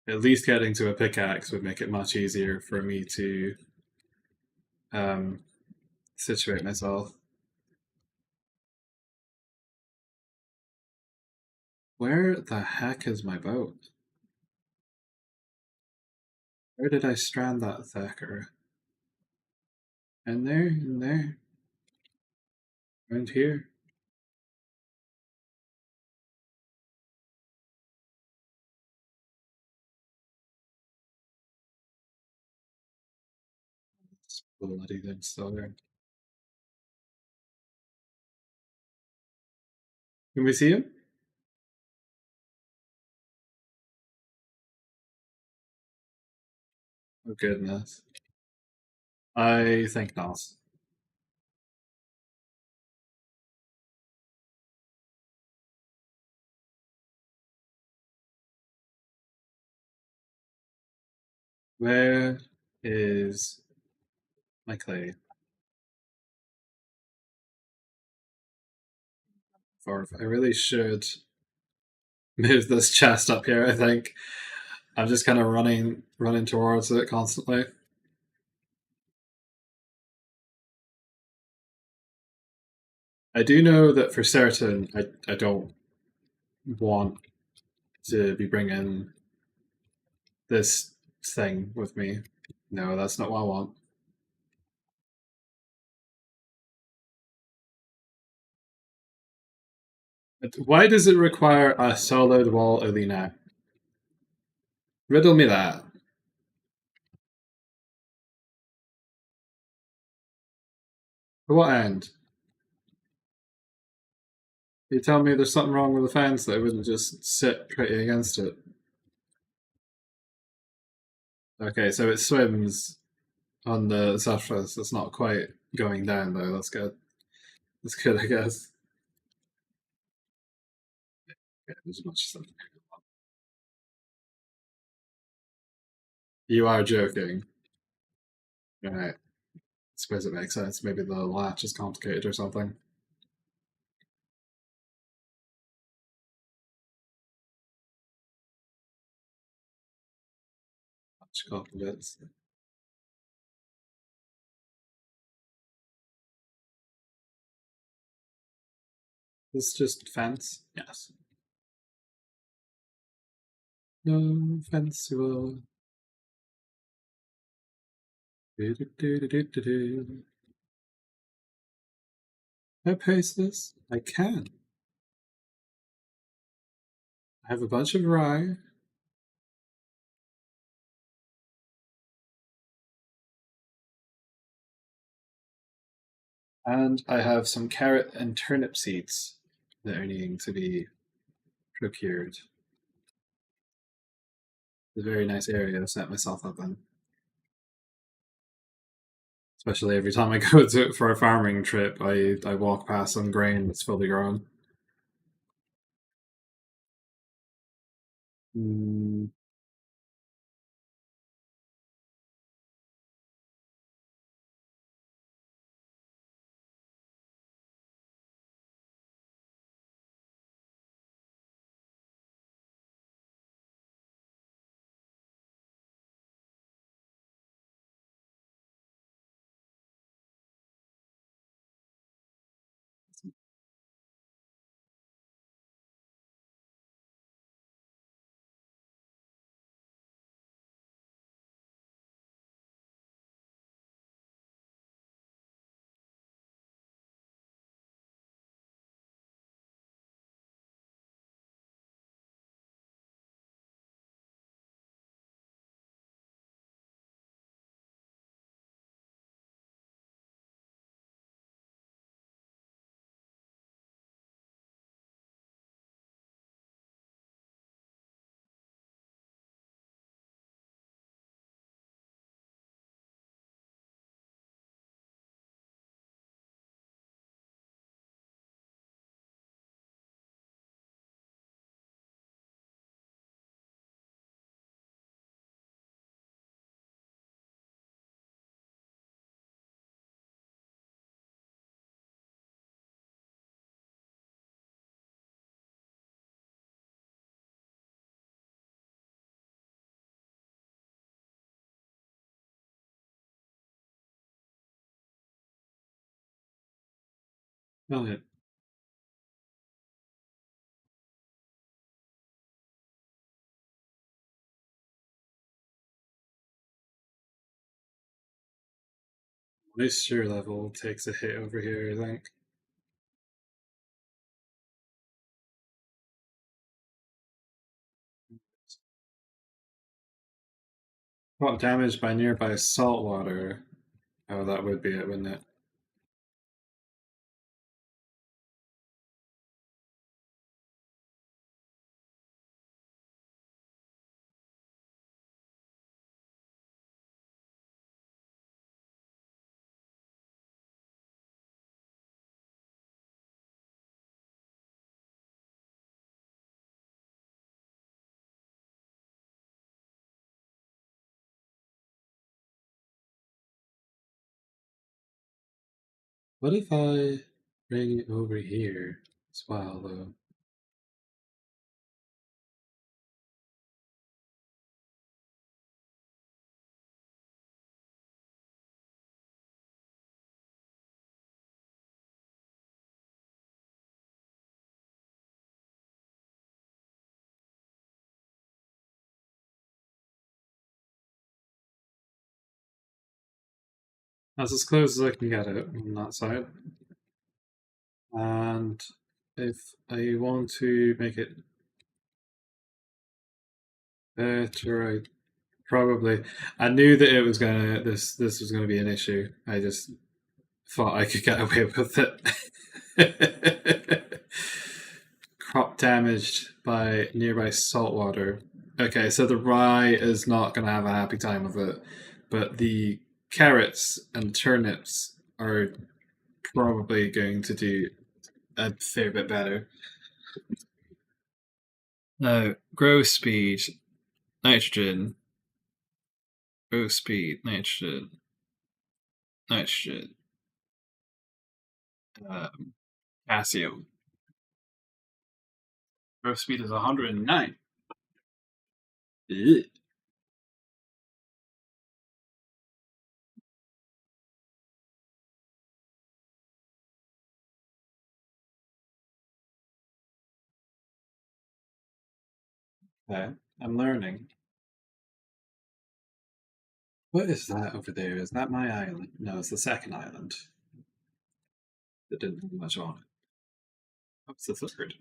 Speaker 1: At least getting to a pickaxe would make it much easier for me to um, situate myself. Where the heck is my boat? Where did I strand that thacker? In there, around here. It's bloody thing still there. Can we see him? Oh goodness. I think not. Where is my clay? I really should move this chest up here, I think. I'm just kind of running towards it constantly. I do know that for certain I don't want to be bringing this thing with me. No, that's not what I want. Why does it require a solid wall, Alina? Riddle me that. For what end? You tell me there's something wrong with the fence that it wouldn't just sit pretty against it. Okay, so it swims on the surface. It's not quite going down though. That's good. That's good, I guess. Yeah, there's much something. You are joking. Right. I suppose it makes sense. Maybe the latch is complicated or something. Latch complicates. It's just fence. Yes. No fence will. Can I paste this? I can. I have a bunch of rye. And I have some carrot and turnip seeds that are needing to be procured. It's a very nice area to set myself up in. Especially every time I go to for a farming trip, I walk past some grain that's fully grown. Mm, Brilliant. Moisture level takes a hit over here, I think. What damage by nearby salt water? Oh, that would be it, wouldn't it? What if I bring it over here as well, though? That's as close as I can get it on that side. And if I want to make it better, I probably I knew that it was gonna this was gonna be an issue. I just thought I could get away with it. Crop damaged by nearby saltwater. Okay, so the rye is not gonna have a happy time of it, but the carrots and turnips are probably going to do a fair bit better. Now, grow speed, nitrogen, grow speed, nitrogen, nitrogen, potassium. Grow speed is 109. Ugh. Okay, I'm learning. What is that over there? Is that my island? No, it's the second island. That didn't have much on it. What's the third?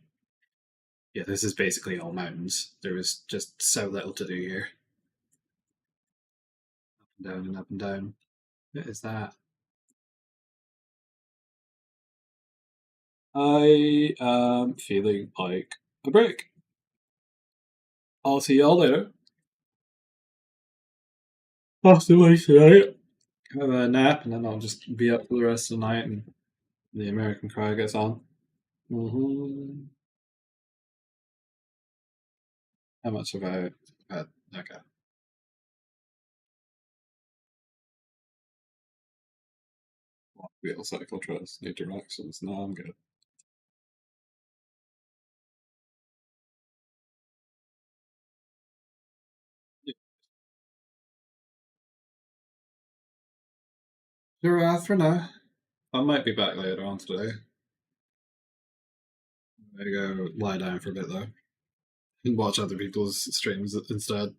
Speaker 1: Yeah, this is basically all mountains. There was just so little to do here. Up and down and up and down. What is that? I am feeling like a break. I'll see y'all later. Possibly tonight. Have a nap and then I'll just be up for the rest of the night and the American Cry gets on. Mm-hmm. How much have I had? Okay. Wheel cycle trust, new directions. No, I'm good. Sure, for now. I might be back later on today. I go lie down for a bit though and watch other people's streams instead.